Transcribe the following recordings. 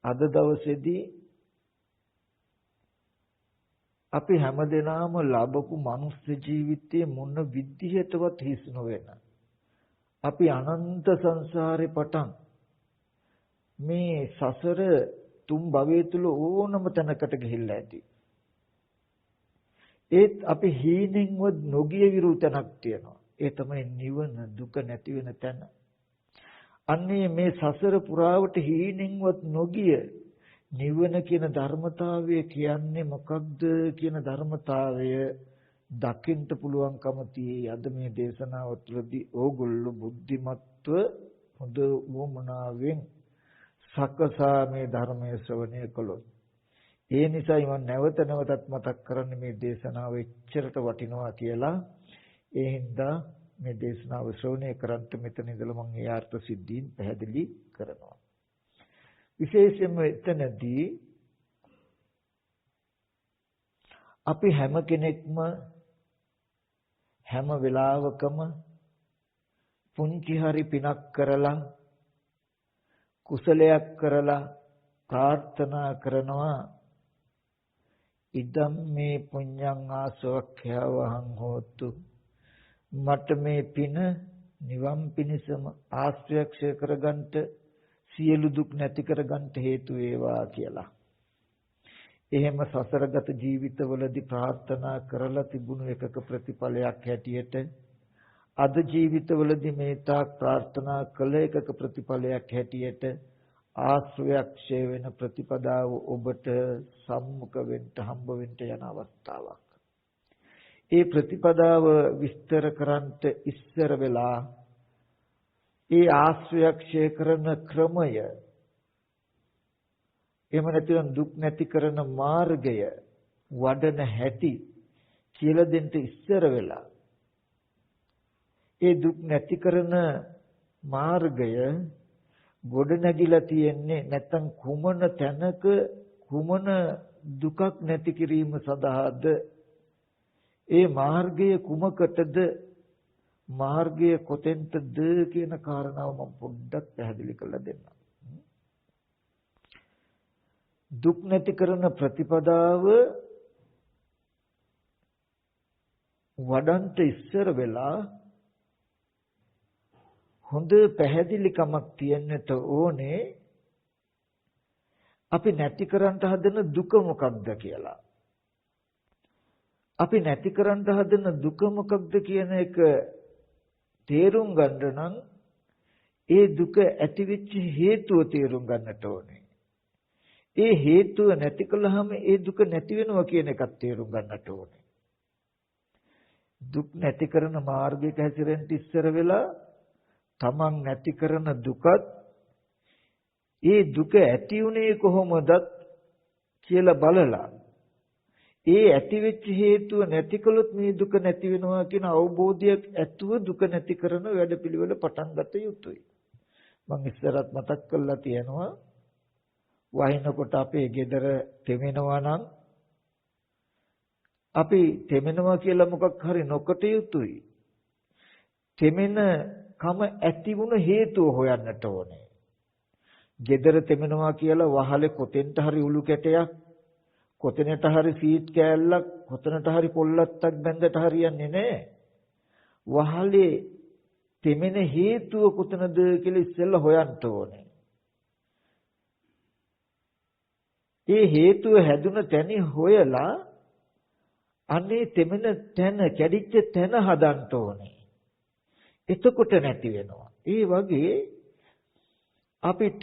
අද දවසේදී අපි හැමදෙනාම ලැබපු මනුස්ස ජීවිතයේ මොන විදිහටවත් හිස් නොවන අපි අනන්ත සංසාරේ පටන් මේ සසර තුන් භවයේ තුල ඕනම තැනකට ගිහිල්ලා ඇති. ඒත් අපි හීනෙන්වත් නොගිය විරුතනක් තියෙනවා. ඒ තමයි නිවන දුක නැති වෙන තැන. අන්නේ මේ සසර පුරාවට හීනෙන්වත් නොගිය නිවන කියන ධර්මතාවය කියන්නේ මොකක්ද කියන ධර්මතාවය දකින්න පුළුවන්කම තියෙයි. අද මේ දේශනාව තුළදී ඕගොල්ලෝ බුද්ධිමත්ව හොඳ වමනාවෙන් සකසා මේ ධර්මයේ ශ්‍රවණය කළොත්. ඒ නිසායි මම නැවත නැවතත් මතක් කරන්නේ මේ දේශනාව එච්චරට වටිනවා කියලා. ඒ හින්දා මේ දේශනාව ශ්‍රවණය කරන්ට මෙතන ඉඳලා මම ඒ අර්ථ සිද්ධීන් පැහැදිලි කරනවා. විශේෂයෙන්ම එතනදී අපි හැම කෙනෙක්ම හැම වෙලාවකම පුංචි හරි පිනක් කරලා කුසලයක් කරලා ප්‍රාර්ථනා කරනවා ඉදම් මේ පුඤ්ඤං ආසවක්ඛ්‍යවහං හෝතු මට මේ පින නිවන් පිණිසම ආශ්‍රයක්ෂය කරගන්නට සියලු දුක් නැති කරගන්නට හේතු වේවා කියලා. එහෙම සසරගත ජීවිතවලදී ප්‍රාර්ථනා කරලා තිබුණු එකක ප්‍රතිඵලයක් හැටියට අද ජීවිතවලදී මේ තාක් ප්‍රාර්ථනා කළ එකක ප්‍රතිඵලයක් හැටියට ආශ්‍රයක්ෂය වෙන ප්‍රතිපදාව ඔබට සම්මුඛ වෙන්න හම්බ වෙන්න යන අවස්ථාවක්. ඒ ප්‍රතිපදාව විස්තර කරන්ට ඉස්සර වෙලා ඒ ආශ්‍රයක්ෂය කරන ක්‍රමය එහෙම නැතිනම් දුක් නැති කරන මාර්ගය වඩන හැටි කියලා දෙන්න ඉස්සර වෙලා ඒ දුක් නැති කරන මාර්ගය ගොඩ නැගිලා තියෙන්නේ නැත්නම් කුමන තැනක කුමන දුකක් නැති කිරීම සඳහාද ඒ මාර්ගය කුමකටද මාර්ගය කොතෙන්ටද කියන කාරණාව මම පොඩ්ඩක් පැහැදිලි කරලා දෙන්නම්. දුක් නැති කරන ප්‍රතිපදාව වඩන්ට ඉස්සර වෙලා හොඳ පැහැදිලිකමක් තියෙන්නට ඕනේ අපි නැති කරන්න හදන දුක මොකක්ද කියලා. අපි නැති කරන්න හදන දුක මොකක්ද කියන එක තේරුම් ගන්න නම් ඒ දුක ඇතිවෙච්ච හේතුව තේරුම් ගන්නට ඕනේ. ඒ හේතුව නැති කළාම ඒ දුක නැති වෙනවා කියන එකත් තේරුම් ගන්නට ඕනේ. දුක් නැති කරන මාර්ගයක හැසිරෙන්න ඉස්සර වෙලා තමන් නැති කරන දුකත් ඒ දුක ඇති උනේ කොහොමද කියලා බලලා ඒ ඇති වෙච්ච හේතුව නැති කළොත් මේ දුක නැති වෙනවා කියන අවබෝධයක් ඇතුව දුක නැති කරන වැඩපිළිවෙල පටන් ගත යුතුයි. මම ඉස්සරත් මතක් කරලා තියෙනවා වහිනකොට අපේ ගෙදර තෙමෙනවා නම් අපි තෙමෙනවා කියලා මොකක් හරි නොකට යුතුයි. තෙමෙන කම ඇති වුණ හේතුව හොයන්නට ඕනේ. ගෙදර තෙමෙනවා කියලා වහලේ කොතෙන්ට හරි උළු කැටයක් කොතැනට හරි සීට් කෑල්ලක් කොතැනට හරි පොල්ලත්තක් බැඳට හරියන්නේ නැහැ. වහලේ තෙමෙන හේතුව කොතනද කියලා ඉස්සෙල්ලා හොයන්න ඕනේ. ඒ හේතුව හැදුන තැන හොයලා අනේ තෙමෙන තැන කැඩිච්ච තැන හදන්න ඕනේ. එතකොට නැති වෙනවා. ඒ වගේ අපිට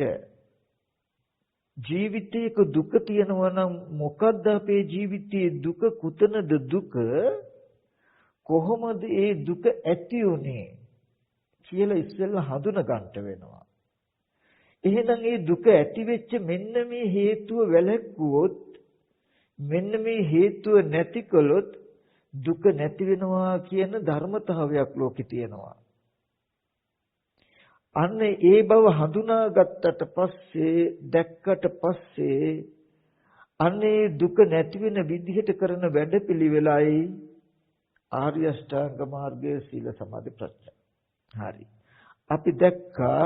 ජීවිතයක දුක තියෙනවා නම් මොකද්ද අපේ ජීවිතයේ දුක කුතනද දුක කොහොමද ඒ දුක ඇති උනේ කියලා ඉස්සෙල්ලා හඳුනා ගන්නට වෙනවා. එහෙනම් මේ දුක ඇති වෙච්ච මෙන්න මේ හේතුව වැළැක්වුවොත් මෙන්න මේ හේතුව නැති කළොත් දුක නැති වෙනවා කියන ධර්මතාවයක් ලෝකේ තියෙනවා. අන්න ඒ බව හඳුනාගත්තට පස්සේ දැක්කට පස්සේ අන්නේ දුක නැති වෙන විදිහට කරන වැඩපිළිවෙලයි ආර්ය අෂ්ටාංග මාර්ගයේ සීල සමාධි ප්‍රඥා. හරි. අපි දැක්කා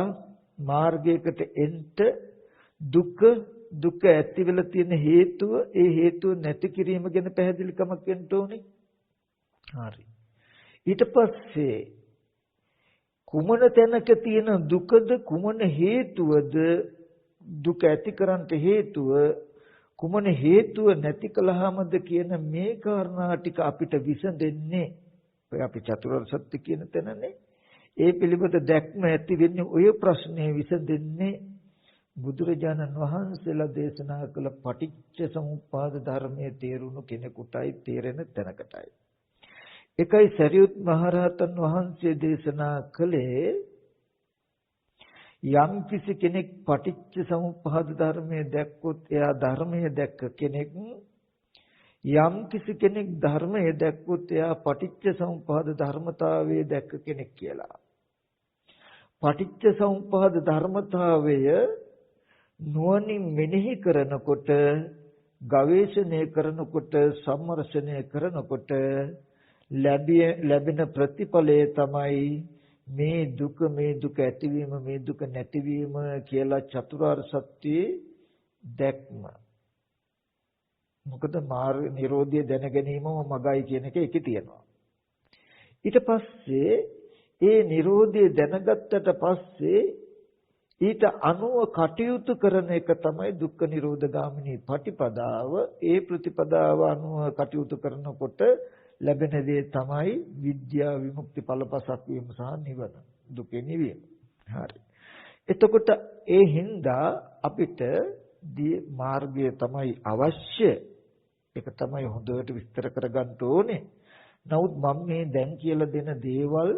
මාර්ගයකට එන්න දුක දුක ඇති වෙලා තියෙන හේතුව ඒ හේතුව නැති කිරීම ගැන පැහැදිලිකමක් වෙන්න ඕනේ. හරි. ඊට පස්සේ කුමන තැනක තියෙන දුකද කුමන හේතුවද දුක ඇති කරන්නට හේතුව කුමන හේතුව නැති කළාමද කියන මේ කාරණා ටික අපිට විසඳෙන්නේ ඔය අපි චතුරාර්ය සත්‍ය කියන තැනනේ. ඒ පිළිබඳ දැක්ම ඇති වෙන්නේ ඔය ප්‍රශ්නේ විසඳෙන්නේ බුදුරජාණන් වහන්සේලා දේශනා කළ පටිච්ච සමුප්පාද ධර්මයේ තේරුණු කෙනෙකුටයි තේරෙන තැනකටයි. එකයි සරියුත් මහරහතන් වහන්සේ දේශනා කළේ යම් කිසි කෙනෙක් පටිච්ච සමුප්පාද ධර්මයේ දැක්කොත් එයා ධර්මයේ දැක්ක කෙනෙක්. යම් කිසි කෙනෙක් ධර්මයේ දැක්කොත් එයා පටිච්ච සමුප්පාද ධර්මතාවයේ දැක්ක කෙනෙක් කියලා. පටිච්ච සමුප්පාද ධර්මතාවය නුවණින් මෙනෙහි කරනකොට, ගවේෂණය කරනකොට, සම්මර්ෂණය කරනකොට ලැබෙන ප්‍රතිඵලය තමයි මේ දුක ඇතිවීම මේ දුක නැතිවීම කියලා චතුරාර්ය සත්‍යයේ දැක්ම. මොකද මාර්ග නිරෝධය දැන ගැනීමම මගයි කියන එක ඒකේ තියෙනවා. ඊට පස්සේ ඒ නිරෝධය දැනගත්තට පස්සේ ඊට අනුව කටයුතු කරන එක තමයි දුක්ඛ නිරෝධ ගාමිනී ප්‍රතිපදාව. ඒ ප්‍රතිපදාව අනුව කටයුතු කරනකොට ලැබෙන දේ තමයි විද්‍යා විමුක්ති ඵලපසක් වීම සහ නිවන දුකේ නිවීම. හරි. එතකොට ඒ හින්දා අපිට මාර්ගය තමයි අවශ්‍ය. ඒක තමයි හොඳට විස්තර කරගන්න ඕනේ. නමුත් මම මේ දැන් කියලා දෙන දේවල්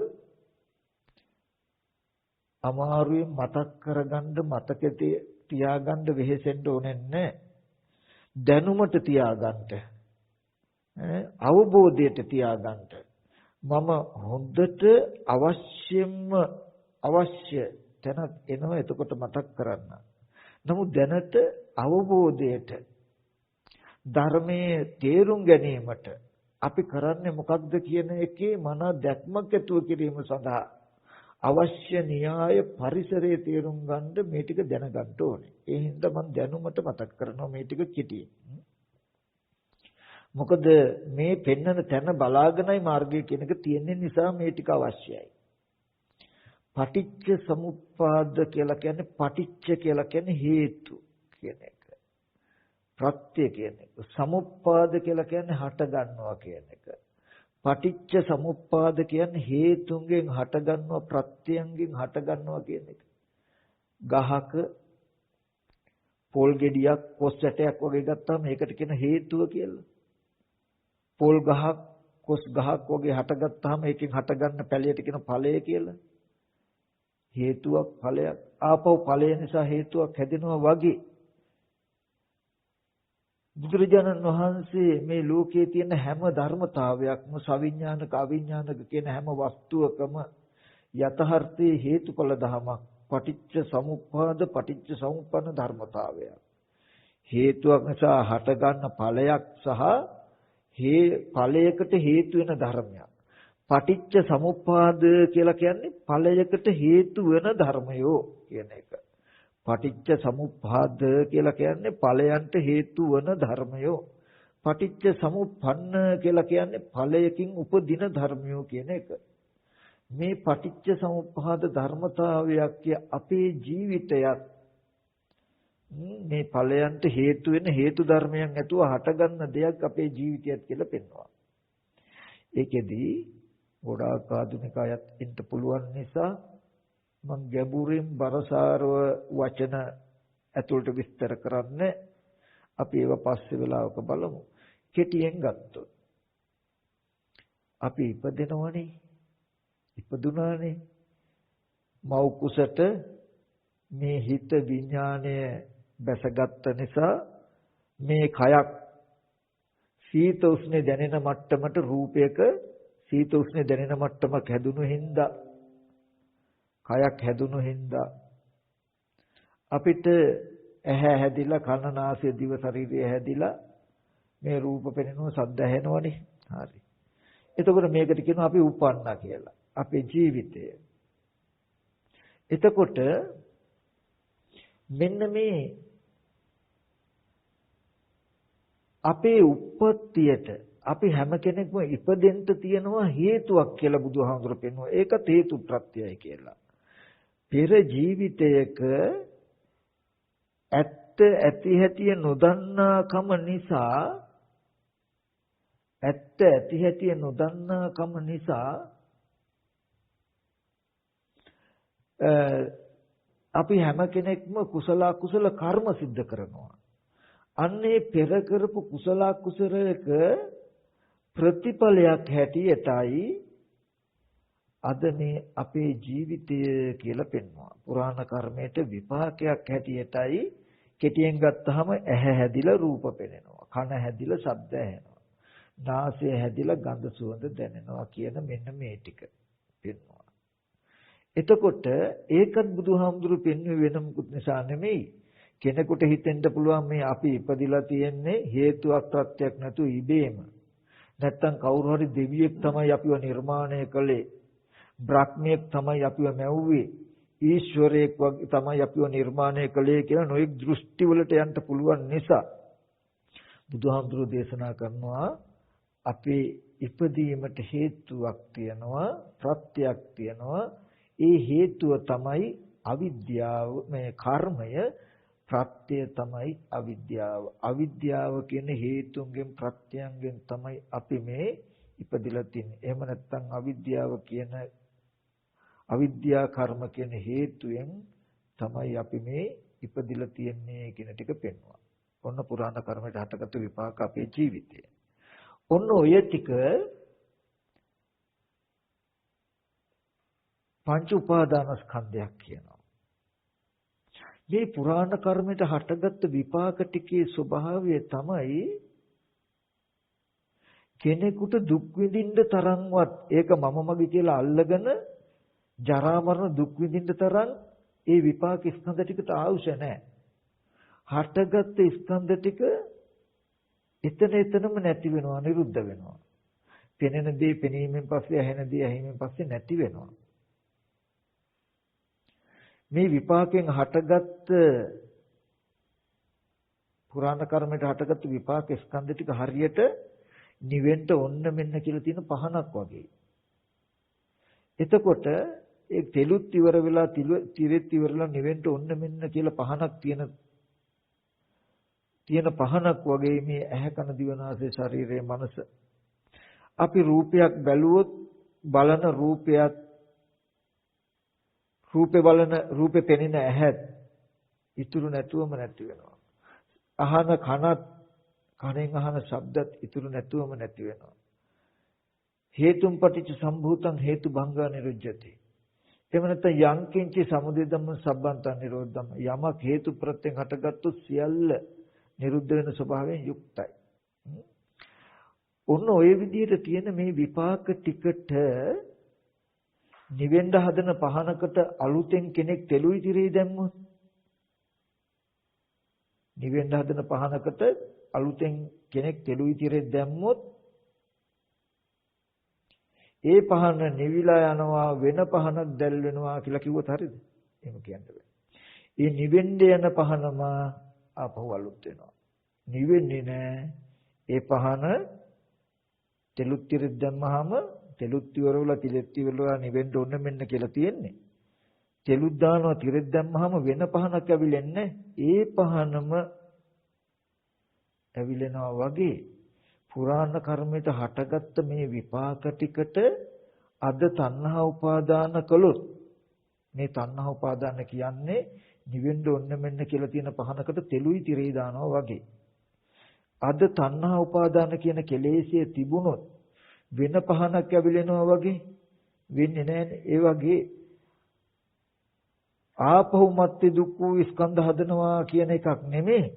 අමාරුවෙන් මතක් කරගන්න මතකයේ තියාගන්න වෙහෙසෙන්න ඕනේ නැහැ. දැනුමට තියාගන්න. අවබෝධයට තියාගන්න. මම හොඳට අවශ්‍ය තැනක් එනවා එතකොට මතක් කරන්න. නමුත් දැනට අවබෝධයට ධර්මයේ තේරුම් ගැනීමට අපි කරන්නේ මොකක්ද කියන එකේ මන දැක්මක් ඇතුව කිරීම සඳහා අවශ්‍ය න්‍යාය පරිසරයේ තේරුම් ගන්න මේ ටික දැනගන්න ඕනේ. ඒ හින්දා මම දැනුමට මතක් කරනවා මේ ටික කෙටියෙන්. මොකද මේ පෙන්වන තැන බලාගෙනයි මාර්ගය කියන එක තියෙන නිසා මේ ටික අවශ්‍යයි. පටිච්ච සමුප්පාද කියලා කියන්නේ පටිච්ච කියලා කියන්නේ හේතු කියන එක. ප්‍රත්‍ය කියන එක. සමුප්පාද කියලා කියන්නේ හට ගන්නවා කියන එක. පටිච්ච සමුප්පාද කියන්නේ හේතුන්ගෙන් හට ගන්නවා ප්‍රත්‍යයෙන් හට ගන්නවා කියන එක. ගහක පොල් ගෙඩියක් කොස් ඇටයක් වගේ ගත්තාම ඒකට කියන හේතුව කියලා. පොල් ගහක් කොස් ගහක් වගේ හටගත්තාම ඒකෙන් හටගන්න පැලයට කියන ඵලය කියලා. හේතුවක් ඵලයක්. ආපහු ඵලය නිසා හේතුවක් හැදෙනවා වගේ. බුදුරජාණන් වහන්සේ මේ ලෝකයේ තියෙන හැම ධර්මතාවයක්ම සවිඥානික අවිඥානික කියන හැම වස්තුවකම යථාර්ථයේ හේතුඵල ධමයක්. පටිච්ච සමුප්පාද පටිච්ච සමුප්පන්න ධර්මතාවයක්. හේතුවක් නිසා හටගන්න ඵලයක් සහ ඵලයකට හේතු වෙන ධර්මයක්. පටිච්ච සමුප්පාද කියලා කියන්නේ ඵලයකට හේතු වෙන ධර්මයෝ කියන එක. පටිච්ච සමුප්පාද කියලා කියන්නේ ඵලයන්ට හේතු වන ධර්මයෝ. පටිච්ච සමුප්පන්න කියලා කියන්නේ ඵලයකින් උපදින ධර්මයෝ කියන එක. මේ පටිච්ච සමුප්පාද ධර්මතාවයක් අපේ ජීවිතයත් මේ ඵලයන්ට හේතු වෙන හේතු ධර්මයන් ඇතුව හටගන්න දෙයක් අපේ ජීවිතයත් කියලා පෙන්වනවා. ඒකෙදී ගොඩාක් ආධුනික අයත් ඉන්න පුළුවන් නිසා මම ගැඹුරින් බරසාරව වචන ඇතුළට විස්තර කරන්නේ. අපි ඒව පස්සේ වෙලාවක බලමු. කෙටියෙන් ගත්තොත් අපි ඉපදෙනවනේ. ඉපදුනානේ. මව් කුසට මේ හිත විඥාණය බැසගත්ත නිසා මේ කයක් සීත උෂ්ණ දැනෙන මට්ටමට රූපයක සීත උෂ්ණ දැනෙන මට්ටමක් හැදුණු හින්දා කයක් හැදුණු හින්දා අපිට ඇහැ හැදිලා කන නාසය දිව ශරීරය හැදිලා මේ රූප පෙනෙනවා ශබ්ද ඇහෙනවනේ. හරි. එතකොට මේකට කියනවා අපි උපන්නා කියලා. අපේ ජීවිතය. එතකොට මෙන්න මේ අපේ උප්පත්තියට අපි හැම කෙනෙක්ම ඉපදෙන්න තියෙනවා හේතුවක් කියලා බුදුහාමුදුරු පෙන්වනවා. ඒකත් හේතු ප්‍රත්‍යයයි කියලා. පෙර ජීවිතයක ඇත්ත ඇති හැටි නොදන්නාකම නිසා අපි හැම කෙනෙක්ම කුසල අකුසල කර්ම સિદ્ધ කරනවා. අන්නේ පෙර කරපු කුසල අකුසලයක ප්‍රතිඵලයක් හැටියටයි අද මේ අපේ ජීවිතය කියලා පෙන්වනවා. පුරාණ කර්මයට විපාකයක් හැටියටයි කෙටියෙන් ගත්තාම ඇහැ හැදිලා රූප පෙනෙනවා. කන හැදිලා ශබ්ද ඇහෙනවා. නාසය හැදිලා ගඳ සුවඳ දැනෙනවා කියන මෙන්න මේ ටික පෙන්වනවා. එතකොට ඒකත් බුදුහාමුදුරු පෙන්වුවේ වෙන මොකුත් නිසා නෙමෙයි. කෙනෙකුට හිතෙන්න පුළුවන් මේ අපි ඉපදිලා තියෙන්නේ හේතුවක් ප්‍රත්‍යක් නැතු ඉබේම. නැත්තම් කවුරු හරි දෙවියෙක් තමයි අපිව නිර්මාණය කළේ. බ්‍රහ්මයෙක් තමයි අපිව මැව්වේ. ඊශ්වරයෙක් වගේ තමයි අපිව නිර්මාණය කළේ කියලා නොයෙක් දෘෂ්ටි වලට යන්න පුළුවන් නිසා බුදුහාමුදුරු දේශනා කරනවා අපේ ඉපදීමට හේතුවක් තියෙනවා ප්‍රත්‍යක් තියෙනවා. ඒ හේතුව තමයි අවිද්‍යාව මේ කර්මය ප්‍රත්‍ය තමයි අවිද්‍යාව. අවිද්‍යාව කියන හේතුන්ගෙන් ප්‍රත්‍යයෙන් තමයි අපි මේ ඉපදිලා තින්නේ. එහෙම නැත්නම් අවිද්‍යාව කියන අවිද්‍යා කර්ම කියන හේතුයෙන් තමයි අපි මේ ඉපදිලා තියන්නේ කියන ටික පෙන්වනවා. ඔන්න පුරාණ කර්මයට හටගත්තු විපාක අපේ ජීවිතේ. ඔන්න ඔය ටික පංච උපාදානස්කන්ධයක් කියනවා. මේ පුරාණ කර්මයට හටගත්තු විපාක ටිකේ ස්වභාවය තමයි කෙනෙකුට දුක් විඳින්න තරම්වත් ඒක මම මගේ කියලා අල්ලගෙන ජරා මරණ දුක් විඳින්න තරම් ඒ විපාක ස්කන්ධ ටිකට අවශ්‍ය නැහැ. හටගත්ත ස්කන්ධ ටික එතනම නැති වෙනවා, නිරුද්ධ වෙනවා. පෙනෙන දේ පෙනීමෙන් පස්සේ, ඇහෙන දේ ඇහිමෙන් පස්සේ නැති වෙනවා. මේ විපාකයෙන් හටගත්ත පුරාණ කර්මයට හටගත්තු විපාක ස්කන්ධ ටික හරියට නිවෙන්න ඔන්න මෙන්න කියලා තියෙන පහනක් වගේ. එතකොට ඒ තෙලුත් ඉවර වෙලා තිරෙත් ඉවරලා නිවෙන්න ඔන්න මෙන්න කියලා පහනක් තියෙන පහනක් වගේ මේ ඇහැ කන දිව නාසය ශරීරය මනස. අපි රූපයක් බැලුවොත් බලන රූපේ පෙනෙන ඇහත් ඉතුරු නැතුවම නැති වෙනවා. අහන කනෙන් අහන ශබ්දත් ඉතුරු නැතුවම නැති වෙනවා. හේතුම් පටිච්ච සම්භූතං හේතු භංගා නිරුද්ධති. එහෙම නැත්නම් යං කිංචි සමුදය ධම්ම සම්බන්තං නිරෝධම් යමක් හේතු ප්‍රත්‍යයෙන් හටගත්තු සියල්ල නිරුද්ධ වෙන ස්වභාවයෙන් යුක්තයි. ඔන්න ඔය විදිහට තියෙන මේ විපාක ටිකට නිවෙන්න හදන පහනකට අලුතෙන් කෙනෙක් තෙලුයි තිරේ දැම්මොත් නිවෙන්න හදන පහනකට අලුතෙන් කෙනෙක් තෙලුයි තිරේ දැම්මොත් ඒ පහන නිවිලා යනවා වෙන පහනක් දැල් වෙනවා කියලා කිව්වොත් හරියද? එහෙම කියන්න බෑ. ඒ නිවෙන්න යන පහනම ආපහු අලුත් වෙනවා. නිවෙන්නේ නෑ. ඒ පහන තෙලුත් තිරේ දැම්මහම තෙලුත් ඉවරවලා තිලෙත් ඉවරවලා නිවෙන්න ඕන මෙන්න කියලා තියෙන්නේ. තෙලුත් දානවා තිරෙත් දැම්මහම වෙන පහනක් ඇවිලෙන්නේ. ඒ පහනම ඇවිලෙනවා වගේ පුරාණ කර්මයට හටගත්ත මේ විපාක ටිකට අද තණ්හා උපාදාන කළොත් මේ තණ්හා උපාදාන කියන්නේ නිවෙන්න ඕන මෙන්න කියලා තියෙන පහනකට තෙලුයි තිරේ දානවා වගේ. අද තණ්හා උපාදාන කියන කෙලෙස්යේ තිබුණොත් වෙන පහනක් ඇවිලෙනවා වගේ වෙන්නේ නැහැ. ඒ වගේ ආපහු මත්ති දුක්ඛ ස්කන්ධ හදනවා කියන එකක් නෙමෙයි.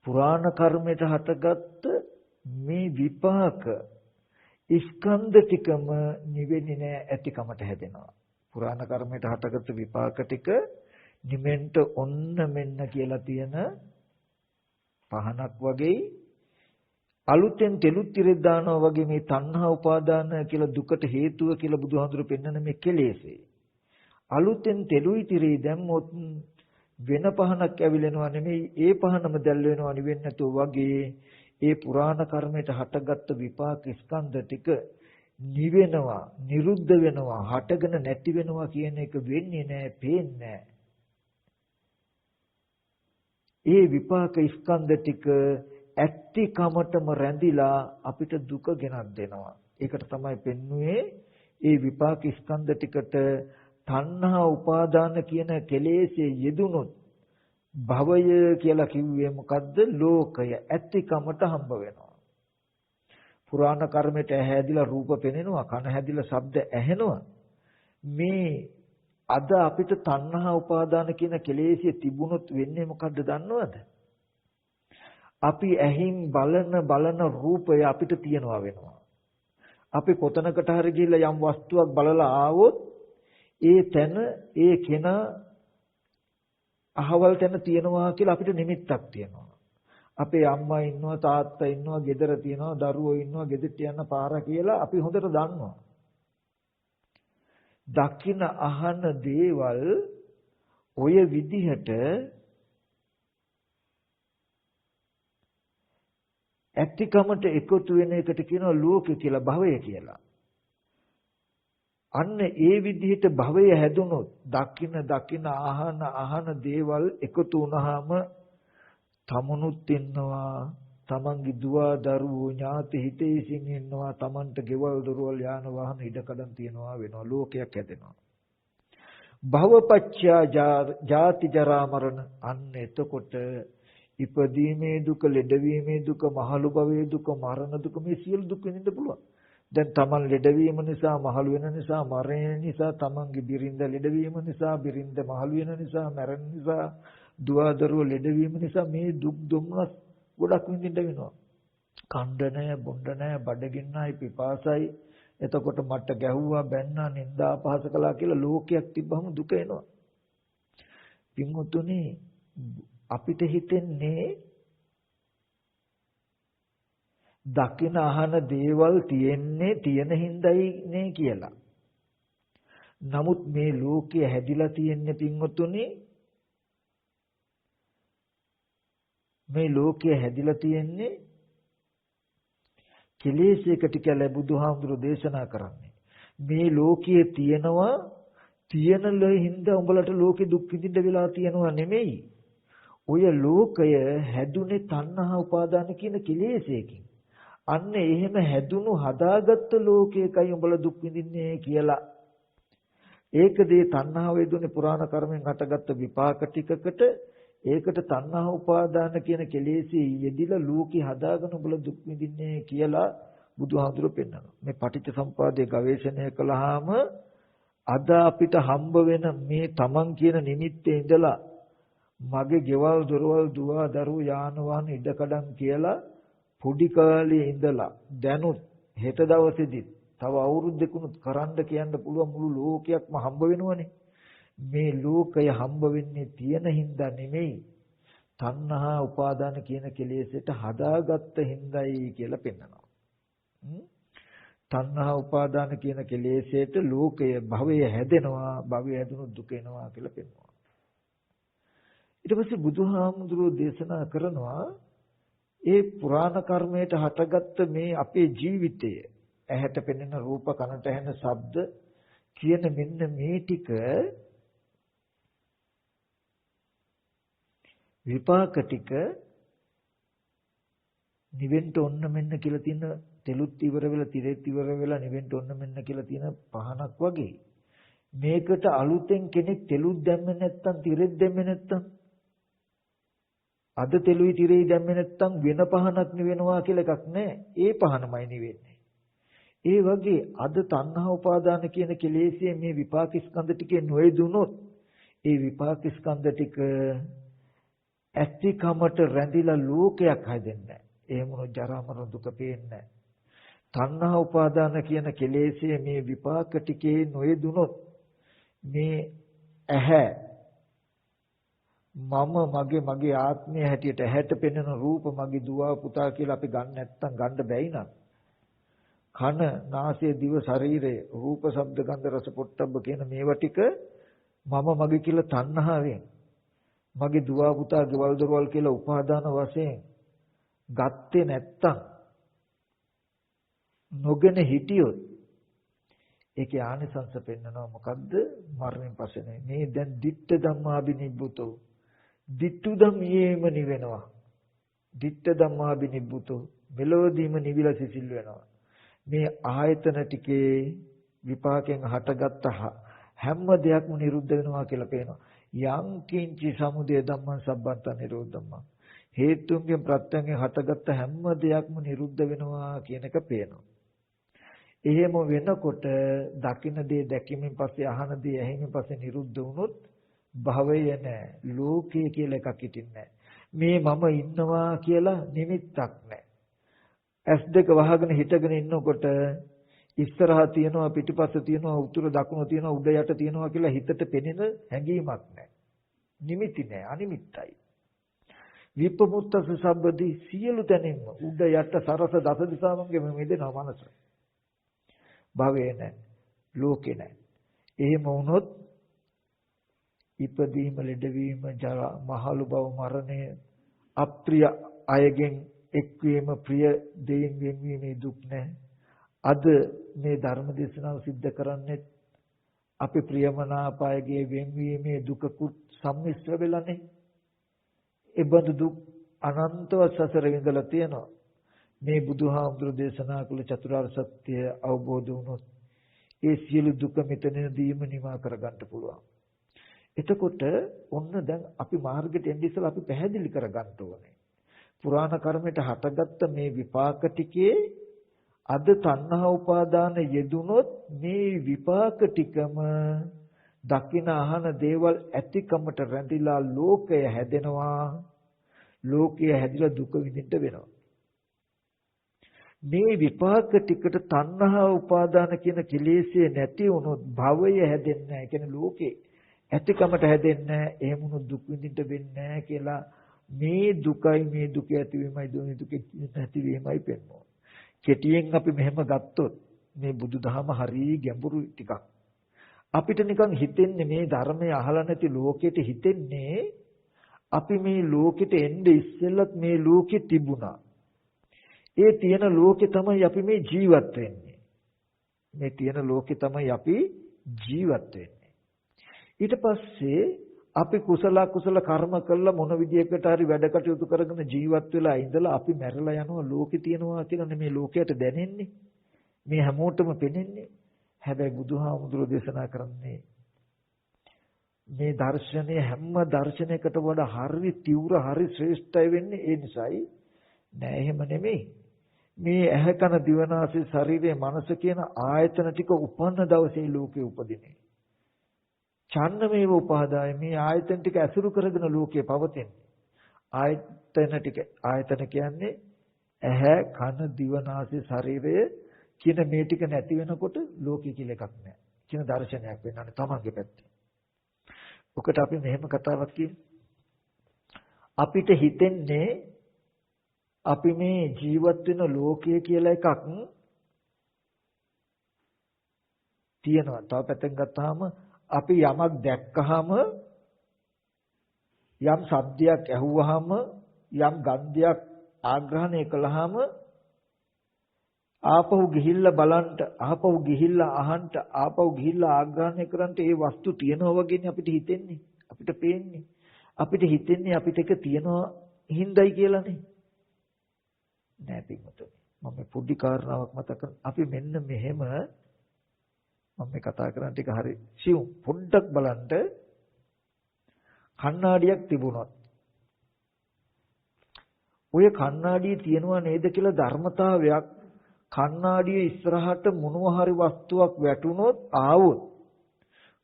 පුරාණ කර්මයට හටගත්ත මේ විපාක ස්කන්ධ ටිකම නිවෙන්නේ නැහැ, ඇතිකමට හැදෙනවා. පුරාණ කර්මයට හටගත්ත විපාක ටික නිමෙන්ට ඔන්න මෙන්න කියලා තියෙන පහනක් වගේ අලුතෙන් තෙලුත් තිරෙත් දානවා වගේ මේ තණ්හා උපාදාන කියලා දුකට හේතුව කියලා බුදුහාඳුරු පෙන්වන මේ කෙලෙසේ අලුතෙන් තෙලුයි තිරේ දැම්මොත් වෙන පහනක් ඇවිලෙනවා නෙමෙයි ඒ පහනම දැල් වෙනවා නෙවෙන්නේ නැතුව වගේ ඒ පුරාණ කර්මයට හටගත්තු විපාක ස්කන්ධ ටික නිවෙනවා නිරුද්ධ වෙනවා හටගෙන නැති වෙනවා කියන එක වෙන්නේ නැහැ පේන්නේ ඒ විපාක ස්කන්ධ ටික ඇත්ති කමටම රැඳිලා අපිට දුක ගෙනත් දෙනවා ඒකට තමයි පෙන්වුවේ ඒ විපාක ස්කන්ධ ටිකට තණ්හා උපාදාන කියන කෙලෙස්යේ යෙදුනොත් භවය කියලා කිව්වේ මොකද්ද? ලෝකය ඇත්තිකමට හම්බ වෙනවා. පුරාණ කර්මයට ඇහැදිලා රූප පෙනෙනවා, කන හැදිලා ශබ්ද ඇහෙනවා. මේ අද අපිට තණ්හා උපාදාන කියන කෙලෙස්යේ තිබුණොත් වෙන්නේ මොකද්ද දන්නවද? අපි ඇහින් බලන රූපය අපිට තියනවා වෙනවා. අපි කොතනකට හරි ගිහිල්ලා යම් වස්තුවක් බලලා ආවොත් ඒ තැන ඒ කෙනා අහවල් තැන තියනවා කියලා අපිට නිමිත්තක් තියෙනවා. අපේ අම්මා ඉන්නවා තාත්තා ඉන්නවා ගෙදර තියනවා දරුවෝ ඉන්නවා ගෙදරට යන්න පාර කියලා අපි හොඳට දන්නවා. දකින අහන දේවල් ඔය විදිහට ඇත්තිකමට එකතු වෙන එකට කියනවා ලෝකය කියලා භවය කියලා. අන්න ඒ විදිහට භවය හැදුනොත් දකින අහන දේවල් එකතු වුණාම තමනුත් ඉන්නවා තමන්ගේ දුව දරුවෝ ඥාති හිතේසින් ඉන්නවා තමන්ට ගෙවල් දොරවල් යාන වාහන ඉඩකඩම් තියනවා වෙනවා ලෝකයක් හැදෙනවා භවපච්චා ජාති ජරා මරණ අන්න එතකොට ඉපදීමේ දුක ලෙඩවීමේ දුක මහලු භවයේ දුක මරණ දුක මේ සියලු දුක් විඳින්න පුළුවන් දැන් තමන් ලෙඩවීම නිසා මහලු වෙන නිසා මරණ නිසා තමන්ගේ බිරිඳ ලෙඩවීම නිසා බිරිඳ මහලු වෙන නිසා මරණ නිසා දුව දරුවෝ ලෙඩවීම නිසා මේ දුක් දුම්නස් ගොඩක් විඳින්න වෙනවා කණ්ඩ නැහැ බොණ්ඩ නැහැ බඩගින්නයි පිපාසයි එතකොට මට ගැහුවා බැන්නා නින්දා අපහාස කළා කියලා ලෝකයක් තිබ්බම දුක එනවා පින්වතුනි අපිට හිතෙන්නේ දකින අහන දේවල් තියෙන්නේ තියෙන හිඳයි නේ කියලා. නමුත් මේ ලෝකය හැදිලා තියෙන්නේ පින්වතුනි මේ ලෝකය හැදිලා තියෙන්නේ කෙලෙසයකට කියලා බුදුහාමුදුරෝ දේශනා කරන්නේ. මේ ලෝකයේ තියෙනවා තියෙන හිඳ උඹලට ලෝකේ දුක් විඳින්න වෙලා තියෙනවා නෙමෙයි. ඔය ලෝකය හැදුනේ තණ්හා උපාදාන කියන කෙලෙසයකින්. අන්න එහෙම හැදුණු හදාගත්ත ලෝකයකයි උඹලා දුක් විඳින්නේ කියලා. ඒකදී තණ්හාව වේදුනේ පුරාණ කර්මෙන් හටගත්ත විපාක ටිකකට ඒකට තණ්හා උපාදාන කියන කෙලෙසී යෙදිලා ලෝකي හදාගෙන උඹලා දුක් විඳින්නේ කියලා බුදුහාමුදුරුවෝ පෙන්නනවා. මේ පටිච්ච සම්පදායේ ගවේෂණය කළාම අද අපිට හම්බ වෙන මේ තමන් කියන නිමිත්තේ ඉඳලා මගේ ගෙවල් දොරවල් දුව දරුවෝ යාන වාහන ඉඩකඩම් කියලා පොඩි කාලේ ඉඳලා දැනුත් හෙට දවසේදී තව අවුරුද්දකුත් කරන්න කියන්න පුළුවන් මුළු ලෝකයක්ම හම්බ වෙනවනේ මේ ලෝකය හම්බ වෙන්නේ තියෙන හින්දා නෙමෙයි තණ්හා උපාදාන කියන කෙලෙසට හදාගත්ත හින්දායි කියලා පෙන්නනවා තණ්හා උපාදාන කියන කෙලෙසට ලෝකය භවය හැදෙනවා භවය හැදුණු දුක එනවා කියලා පෙන්නනවා ඊට පස්සේ බුදුහාමුදුරුවෝ දේශනා කරනවා ඒ පුරාණ කර්මයට හටගත්ත මේ අපේ ජීවිතය ඇහැට පෙනෙන රූප කනට ඇහෙන ශබ්ද කියන මෙන්න මේ ටික විපාක ටික නිවෙන්න ඔන්න මෙන්න කියලා තියෙන තෙලුත් ඉවර වෙලා තිරෙත් ඉවර වෙලා නිවෙන්න ඔන්න මෙන්න කියලා තියෙන පහනක් වගේ මේකට අලුතෙන් කෙනෙක් තෙලුත් දැම්මේ නැත්තම් තිරෙත් දැම්මේ නැත්තම් අද තෙලුයි තිරෙයි දැම්මේ නැත්තම් වෙන පහනක් නිවෙනවා කියලා එකක් නැහැ. ඒ පහනමයි නිවෙන්නේ. ඒ වගේ අද තණ්හා උපාදාන කියන කෙලෙස්යේ මේ විපාක ස්කන්ධ ටිකේ නොයදුනොත් ඒ විපාක ස්කන්ධ ටික ඇත්තිකමට රැඳිලා ලෝකයක් හැදෙන්නේ නැහැ. එහෙම වුණොත් ජරා මරණ දුක පේන්නේ නැහැ. තණ්හා උපාදාන කියන කෙලෙස්යේ මේ විපාක ටිකේ නොයදුනොත් මේ ඇහැ මගේ ආත්මය හැටියට ඇහැට පෙනෙන රූප මගේ දුව පුතා කියලා අපි ගන්න නැත්තම් ගන්න බැයි නම් කන නාසය දිව ශරීරය රූප ශබ්ද ගන්ධ රස පොට්ටබ්බ කියන මේවා ටික මගේ කියලා තණ්හාවෙන් මගේ දුව පුතා ගෙවල් දොරවල් කියලා උපාදාන වශයෙන් ගත්තේ නැත්තම් නොගෙන හිටියොත් ඒකේ ආනිසංස පෙන්නනවා මොකද්ද? මරණයෙන් පස්සේ මේ දැන් ditta ධම්මාබිනිබ්බුතෝ dittu ධම්මයේම නිවෙනවා. ditta ධම්මාබිනිබ්බුතෝ මෙලොවදීම නිවිලා සිසිල් වෙනවා. මේ ආයතන ටිකේ විපාකයෙන් හටගත්ත හැම දෙයක්ම නිරුද්ධ වෙනවා කියලා පේනවා. යං කිංචි සමුදය ධම්මං සබ්බන්ත නිරෝධම්මං හේතුන්ගෙන් ප්‍රත්‍යයෙන් හටගත්ත හැම දෙයක්ම නිරුද්ධ වෙනවා කියන එක පේනවා. එහෙම වෙනකොට දකින්න දේ දැකීමෙන් පස්සේ අහන දේ ඇහිමෙන් පස්සේ නිරුද්ධ වුණොත් භවය නැහැ. ලෝකය කියලා එකක් හිටින්නේ මේ මම ඉන්නවා කියලා නිමිත්තක් නැහැ. S2 වහගෙන හිටගෙන ඉන්නකොට ඉස්සරහා තියනවා පිටිපස්ස තියනවා උතුර දකුණ තියනවා උඩ යට තියනවා කියලා හිතට පෙනෙන හැඟීමක් නැහැ. නිමිති නැහැ අනිමිත්තයි. විපමුත්තස සබ්බදී සියලු තැනින්ම උඩ යට සරස දස දිසාවන්ගෙම මෙදෙනවා මනස. භවය නැහැ. ලෝකේ නැහැ. එහෙම වුණොත් ඉපදීම ලෙඩවීම ජරා මහලු බව මරණය අප්‍රිය අයගෙන් එක්වීම ප්‍රිය දෙයින් වෙන්වීමේ දුක් නැහැ. අද මේ ධර්ම දේශනාව සිද්ධ කරන්නේ අපි ප්‍රියමනාපයගේ වෙන්වීමේ දුකකුත් සම්මිශ්‍ර වෙලානේ. ඒ බඳු දුක් අනන්තව සසර විඳලා තියෙනවා. මේ බුදුහාමුදුරු දේශනා කළ චතුරාර්ය සත්‍ය අවබෝධ වුණොත් ඒ සියලු දුක මෙතනදීම නිවා කරගන්න පුළුවන්. එතකොට ඔන්න දැන් අපි මාර්ගයට එන්න ඉස්සෙල්ලා අපි පැහැදිලි කරගන්න ඕනේ. පුරාණ කර්මයට හටගත්ත මේ විපාක ටිකේ අද තණ්හා උපාදාන යෙදුනොත් මේ විපාක ටිකම දකින අහන දේවල් ඇතිකමට රැඳිලා ලෝකය හැදෙනවා. ලෝකය හැදිලා දුක විඳින්න වෙනවා. මේ විපාක ටිකට තණ්හා උපාදාන කියන කෙලෙස්ය නැති වුණොත් භවය හැදෙන්නේ නැහැ. ඒ කියන්නේ ලෝකේ ඇතිකමට හැදෙන්නේ නැහැ. එහෙම වුණොත් දුක් විඳින්න වෙන්නේ නැහැ කියලා මේ දුකයි මේ දුක ඇතිවීමයි දුක නැතිවීමයි පෙන්වනවා. කෙටියෙන් අපි මෙහෙම ගත්තොත් මේ බුදුදහම හරිය ගැඹුරු ටිකක්. අපිට නිකන් හිතෙන්නේ මේ ධර්මය අහලා නැති ලෝකෙට හිතෙන්නේ අපි මේ ලෝකෙට එන්නේ ඉස්සෙල්ලත් මේ ලෝකෙ තිබුණා. ඒ තියෙන ලෝකෙ තමයි අපි මේ ජීවත් වෙන්නේ. මේ තියෙන ලෝකෙ තමයි අපි ජීවත් වෙන්නේ. ඊට පස්සේ අපි කුසල කර්ම කළා මොන විදියකට හරි වැඩ කටයුතු කරගෙන ජීවත් වෙලා ඉඳලා අපි මැරලා යනවා ලෝකෙ තියනවා කියලා මේ ලෝකයට දැනෙන්නේ. මේ හැමෝටම පෙනෙන්නේ. හැබැයි බුදුහාමුදුරෝ දේශනා කරන්නේ මේ දර්ශනය හැම දර්ශනයකට වඩා හරි තීව්‍ර හරි ශ්‍රේෂ්ඨයි වෙන්නේ ඒ නිසායි. නෑ එහෙම නෙමෙයි. මේ ඇහැ කන දිවනාසය ශරීරය මනස කියන ආයතන ටික උපන්න දවසේ ලෝකේ උපදිනේ. ඡන්නමේව උපාදාය මේ ආයතන ටික ඇසුරු කරගෙන ලෝකේ පවතින්නේ. ආයතන කියන්නේ ඇහැ කන දිවනාසය ශරීරය කියන මේ ටික නැති වෙනකොට ලෝකේ කියලා එකක් නැහැ. කියන දර්ශනයක් වෙනවානේ තමන්ගේ පැත්තේ. ඔකට අපි මෙහෙම කතාවක් කියමු. අපිට හිතෙන්නේ අපි මේ ජීවත් වෙන ලෝකය කියලා එකක් තියෙනවා. තව පැත්තෙන් ගත්තාම අපි යමක් දැක්කහම යම් ශබ්දයක් ඇහුවහම යම් ගන්ධයක් ආග්‍රහණය කළාම ආපහු ගිහිල්ලා බලන්න ආපහු ගිහිල්ලා අහන්න ආපහු ගිහිල්ලා ආග්‍රහණය කරන්න ඒ වස්තු තියනවා වගේනේ අපිට හිතෙන්නේ. අපිට පේන්නේ. අපිට හිතෙන්නේ අපිට එක තියනවා හින්දායි කියලානේ. නෑ පිටුතුනි. මම පොඩි කාරණාවක් මතක අපි මෙන්න මෙහෙම මම මේ කතා කරන ටික හරි සියුම් පොඩ්ඩක් බලන්න. කණ්ණාඩියක් තිබුණොත් ඔය කණ්ණාඩිය තියනවා නේද කියලා ධර්මතාවයක් කණ්ණාඩිය ඉස්සරහට මොනවා හරි වස්තුවක් වැටුනොත් ආවොත්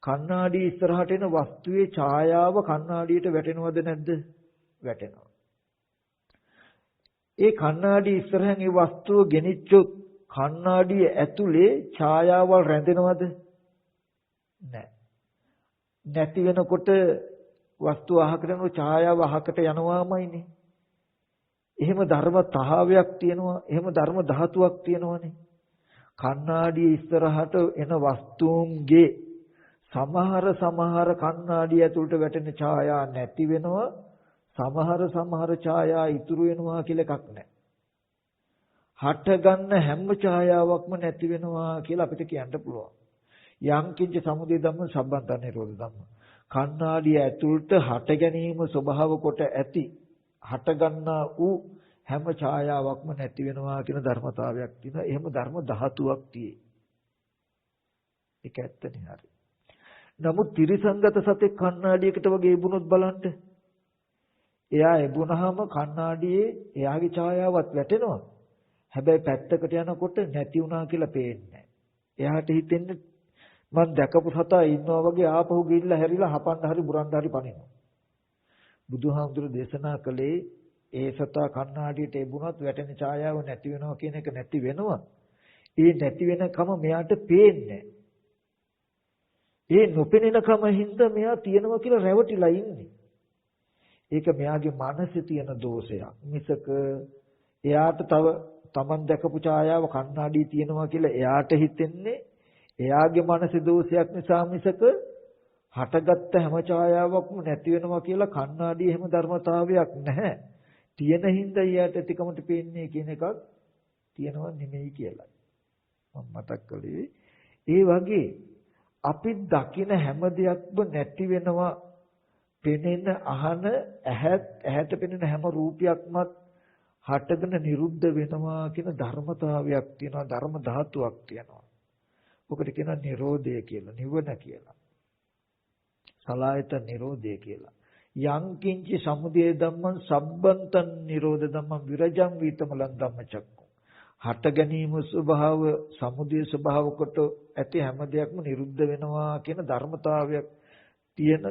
කණ්ණාඩිය ඉස්සරහට එන වස්තුවේ ඡායාව කණ්ණාඩියට වැටෙනවද නැද්ද? වැටෙනවා. ඒ කණ්ණාඩිය ඉස්සරහෙන් ඒ වස්තුව ගෙනිච්චොත් කණ්ණාඩිය ඇතුලේ ඡායාවල් රැඳෙනවද? නැහැ. නැති වෙනකොට වස්තුව අහකට යනවා ඡායාව අහකට යනවාමයිනේ. එහෙම ධර්මතාවයක් තියෙනවා. එහෙම ධර්ම ධාතුවක් තියෙනවනේ. කණ්ණාඩිය ඉස්සරහට එන වස්තුන්ගේ සමහර කණ්ණාඩිය ඇතුළට වැටෙන ඡායා නැති වෙනවා. සමහර ඡායා ඉතුරු වෙනවා කියලා එකක් නැහැ. හට ගන්න හැම ඡායාවක්ම නැති වෙනවා කියලා අපිට කියන්න පුළුවන්. යම් කිංච සමුදය ධම්ම සම්බන්ත නිරෝධ ධම්ම. කණ්ණාඩිය ඇතුළට හට ගැනීම ස්වභාව කොට ඇති හට ගන්නා වූ හැම ඡායාවක්ම නැති වෙනවා කියන ධර්මතාවයක් තියෙනවා. එහෙම ධර්ම ධාතුවක් තියෙයි. ඒක ඇත්තනේ හරි. නමුත් ත්‍රිසංගත සතෙක් කණ්ණාඩියකට වගේ එබුණොත් බලන්න. එයා එබුණාම කණ්ණාඩියේ එයාගේ ඡායාවත් වැටෙනවා. හැබැයි පැත්තකට යනකොට නැති වුණා කියලා පේන්නේ. එයාට හිතෙන්නේ මම දැකපු සතා ඉන්නවා වගේ ආපහු ගිහිල්ලා හැරිලා හපන්න හරි බුරන්න හරි පනිනවා. බුදුහාමුදුරු දේශනා කළේ ඒ සතා කණ්ණාඩියට එබුණත් වැටෙන ඡායාව නැති වෙනවා කියන එක නැති වෙනවා. ඒ නැති වෙනකම මෙයාට පේන්නේ. ඒ නොපෙනෙනකම හින්දා මෙයා තියනවා කියලා රැවටිලා ඉන්නේ. ඒක මෙයාගේ මනසේ තියෙන දෝෂයක්. මිසක එයාට තව Taman දැකපු ඡායාව කණ්ණාඩියේ තියෙනවා කියලා එයාට හිතෙන්නේ එයාගේ මනසේ දෝෂයක් නිසා මිසක හටගත්ත හැම ඡායාවක්ම නැති වෙනවා කියලා කණ්ණාඩියේ හැම ධර්මතාවයක් නැහැ. තියෙන හින්දා එයාට ටිකමට පේන්නේ කියන එකක් තියෙනවා නෙමෙයි කියලා. මම මතක් කළේ ඒ වගේ අපි දකින හැම දෙයක්ම නැති වෙනවා. පෙනෙන අහන ඇහැට පෙනෙන හැම රූපයක්මත් හටගෙන නිරුද්ධ වෙනවා කියන ධර්මතාවයක් තියෙනවා. ධර්ම ධාතුවක් තියෙනවා. ඔකට කියනවා නිරෝධය කියලා, නිවන කියලා. සලායත නිරෝධය කියලා. යං කිංචි සමුදය ධම්මං සබ්බන්තං නිරෝධ ධම්මං විරජං වීතමලං ධම්මචක්කු. හට ගැනීම ස්වභාව, සමුදය ස්වභාව කොට ඇති හැම දෙයක්ම නිරුද්ධ වෙනවා කියන ධර්මතාවයක් තියෙන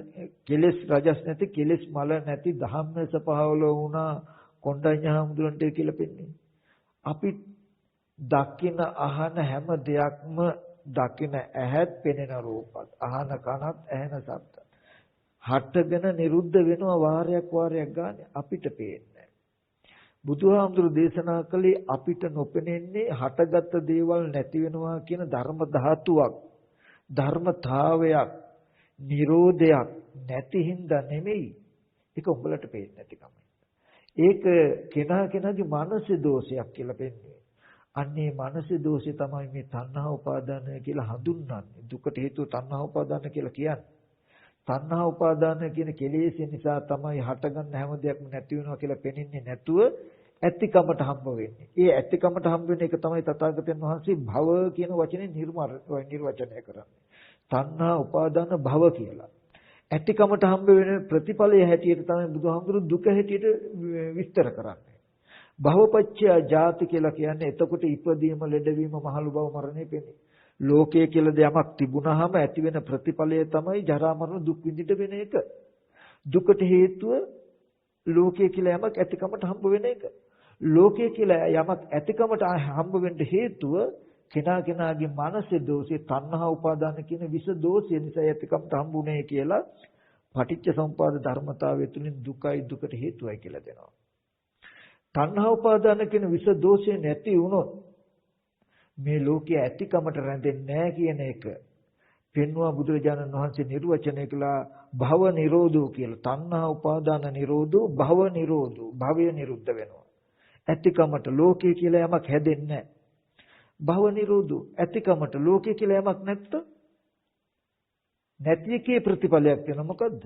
කෙලෙස් රජස් නැති කෙලෙස් මල නැති ධම්මස පහවල වුණා කොණ්ඩඤ්ඤාමුදුරන්ට කියලා පෙන්නේ. අපි දකින අහන හැම දෙයක්ම දකින ඇහත් පෙනෙන රූපත් අහන කනත් ඇහෙන ශබ්ද හටගෙන නිරුද්ධ වෙනවා වාරයක් ගානේ අපිට පේන්නේ. බුදුහාමුදුරු දේශනා කළේ අපිට නොපෙනෙන්නේ හටගත් දේවල් නැති වෙනවා කියන ධර්ම ධාතුවක්, ධර්මතාවයක්, නිරෝධයක් නැති හින්දා නෙමෙයි. ඒක උඹලට පේන්නේ නැතිකම. ඒක කෙනාගේ මානසික දෝෂයක් කියලා පෙන්නේ. අන්නේ මානසික දෝෂය තමයි මේ තණ්හා උපාදානය කියලා හඳුන්වන්නේ. දුකට හේතුව තණ්හා උපාදාන කියලා කියන්නේ. තණ්හා උපාදාන කියන කෙලෙස් නිසා තමයි හටගන්න හැම දෙයක්ම නැති වෙනවා කියලා පෙනෙන්නේ නැතුව ඇතිකමට හම්බ වෙන්නේ. ඒ ඇතිකමට හම්බ වෙන එක තමයි තථාගතයන් වහන්සේ භව කියන වචනේ නිර්වචනය කරන්නේ. තණ්හා උපාදාන භව කියලා. ඇතිකමට හම්බ වෙන ප්‍රතිඵලය හැටියට තමයි බුදුහාමුදුරු දුක හැටියට විස්තර කරන්නේ. භවපච්චය ජාති කියලා කියන්නේ එතකොට ඉපදීම, ලෙඩවීම, මහලු බව, මරණය පෙනේ. ලෝකයේ කියලා දෙයක් තිබුණාම ඇති වෙන ප්‍රතිඵලය තමයි ජරා මරණ දුක් විඳිට වෙන එක. දුකට හේතුව ලෝකයේ කියලා යමක් ඇතිකමට හම්බ වෙන එක. ලෝකයේ කියලා යමක් ඇතිකමට හම්බ වෙන්න හේතුව කෙනාගේ මානසික දෝෂේ තණ්හා උපාදාන කියන විස දෝෂය නිසා ඇතිකමට හම්බුනේ කියලා පටිච්ච සමුප්පාද ධර්මතාවය තුලින් දුකයි දුකට හේතුවයි කියලා දෙනවා. තණ්හා උපාදාන කියන විස දෝෂය නැති වුණොත් මේ ලෝකයේ ඇතිකමට රැඳෙන්නේ නැහැ කියන එක පෙන්වුවා බුදුරජාණන් වහන්සේ නිර්වචනය කළා භව නිරෝධෝ කියලා. තණ්හා උපාදාන නිරෝධෝ භව නිරෝධෝ. භවය නිරුද්ධ වෙනවා. ඇතිකමට ලෝකයේ කියලා යමක් හැදෙන්නේ නැහැ. භව නිරෝධෝ. ඇතිකමට ලෝකයේ කියලා යමක් නැත්තම් නැති එකේ ප්‍රතිඵලයක් වෙන මොකද්ද?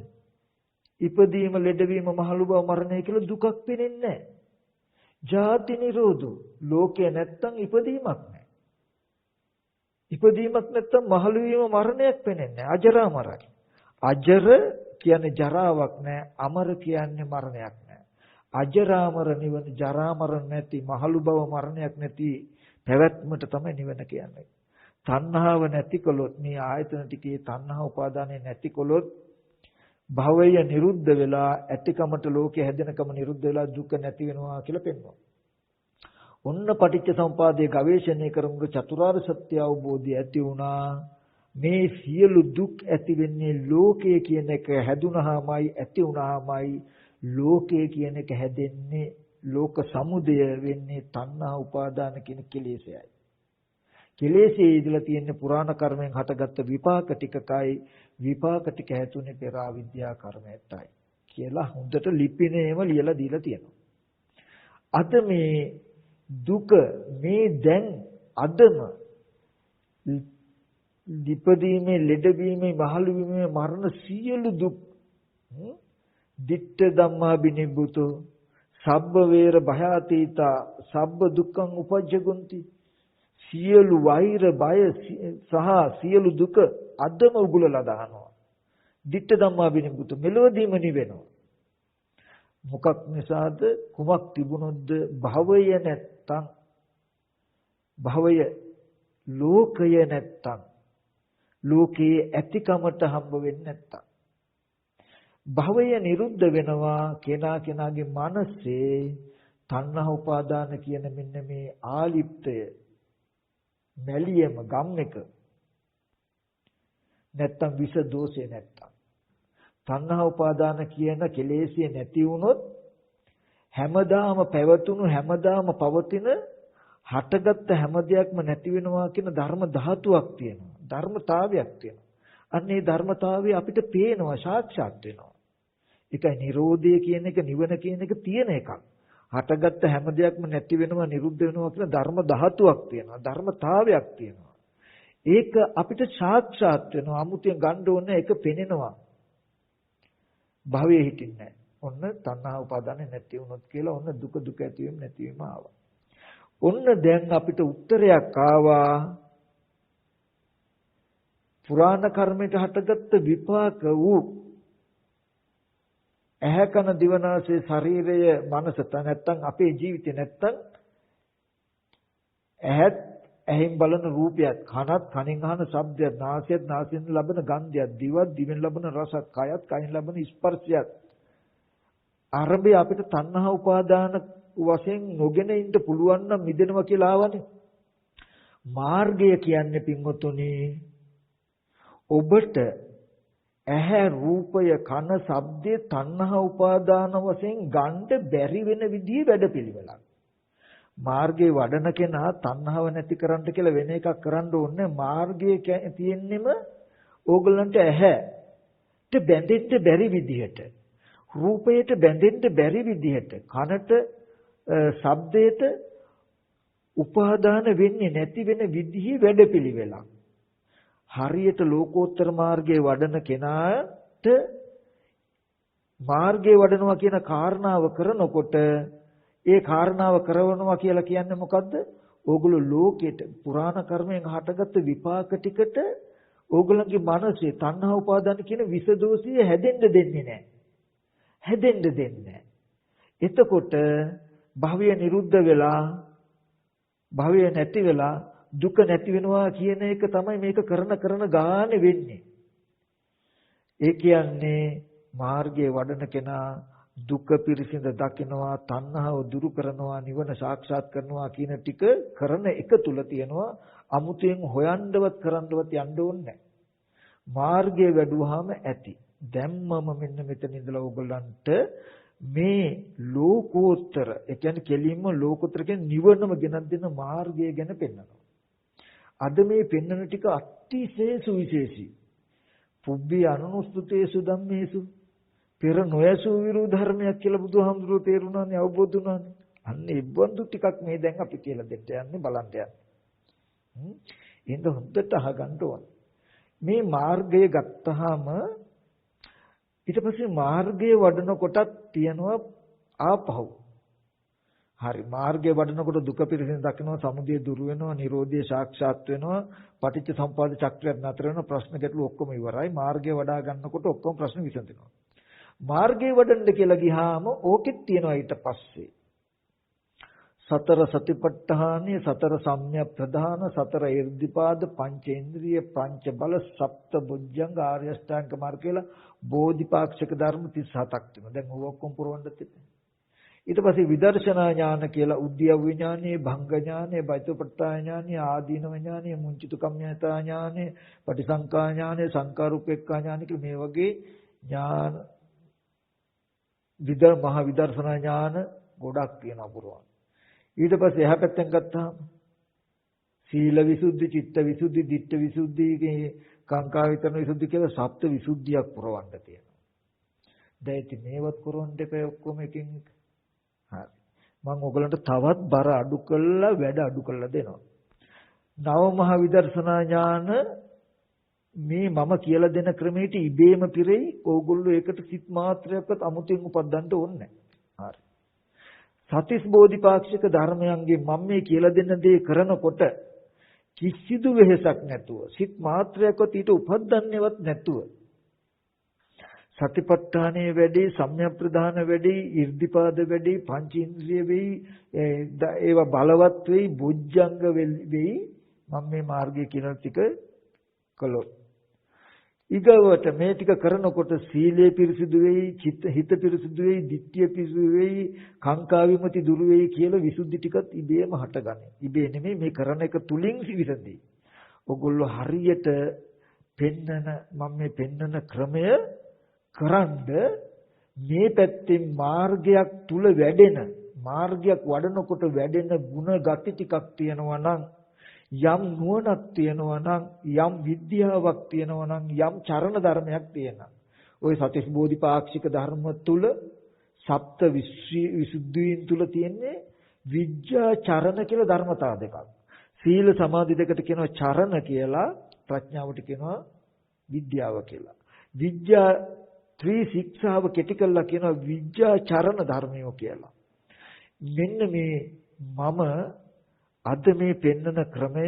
ඉපදීම, ලෙඩවීම, මහලු බව, මරණය කියලා දුකක් පෙනෙන්නේ නැහැ. ජාති නිරෝධෝ. ලෝකේ නැත්තම් ඉපදීමක් නැහැ. ඉපදීමක් නැත්තම් මහලු වීම, මරණයක් පෙනෙන්නේ නැහැ. අජරාමරයි. අජර කියන්නේ ජරාවක් නැහැ. අමර කියන්නේ මරණයක් නැහැ. අජරාමර නිවන, ජරාමරණ නැති, මහලු බව, මරණයක් නැති පැවැත්මට තමයි නිවන කියන්නේ. තණ්හාව නැතිකොලොත් මේ ආයතන ටිකේ තණ්හා උපාදානය නැතිකොලොත් භවය නිරුද්ධ වෙලා ඇතිකමට ලෝකේ හැදෙනකම නිරුද්ධ වෙලා දුක නැති වෙනවා කියලා පෙන්වනවා. ඔන්න පටිච්ච සමුපාදයේ ගවේෂණය කරමුක චතුරාර්ය සත්‍ය අවබෝධය ඇති වුණා. මේ සියලු දුක් ඇති වෙන්නේ ලෝකයේ කියන එක හැදුනහමයි ඇති වුණාමයි. ලෝකයේ කියන එක හැදෙන්නේ ලෝක සමුදය වෙන්නේ තණ්හා උපාදාන කියන කෙලෙසයයි. කෙලෙසේ ඉඳලා තියෙන පුරාණ කර්මෙන් හටගත්ත විපාක ටිකකයි විපාක ටික හැතුනේ පෙර අවිද්‍යා කර්මයටයි කියලා හොඳට ලිපිනේම ලියලා දීලා තියෙනවා. අද මේ දුක මේ දැන් අදම දීපදීමේ ලෙඩවීමේ මහලුවීමේ මරණ සියලු දුක් ditta ධම්මා බිනිබ්බුතෝ සබ්බ වේර භයාතීතා සබ්බ දුක්ඛං උපජ්ජගොන්ති සියලු වෛර බය සහ සියලු දුක අදම උගුලලා දානවා. ditta ධම්මා බිනිබ්බුතෝ මෙලොවදීම නිවෙනවා. මොකක් නිසාද? කුමක් තිබුණොත්ද? භවය නැත්තම් භවය ලෝකය නැත්තම් ලෝකයේ ඇතිකමට හම්බ වෙන්නේ නැත්තම් භවය නිරුද්ධ වෙනවා. කෙනාගේ මනසේ තණ්හා උපාදාන කියන මෙන්න මේ ආලිප්තය මැලියම ගම් එක නැත්තම් විස දෝෂේ නැත්තම් තණ්හා උපාදාන කියන කෙලෙසිය නැති වුණොත් හැමදාම පැවතුණු හැමදාම පවතින හටගත්ත හැම දෙයක්ම නැති වෙනවා කියන ධර්ම ධාතුවක් තියෙනවා. ධර්මතාවයක් තියෙනවා. අන්න ඒ ධර්මතාවය අපිට පේනවා, සාක්ෂාත් වෙනවා. ඒකයි Nirodhe කියන එක, නිවන කියන එක තියෙන එකක්. හටගත්ත හැම දෙයක්ම නැති වෙනවා, නිරුද්ධ වෙනවා කියන ධර්ම ධාතුවක් තියෙනවා. ධර්මතාවයක් තියෙනවා. ඒක අපිට සාක්ෂාත් වෙනවා. අමුතියෙන් ගන්න ඕනේ ඒක පෙනෙනවා. භවයේ හිටින්නේ නැහැ. ඔන්න තණ්හා උපාදානෙ නැති වුණොත් කියලා ඔන්න දුක ඇතිවීම නැතිවීම ආවා. ඔන්න දැන් අපිට උත්තරයක් ආවා. පුරාණ කර්මයට හටගත්ත විපාක වූ ඇහැ කන දිවනාසය ශරීරය මනස නැත්තම් අපේ ජීවිතේ නැත්තම් ඇහත් ඇහෙන් බලන රූපයත් කනත් කනෙන් අහන ශබ්දයත් නාසයත් නාසයෙන් ලබන ගන්ධයත් දිවත් දිවෙන් ලබන රසත් කයත් කයින් ලබන ස්පර්ශයත් අරබේ අපිට තණ්හා උපාදාන වශයෙන් නොගෙන ඉන්න පුළුවන් නම් මිදෙනවා කියලා ආවනේ. මාර්ගය කියන්නේ පින්වතුනි ඔබට ඇහැ රූපය කන ශබ්දේ තණ්හා උපාදාන වශයෙන් ගන්න බැරි වෙන විදිහේ වැඩපිළිවෙලක්. මාර්ගයේ වඩන කෙනා තණ්හාව නැති කරන්න කියලා වෙන එකක් කරන්න ඕනේ. මාර්ගයේ තියෙන්නෙම ඕගලන්ට ඇහැට බැඳෙන්න බැරි විදිහට, රූපයට බැඳෙන්න බැරි විදිහට, කනට ශබ්දයට උපාදාන වෙන්නේ නැති වෙන විදිහේ වැඩපිළිවෙලක්. හරියට ලෝකෝත්තර මාර්ගයේ වඩන කෙනාට මාර්ගයේ වඩනවා කියන කාරණාව කරනකොට ඒ කාරණාව කරනවා කියලා කියන්නේ මොකද්ද? ඕගොල්ලෝ ලෝකෙට පුරාණ කර්මයෙන් හටගත්තු විපාක ටිකට ඕගොල්ලන්ගේ මනසේ තණ්හා උපාදාන කියන විස දෝෂය හැදෙන්න දෙන්නේ නැහැ. හැදෙන්න දෙන්නේ නැහැ. එතකොට භවය නිරුද්ධ වෙලා භවය නැති වෙලා දුක නැති වෙනවා කියන එක තමයි මේක කරන ගානේ වෙන්නේ. ඒ කියන්නේ මාර්ගයේ වඩන කෙනා දුක පිරිසිඳ දකිනවා, තණ්හාව දුරු කරනවා, නිවන සාක්ෂාත් කරනවා කියන ටික කරන එක තුල තියෙනවා. අමුතෙන් හොයන්නවත් කරන්නවත් යන්න ඕනේ මාර්ගයේ වැඩුවාම ඇති. දැම්මම මෙන්න මෙතන ඉඳලා ඔයගොල්ලන්ට මේ ලෝකෝත්තර, ඒ කියන්නේ කෙලින්ම ලෝකෝත්තර කියන්නේ නිවනම ගෙනත් දෙන මාර්ගය ගැන පෙන්වනවා. අද මේ පෙන්වන ටික අතිශය සුවිශේෂී. පුබ්බේ අනුනුස්තුතේසු ධම්මේසු පෙර නොයසු විරු ධර්මයක් කියලා බුදුහාමුදුරුවෝ තේරුණානේ, අවබෝධ වුණානේ. අන්න ඒ බඳු ටිකක් මේ දැන් අපි කියලා දෙන්න යන්නේ, බලන්න යන්නේ. එහෙනම් හොඳට අහගන්න ඕන. මේ මාර්ගය ගත්තාම ඊට පස්සේ මාර්ගයේ වඩන කොටක් තියෙනවා ආපහු. හරි, මාර්ගයේ වඩනකොට දුක පිරිසිදු දකිනවා, සමුදය දුරු වෙනවා, නිරෝධය සාක්ෂාත් වෙනවා, පටිච්ච සම්පදාය චක්‍රයක් නතර වෙනවා, ප්‍රශ්න ගැටළු ඔක්කොම ඉවරයි. මාර්ගයේ වඩා ගන්නකොට ඔක්කොම ප්‍රශ්න විසඳෙනවා. මාර්ගයේ වඩන්න කියලා ගියාම ඕකෙත් තියෙනවා ඊට පස්සේ සතර සතිපට්ඨානෙ, සතර සම්‍යක් ප්‍රධාන, සතර irdipaද, පංචේන්ද්‍රිය, පංච බල, සප්ත බුද්ධංග, ආර්ය අෂ්ටාංග මාර්ග කියලා බෝධිපාක්ෂික ධර්ම 37ක් තියෙනවා. දැන් ඕක ඔක්කොම පුරවන්න තිබෙනවා. ඊට පස්සේ විදර්ශනා ඥාන කියලා උද්‍යව ඥානෙ, භංග ඥානෙ, බයිතපට්ඨාන ඥානෙ, ආදීනව ඥානෙ, මුංචිත කම්මයතා ඥානෙ, පටිසංකා ඥානෙ, සංකාරූපේක්ඛා ඥානෙ කියලා මේ වගේ ඥාන මහ විදර්ශනා ඥාන ගොඩක් තියෙනවා පුරවන්න. ඊට පස්සේ එහා පැත්තෙන් ගත්තාම සීල විසුද්ධි, චිත්ත විසුද්ධි, ධිට්ඨි විසුද්ධි, කාංකා විතරන විසුද්ධි කියලා සප්ත විසුද්ධියක් පුරවන්න තියෙනවා. දැන් ඉතින් මේවත් කරවන්න එපා ඔක්කොම එකින් එක. හරි. මම ඔයගලන්ට තවත් බර අඩු කළා වැඩ අඩු කළා දෙනවා. නව මහ විදර්ශනා ඥාන මේ මම කියලා දෙන ක්‍රමයට ඉබේම පිරෙයි. ඕගොල්ලෝ ඒකට සිත් මාත්‍රයක්වත් අමුතෙන් උපදින්න ඕනේ නැහැ. හරි. සතිස් බෝධිපාක්ෂික ධර්මයන්ගේ මම මේ කියලා දෙන දේ කරනකොට කිසිදු වෙහෙසක් නැතුව සිත් මාත්‍රයක්වත් ඊට උපදින්නේවත් නැතුව සතිපට්ඨානයේ වැඩි, සම්‍යක් ප්‍රදාන වැඩි, 이르දිපාද වැඩි, පංචේන්ද්‍රිය වෙයි, ඒවා බලවත් වෙයි, බුද්ධංග වෙයි. මම මේ මාර්ගය කියන ටික කළොත් ඊගවට මේ ටික කරනකොට සීලය පිරිසිදු වෙයි, හිත පිරිසිදු වෙයි, ditthිය පිරිසිදු වෙයි, කාංකා විමුති දුරු වෙයි කියලා විසුද්ධි ටිකත් ඉබේම හටගන්නේ. ඉබේ නෙමෙයි මේ කරන එක තුලින් විසඳෙයි. ඔගොල්ලෝ හරියට මම මේ පෙන්නන ක්‍රමය කරන්ඩ මේ පැත්තෙන් මාර්ගයක් තුල වැඩෙන, මාර්ගයක් වඩනකොට වැඩෙන ಗುಣ ගති ටිකක් තියෙනවා නම්, යම් නුවණක් තියෙනවා නම්, යම් විද්‍යාවක් තියෙනවා නම්, යම් චරණ ධර්මයක් තියෙනවා. ওই සතිස් බෝධිපාක්ෂික ධර්ම තුල සප්ත විසුද්ධීන් තුල තියෙන්නේ විද්‍යා චරණ කියලා ධර්මතා දෙකක්. සීල සමාධි දෙකට කියනවා චරණ කියලා, ප්‍රඥාවට කියනවා විද්‍යාව කියලා. විද්‍යා ත්‍රි ශික්ෂාව කෙටි කළා කියනවා විද්‍යා චරණ ධර්මයෝ කියලා. මෙන්න මේ මම අද මේ පෙන්නන ක්‍රමය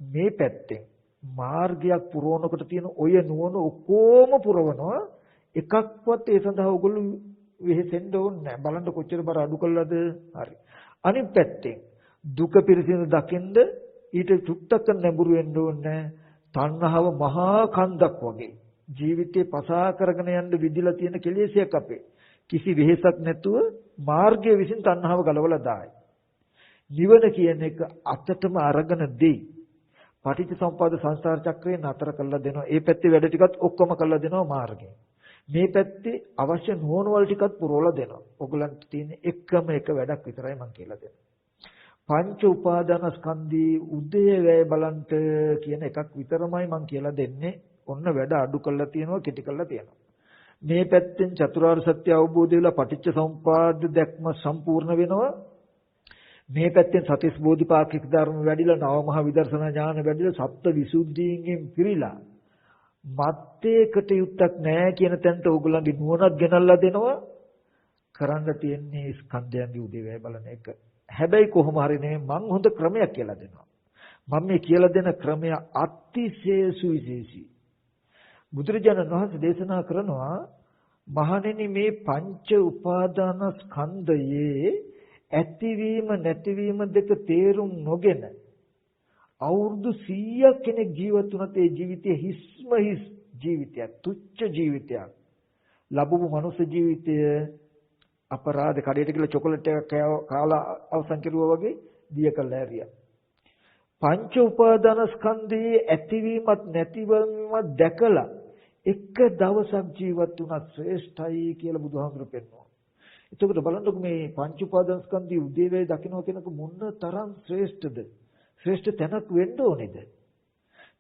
මේ පැත්තෙන් මාර්ගයක් පුරවනකොට තියෙන ඔය නුවණ ඔක්කොම පුරවනවා. එකක්වත් ඒ සඳහා ඔයගොල්ලෝ වෙහෙසෙන්න ඕනේ නැහැ. බලන්න කොච්චර බර අඩු කළාද. හරි. අනිත් පැත්තෙන් දුක පිරසින දකින්ද ඊට චුට්ටක් නැඹුරු වෙන්න ඕනේ. තණ්හාව මහා කන්දක් වගේ ජීවිතේ පසා කරගෙන යන්න විදිලා තියෙන කෙලෙසයක් අපේ. කිසි වෙහෙසක් නැතුව මාර්ගය විසින් තණ්හාව ගලවලා දායි. නිවන කියන එක අතටම අරගෙන දෙයි. පටිච්චසමුප්පාද සංසාර චක්‍රේ නතර කළා දෙනවා. ඒ පැත්තේ වැඩ ටිකත් ඔක්කොම කළා දෙනවා මාර්ගයෙන්. මේ පැත්තේ අවශ්‍ය නුවණ වල ටිකත් පුරවලා දෙනවා. ඔයගලන්ට තියෙන එකම එක වැඩක් විතරයි මම කියලා දෙන්නේ. පංච උපාදානස්කන්ධී උදේවැය බලන්ට කියන එකක් විතරමයි මම කියලා දෙන්නේ. ඔන්න වැඩ අඩු කළා තියෙනවා, කෙටි කළා තියෙනවා. මේ පැත්තෙන් චතුරාර්ය සත්‍ය අවබෝධ වෙලා පටිච්චසමුප්පාද දැක්ම සම්පූර්ණ වෙනවා. මේ පැත්තෙන් සතිස් බෝධිපාක්ෂික ධර්ම වැඩිලා නව මහ විදර්ශනා ඥාන වැඩිලා සප්ත විසුද්ධීන්ගෙන් පිරීලා මත්තේකට යුක්තක් නැහැ කියන තැනට ඕගොල්ලන්ගේ නුවණක් ගෙනල්ලා දෙනවා. කරන්න තියෙන්නේ ස්කන්ධයන්ගේ උදේවැය බලන එක. හැබැයි කොහොම හරි නෙමෙයි මම හොඳ ක්‍රමයක් කියලා දෙනවා. මම මේ කියලා දෙන ක්‍රමය අතිශය සුවිශේෂී. බුදුරජාණන් වහන්සේ දේශනා කරනවා මහණෙනි මේ පංච උපාදාන ස්කන්ධයේ ඇතිවීම නැතිවීම දෙක තේරුම් නොගෙන අවුරුදු 100ක් කෙනෙක් ජීවත් වුණත් ඒ ජීවිතයේ හිස්ම හිස් ජීවිතයක්, තුච්ච ජීවිතයක්. ලැබුණු මනුෂ්‍ය ජීවිතය අපරාධ කඩේට ගිහලා චොකලට් එකක් කාලා අවසන් කෙරුවා වගේ දිය කළා ඇරියා. පංච උපාදානස්කන්ධයේ ඇතිවීමත් නැතිවීමත් දැකලා එක දවසක් ජීවත් වුණත් ශ්‍රේෂ්ඨයි කියලා බුදුහාමුදුරු පෙන්වනවා. එතකොට බලන්නකො මේ පංච උපාදානස්කන්ධයේ උදේවැය දකින්න කෙනෙකු මොන තරම් ශ්‍රේෂ්ඨද? ශ්‍රේෂ්ඨ තැනක් වෙන්න ඕනේද?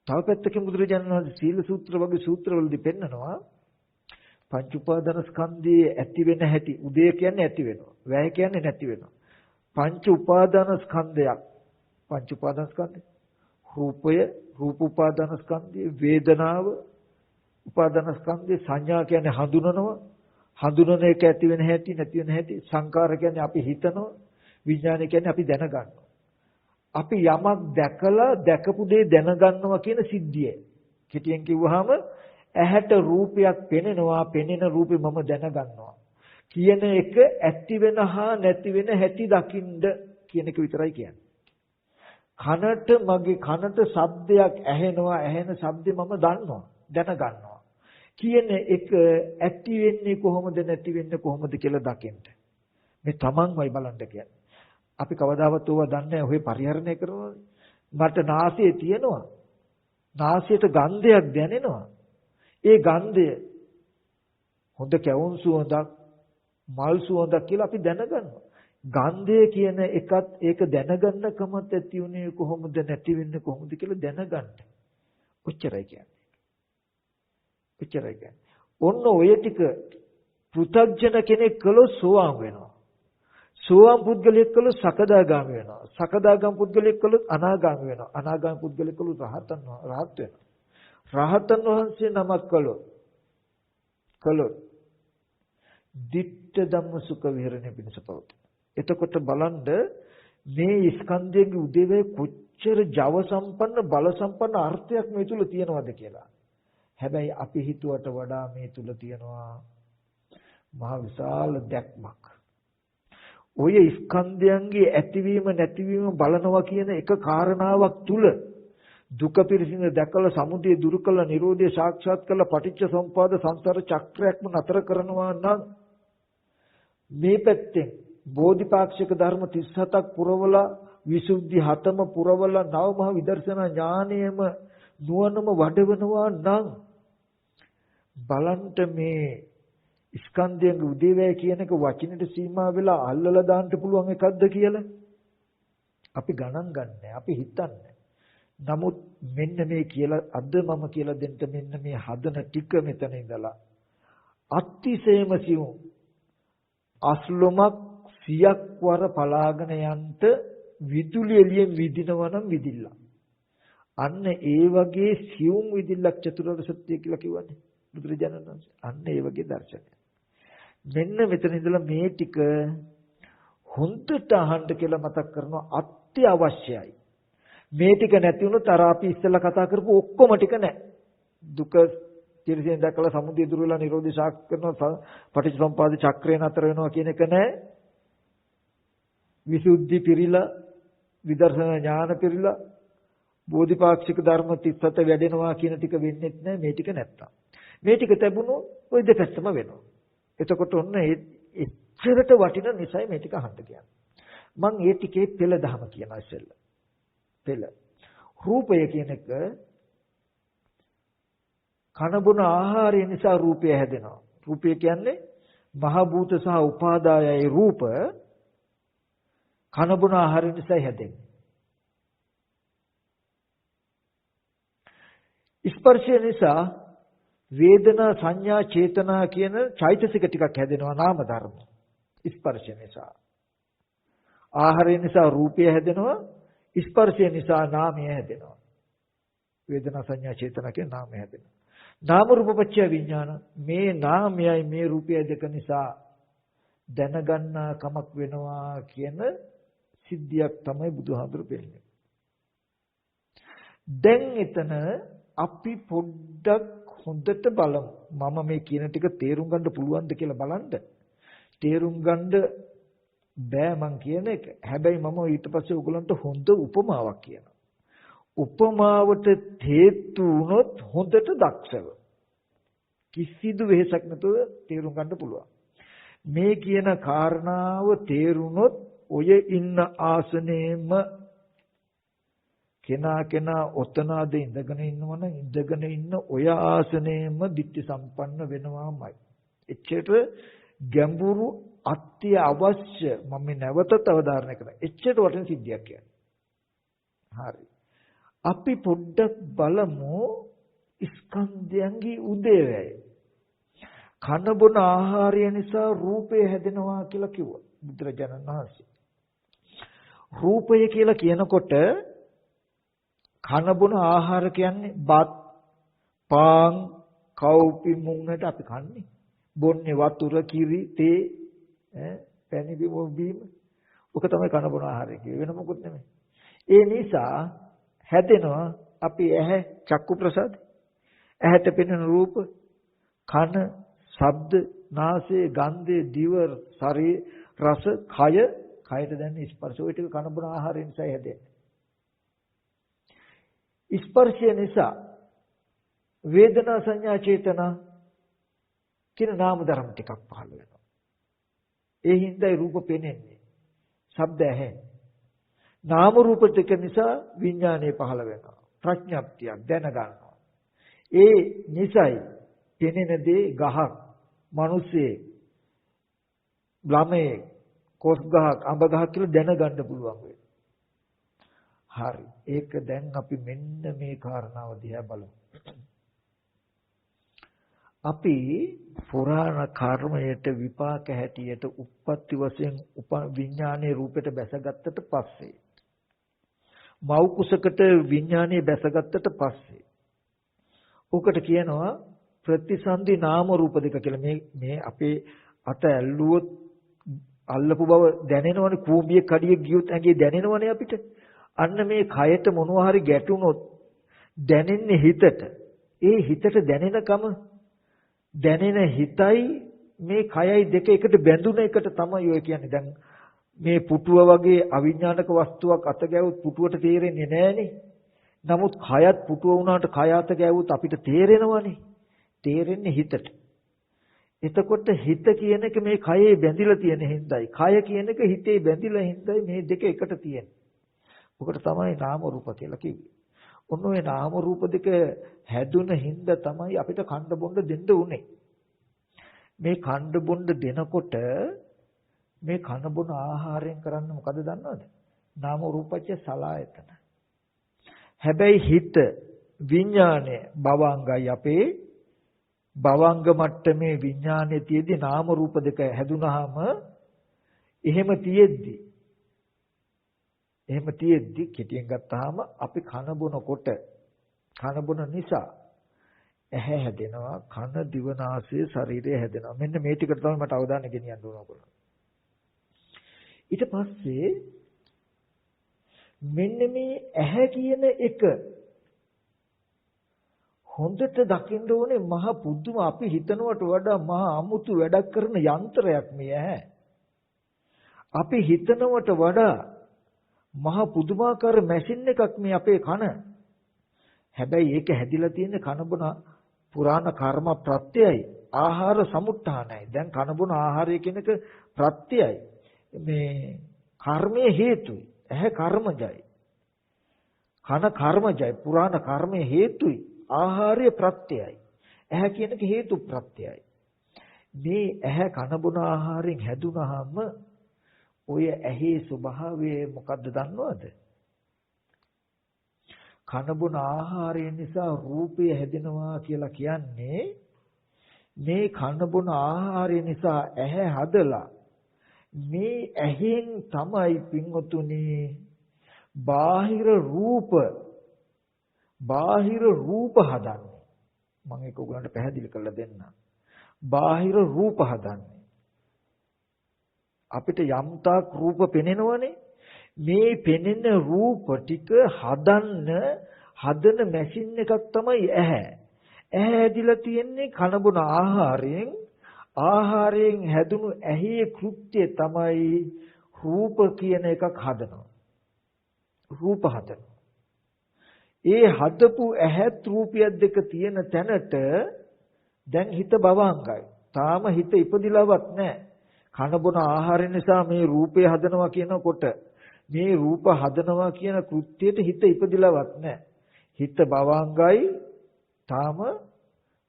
තව පැත්තකින් බුදුරජාණන් වහන්සේ සීල සූත්‍ර වගේ සූත්‍රවලදී පෙන්නනවා පංච උපාදානස්කන්ධයේ ඇති වෙන හැටි. උදේ කියන්නේ ඇති වෙනවා. වැය කියන්නේ නැති වෙනවා. පංච උපාදානස්කන්ධයක්. පංච උපාදානස්කන්ධය රූපය, රූප උපාදානස්කන්ධය, වේදනාව උපාදානස්කන්ධය, සංඥා කියන්නේ හඳුනනවා. හඳුනන එක ඇති වෙන හැටි නැති වෙන හැටි. සංකාර කියන්නේ අපි හිතනවා. විඥානය කියන්නේ අපි දැනගන්නවා. අපි යමක් දැකලා දැකපු දේ දැනගන්නවා කියන සිද්ධිය. කෙටියෙන් කිව්වහම ඇහැට රූපයක් පෙනෙනවා, පෙනෙන රූපේ මම දැනගන්නවා කියන එක ඇති වෙන හා නැති වෙන හැටි දකින්ද කියන එක විතරයි කියන්නේ. කනට මගේ කනට ශබ්දයක් ඇහෙනවා, ඇහෙන ශබ්දේ මම දන්නවා, දැනගන්නවා කියන එක ඇති වෙන්නේ කොහොමද නැති වෙන්නේ කොහොමද කියලා දකින්න. මේ තමන්මයි බලන්න කියන්නේ. අපි කවදාවත් ඕවා දන්නේ නැහැ. ඔය පරිහරණය කරනවා. මට නාසයේ තියෙනවා. නාසයට ගන්ධයක් දැනෙනවා. ඒ ගන්ධය හොඳ කැවුම් සුවඳක්, මල් සුවඳක් කියලා අපි දැනගන්නවා. ගන්ධය කියන එකත් ඒක දැනගන්නකමත් ඇති උනේ කොහොමද නැති වෙන්නේ කොහොමද කියලා දැනගන්න. ඔච්චරයි කියන්නේ. ඔච්චරයි කියන්නේ. ඔන්න ඔය ටික පෘථග්ජන කෙනෙක් කළොත් සෝවාන් වෙනවා. සෝවාන් පුද්ගලයෙක් කළොත් සකදාගාමී වෙනවා. සකදාගාමී පුද්ගලයෙක් කළොත් අනාගාමී වෙනවා. අනාගාමී පුද්ගලයෙක් කළොත් රහත් වෙනවා. රහතන් වහන්සේ නමක් කළොත් ditta ධම්ම සුඛ විහරණය පිණිස පවතී. එතකොට බලන්න මේ ස්කන්ධයේ උදේවේ කොච්චර ජව සම්පන්න බල සම්පන්න අර්ථයක් මේ තුල තියෙනවද කියලා. හැබැයි අපි හිතුවට වඩා මේ තුල තියෙනවා මහ විශාල දැක්මක්. ඔය ස්කන්ධයන්ගේ ඇතිවීම නැතිවීම බලනවා කියන එක කාරණාවක් තුල දුක පිරිසිඳ දැකලා සමුදය දුරු කළා නිරෝධය සාක්ෂාත් කළා පටිච්ච සමුප්පාද සංසාර චක්‍රයක්ම නතර කරනවා නම් මේ පැත්තෙන් බෝධිපාක්ෂික ධර්ම 37ක් පුරවලා විසුද්ධි 7ම පුරවලා නවමහ විදර්ශනා ඥානයම නුවණම වඩවනවා නම් බලන්ට මේ ස්කන්ධයන්ගේ උදේවැය කියන එක වචනෙට සීමා වෙලා අල්ලලා දාන්න පුළුවන් එකක්ද කියලා අපි ගණන් ගන්නෑ අපි හිතන්නේ. නමුත් මෙන්න මේ කියලා අද මම කියලා දෙන්න මෙන්න මේ හදන ටික මෙතන ඉඳලා අතිශයම සියුම් අස්ලොමක් 100ක් වර පලාගෙන යන්ට විදුලි එළියෙන් විදිනවා නම් විදිල්ල. අන්න ඒ වගේ සියුම් විදිල්ලක් චතුරාර්ය සත්‍ය කියලා කිව්වනේ බුදුරජාණන් වහන්සේ. අන්න ඒ වගේ දර්ශනය. මෙන්න මෙතන ඉඳලා මේ ටික හොඳට අහන්න කියලා මතක් කරනවා අත්‍යවශ්‍යයි. මේ ටික නැති වුණොත් අර අපි ඉස්සෙල්ලා කතා කරපු ඔක්කොම ටික නැහැ. දුක තිරසින් දැකලා සමුදය දුර වෙලා නිරෝධය සාක්ෂාත් කරනවා පටිච්චසමුපාද චක්‍රය නතර වෙනවා කියන එක නැහැ. විසුද්ධි පිරිලා විදර්ශනා ඥාන පිරිලා බෝධිපාක්ෂික ධර්ම 37 වැඩෙනවා කියන ටික වෙන්නේ නැහැ මේ ටික නැත්තම්. මේ ටික ලැබුණොත් ওই දෙපැත්තම වෙනවා. එතකොට ඔන්න එච්චරට වටින නිසා මේ ටික අහන්න කියන්නේ. මම මේ ටිකේ පෙළ දහම කියනවා ඉස්සෙල්ලා. පෙළ. රූපය කියන එක කන බොන ආහාරය නිසා රූපය හැදෙනවා. රූපය කියන්නේ මහ භූත සහ උපාදායයි රූප කන බොන ආහාරය නිසා හැදෙන්නේ. ස්පර්ශය නිසා වේදනා සංඥා චේතනා කියන චෛතසික ටිකක් හැදෙනවා නාම ධර්ම. ස්පර්ශය නිසා. ආහාරය නිසා රූපය හැදෙනවා. ස්පර්ශය නිසා නාමය හැදෙනවා. වේදනා සංඥා චේතනා කියන නාමය හැදෙනවා. නාම රූප පත්‍ය විඥාන මේ නාමයයි මේ රූපයයි දෙක නිසා දැනගන්නා කමක් වෙනවා කියන සිද්ධියක් තමයි බුදුහාමුදුරු පෙන්නන්නේ. දැන් එතන අපි පොඩ්ඩක් හොඳට බලමු. මම මේ කියන ටික තේරුම් ගන්න පුළුවන්ද කියලා බලන්න. තේරුම් ගන්න බෑ මං කියන එක. හැබැයි මම ඊට පස්සේ ඔයගලන්ට හොඳ උපමාවක් කියනවා. උපමාවට හේතු වුණොත් හොඳට දක්ෂව කිසිදු වෙහසක් නැතුව තේරුම් ගන්න පුළුවන්. මේ කියන කාරණාව තේරුනොත් ඔය ඉන්න ආසනයේම කෙනා ඔතනද ඉඳගෙන ඉන්නවනම් ඉඳගෙන ඉන්න ඔය ආසනයේම ditthi සම්පන්න වෙනවාමයි. එච්චර ගැඹුරු අත්‍ය අවශ්‍ය මම නැවතත් අවධාරණය කරා. එච්චර වටින සිද්ධියක් කියන්නේ. හරි. අපි පොඩ්ඩක් බලමු ස්කන්ධයන්ගේ උදේවැය. කන බොන ආහාරය නිසා රූපය හැදෙනවා කියලා කිව්වා බුදුරජාණන් වහන්සේ. රූපය කියලා කියනකොට කන බොන ආහාර කියන්නේ බත්, පාන්, කව්පි මුංගට අපි කන්නේ. බොන්නේ වතුර, කිරි, තේ, පැණි බීම. ඔක තමයි කන බොන ආහාරය කියන්නේ. වෙන මොකුත් නෙමෙයි. ඒ නිසා හැදෙනවා අපි ඇහැ චක්කු ප්‍රසාද. ඇහැට පෙනෙන රූප, කන, ශබ්ද, නාසය, ගන්ධය, දිව, ශරීර, රස, කය, කයට දැනෙන ස්පර්ශ. ඔය ටික කන බොන ආහාරය නිසා හැදෙන්නේ. ස්පර්ශය නිසා වේදනා සංඥා චේතනා කියන නාම ධර්ම ටිකක් පහළ වෙනවා. ඒ හින්දායි රූප පෙනෙන්නේ. ශබ්ද ඇහෙන්නේ. නාම රූප ටික නිසා විඥානය පහළ වෙනවා. ප්‍රඥප්තියක් දැනගන්නවා. ඒ නිසයි පෙනෙන දේ ගහක්, මිනිස්සේ, ළමයේ, කොස් ගහක් අඹ ගහක් කියලා දැනගන්න පුළුවන් වෙයි. හරි. ඒක දැන් අපි මෙන්න මේ කාරණාව දිහා බලමු. අපි පුරාණ කර්මයට විපාක හැටියට උප්පත්ති වශයෙන් විඥානයේ රූපයට බැසගත්තට පස්සේ මව් කුසකට විඥානයේ බැසගත්තට පස්සේ උකට කියනවා ප්‍රතිසන්දි නාම රූප දෙක කියලා. මේ අපේ අත ඇල්ලුවොත් අල්ලපු බව දැනෙනවනේ. කූඹියේ කඩියේ ගියොත් ඇඟේ දැනෙනවනේ අපිට. අන්න මේ කයට මොනවා හරි ගැටුනොත් දැනෙන්නේ හිතට. ඒ හිතට දැනෙනකම දැනෙන හිතයි මේ කයයි දෙක එකට බැඳුන එකට තමයි ඔය කියන්නේ. දැන් මේ පුටුව වගේ අවිඥානික වස්තුවක් අත ගැවුත් පුටුවට තේරෙන්නේ නැහනේ. නමුත් කයත් පුටුව වුණාට කය අත ගැවුත් අපිට තේරෙනවනේ. තේරෙන්නේ හිතට. එතකොට හිත කියන එක මේ කයේ බැඳිලා තියෙන හින්දායි. කය කියන එක හිතේ බැඳිලා හින්දායි මේ දෙක එකට තියෙන්නේ. ඔකට තමයි නාම රූප කියලා කිව්වේ. ඔන්න ඔය නාම රූප දෙක හැදුන හින්දා තමයි අපිට කණ්ඩ බොණ්ඩ දෙන්න උනේ. මේ කණ්ඩ බොණ්ඩ දෙනකොට මේ කන බොන ආහාරයෙන් කරන්නේ මොකද දන්නවද? නාම රූපච්ච සලායතන. හැබැයි හිත විඥානය භවංගයි අපේ භවංග මට්ටමේ විඥානයේ තියේදී නාම රූප දෙක හැදුනහම එහෙම තියෙද්දි කෙටියෙන් ගත්තාම අපි කන බොනකොට කන බොන නිසා ඇහැ හැදෙනවා, කන දිව නාසය ශරීරය හැදෙනවා. මෙන්න මේ ටිකට තමයි මට අවධානය ගෙනියන්න ඕන කරන්නේ. ඊට පස්සේ මෙන්න මේ ඇහැ කියන එක හොඳට දකින්න ඕනේ. මහ පුදුම අපි හිතනවට වඩා මහ අමුතු වැඩක් කරන යන්ත්‍රයක් මේ ඇහැ. අපි හිතනවට වඩා මහ පුදුමාකාර මැෂින් එකක් මේ අපේ කන. හැබැයි ඒක හැදිලා තියෙන්නේ කන බොන පුරාණ කර්ම ප්‍රත්‍යයයි ආහාර සමුත්ථානයි. දැන් කන බොන ආහාරය කියනක ප්‍රත්‍යයයි. මේ කර්මයේ හේතුයි. ඇහැ කර්මජයි. කන කර්මජයි. පුරාණ කර්මයේ හේතුයි. ආහාරය ප්‍රත්‍යයයි. ඇහැ කියනක හේතු ප්‍රත්‍යයයි. මේ ඇහැ කන බොන ආහාරයෙන් හැදුනහම ඔය ඇහි ස්වභාවය මොකද්ද දන්නවද? කන බොන ආහාරය නිසා රූපය හැදෙනවා කියලා කියන්නේ මේ කන බොන ආහාරය නිසා ඇහැ හදලා මේ ඇහෙන් තමයි පින්වතුනි බාහිර රූප හදන්නේ. මම ඒක ඔයගලන්ට පැහැදිලි කරලා දෙන්නම්. බාහිර රූප හදන්නේ. අපිට යම්තාක් රූප පෙනෙනවනේ. මේ පෙනෙන රූප ටික හදන මැෂින් එකක් තමයි ඇහැ. ඇහැ ඇදිලා තියෙන්නේ කන බොන ආහාරයෙන් හැදුණු ඇහි කෘත්‍යය තමයි රූප කියන එකක් හදනවා. රූප හදනවා. ඒ හදපු ඇහත් රූපියක් දෙක තියෙන තැනට දැන් හිත භවංගයි. තාම හිත ඉපදිලවත් නැහැ. කන බොන ආහාර නිසා මේ රූපය හදනවා කියනකොට මේ රූප හදනවා කියන කෘත්‍යයට හිත ඉපදිලවත් නැහැ. හිත භවංගයි. තාම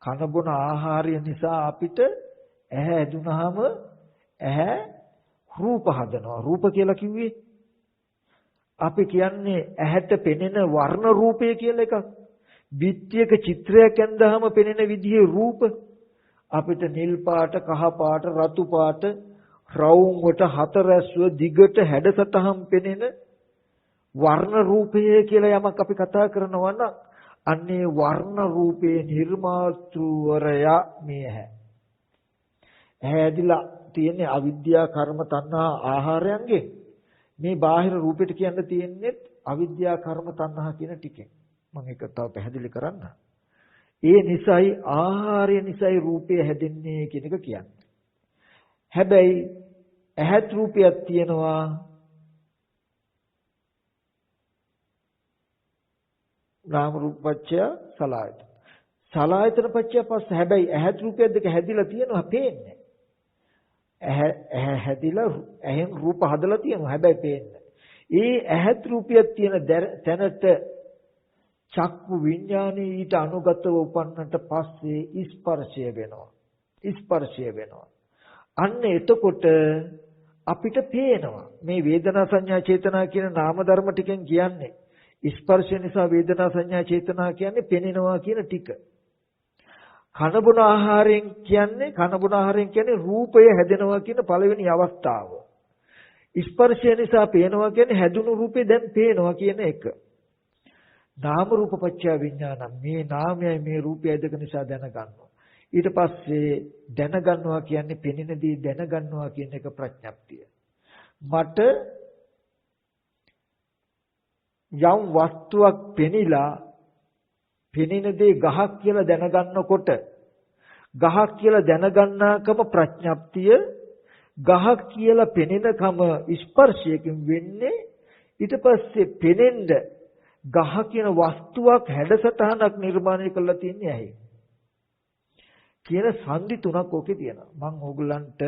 කන බොන ආහාරය නිසා අපිට ඇහැ ඇදුනහම ඇහැ රූප හදනවා. රූප කියලා කිව්වේ අපි කියන්නේ ඇහැට පෙනෙන වර්ණ රූපය කියලා එකක්. බිත්තියක චිත්‍රයක් ඇඳහම පෙනෙන විදිහේ රූප අපිට නිල් පාට, කහ පාට, රතු පාට, රවුම් වට හතරැස්ව දිගට හැඩසටහන් පෙනෙන වර්ණ රූපය කියලා යමක් අපි කතා කරනවා නම් අන්නේ වර්ණ රූපේ නිර්මාතෘවරයා මේ ඇහැ. ඇහැදිලා තියෙන අවිද්‍යා කර්ම තණ්හා ආහාරයන්ගේ මේ බාහිර රූපෙට කියන්න තියෙන්නේ අවිද්‍යා කර්ම තණ්හා කියන ටිකෙන්. මම ඒක තව පැහැදිලි කරන්න. ඒ නිසයි ආහාරය නිසයි රූපය හැදෙන්නේ කියන එක කියන්නේ. හැබැයි ඇහත් රූපයක් තියෙනවා නාම රූපච්ඡය සලආයතන. සලආයතන පච්චය පස්ස හැබැයි ඇහත් රූපයක් දෙක හැදිලා තියෙනවා පේන්නේ. ඇහැ හැදිලා ඇහෙන් රූප හදලා තියෙනවා හැබැයි පේන්නේ. ඒ ඇහත් රූපයක් තියෙන තැනට චක්කු විඥානේ ඊට අනුගතව උපන්නට පස්සේ ස්පර්ශය වෙනවා. අන්න එතකොට අපිට පේනවා මේ වේදනා සංඥා චේතනා කියන නාම ධර්ම ටිකෙන් කියන්නේ ස්පර්ශය නිසා වේදනා සංඥා චේතනා කියන්නේ පෙනෙනවා කියන ටික. කනබුන ආහාරයෙන් කියන්නේ රූපය හැදෙනවා කියන පළවෙනි අවස්ථාව. ස්පර්ශය නිසා පේනවා කියන්නේ හැදුණු රූපේ දැන් පේනවා කියන එක. නාම රූප පත්‍ය විඥාන මේ නාමයයි මේ රූපයයි දෙක නිසා දැනගන්නවා. ඊට පස්සේ දැනගන්නවා කියන්නේ පෙනෙන දේ දැනගන්නවා කියන එක ප්‍රඥප්තිය. මට යම් වස්තුවක් පෙනිලා පෙනෙන දේ ගහක් කියලා දැනගන්නකොට ගහක් කියලා දැනගන්නාකම ප්‍රඥප්තිය ගහක් කියලා පෙනෙනකම ස්පර්ශයකින් වෙන්නේ ඊට පස්සේ පෙනෙන්න ගහ කියන වස්තුවක් හැඩසටහනක් නිර්මාණය කරලා තියන්නේ ඇයි කියන සංදි තුනක් ඕකේ තියෙනවා. මම ඕගලන්ට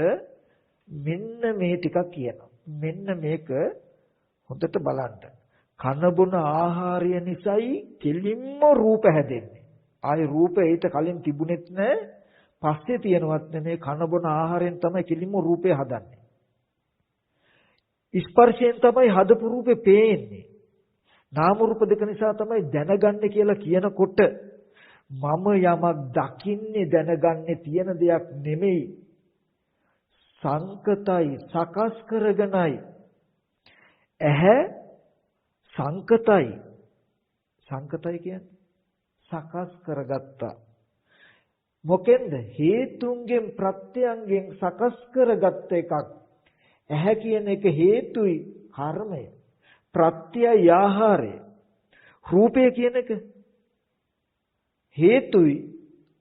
මෙන්න මේ ටිකක් කියනවා. මෙන්න මේක හොඳට බලන්න. කන බොන ආහාරය නිසායි කෙලින්ම රූප හැදෙන්නේ. ආයේ රූප ඊට කලින් තිබුණෙත් නැහැ. පස්සේ තියෙනවත් නෙමේ කන බොන ආහාරයෙන් තමයි කෙලින්ම රූපය හදන්නේ. ස්පර්ශයෙන් තමයි හදපු රූපේ පේන්නේ. නාම රූප දෙක නිසා තමයි දැනගන්නේ කියලා කියනකොට මම යමක් දකින්නේ දැනගන්නේ තියෙන දෙයක් නෙමෙයි. සංකතයි සකස් කරගෙනයි. ඇහැ සංකතයි කියන්නේ සකස් කරගත්තා. මොකෙන්ද? හේතුන්ගෙන් ප්‍රත්‍යයන්ගෙන් සකස් කරගත්ත එකක්. ඇහැ කියන එක හේතුයි කර්මය. ප්‍රත්‍යය ආහාරය. රූපය කියන එක හේතුයි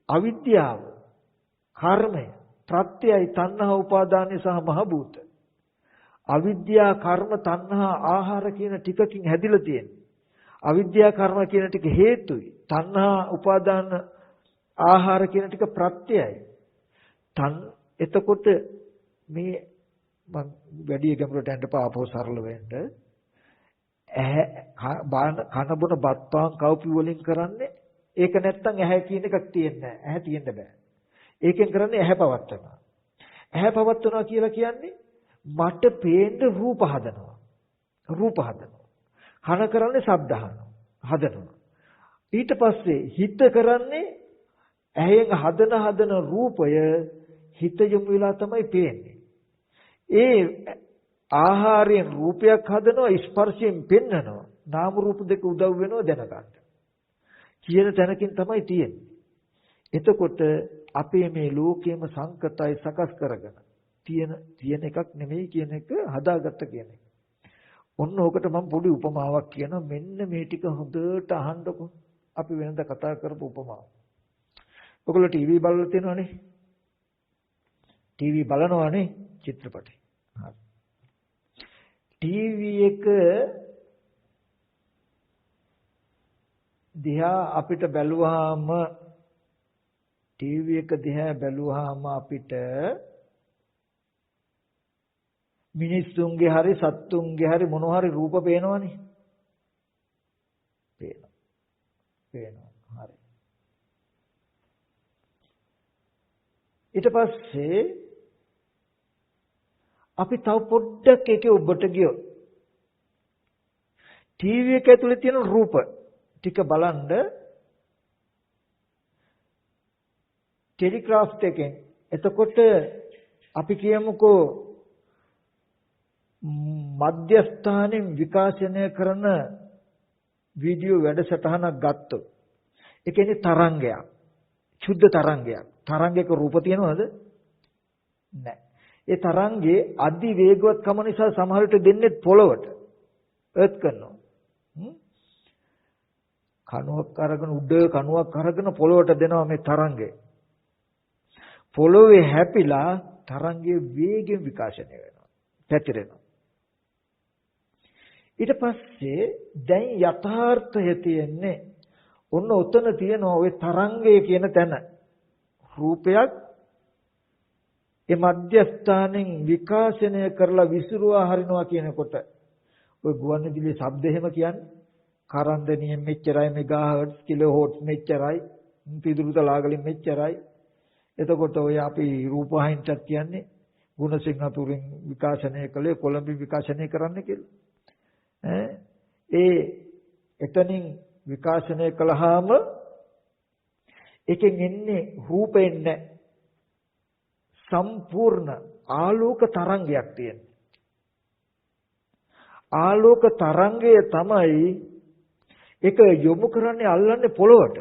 අවිද්‍යාව. කර්මය. ප්‍රත්‍යයයි තණ්හා උපාදානය සහ මහ භූත. අවිද්‍යා කර්ම තණ්හා ආහාර කියන ටිකකින් හැදිලා තියෙන්නේ. අවිද්‍යා කර්ම කියන ටික හේතුයි. තණ්හා උපාදාන ආහාර කියන ටික ප්‍රත්‍යයයි. එතකොට මේ මම වැඩි ගැඹුරට යන්න පාපෝ සරල වෙන්න කන බොන බත් පාන් කව්පි වලින් කරන්නේ ඒක නැත්තම් ඇහැ කියන එකක් තියෙන්නේ නැහැ. ඇහැ තියෙන්න බෑ. ඒකෙන් කරන්නේ ඇහැ පවත්වනවා. ඇහැ පවත්වනවා කියලා කියන්නේ මට පේන්න රූප හදනවා. කන කරන්නේ ශබ්ද හදනවා. ඊට පස්සේ හිත කරන්නේ ඇහෙන් හදන රූපය හිත යොමු වෙලා තමයි පේන්නේ. ඒ ආහාරයෙන් රූපයක් හදනවා ස්පර්ශයෙන් පෙන්නනවා. නාම රූප දෙක උදව් වෙනවා දැනගන්න. කියන තැනකින් තමයි තියෙන්නේ. එතකොට අපේ මේ ලෝකයේම සංකතයි සකස් කරගෙන තියෙන එකක් නෙමෙයි කියන එක හදාගත්ත කියන එක. ඔන්න ඕකට මම පොඩි උපමාවක් කියනවා. මෙන්න මේ ටික හොඳට අහන්නකො. අපි වෙනද කතා කරපු උපමාව. ඔයගොල්ලෝ ටීවී බලලා තියෙනවනේ. ටීවී බලනවානේ චිත්‍රපටි. හරි. ටීවී එක දිහා අපිට බැලුවාම අපිට මිනිස්සුන්ගේ හරි සත්තුන්ගේ හරි මොනවා හරි රූප පේනවනේ. පේනවා. හරි. ඊට පස්සේ අපි තව පොඩ්ඩක් ඒකේ ඔබට ගියොත් ටීවී එක ඇතුලේ තියෙන රූප ටික බලන්න ටෙලිග්‍රාෆ් එකෙන්. එතකොට අපි කියමුකෝ මධ්‍යස්ථානෙන් විකාශනය කරන වීඩියෝ වැඩසටහනක් ගත්තොත් ඒ කියන්නේ තරංගයක්. ශුද්ධ තරංගයක්. තරංගයක රූප තියෙනවද? නැහැ. ඒ තරංගේ අධි වේගවත්කම නිසා සමහර විට දෙන්නේ පොළවට එර්ත් කරනවා. කණුවක් අරගෙන පොළවට දෙනවා මේ තරංගය. පොළොවේ හැපිලා තරංගයේ වේගෙන් විකාශනය වෙනවා. පැතිරෙනවා. ඊට පස්සේ දැන් යථාර්ථය තියෙන්නේ ඔන්න උතන තියෙනවා ওই තරංගය කියන තැන රූපයක් ඒ මධ්‍යස්ථානෙන් විකාශනය කරලා විසිරුවා හරිනවා කියනකොට ওই ගුවන්විදුලියේ ශබ්ද එහෙම කියන්නේ කරන්දනියෙන් මෙච්චරයි මෙගාහර්ට්ස් කිලෝහර්ට්ස් මෙච්චරයි පිදුරුතලාගලින් මෙච්චරයි. එතකොට ඔය අපි රූපවාහිනියට කියන්නේ ගුණසිංහ තුරින් විකාශනය කළේ කොළඹින් විකාශනය කරන්න කියලා. එතනින් විකාශනය කළාම එකෙන් එන්නේ රූපෙන්න සම්පූර්ණ ආලෝක තරංගයක් තියෙනවා. ආලෝක තරංගය තමයි ඒක යොමු කරන්නේ අල්ලන්නේ පොළොවට.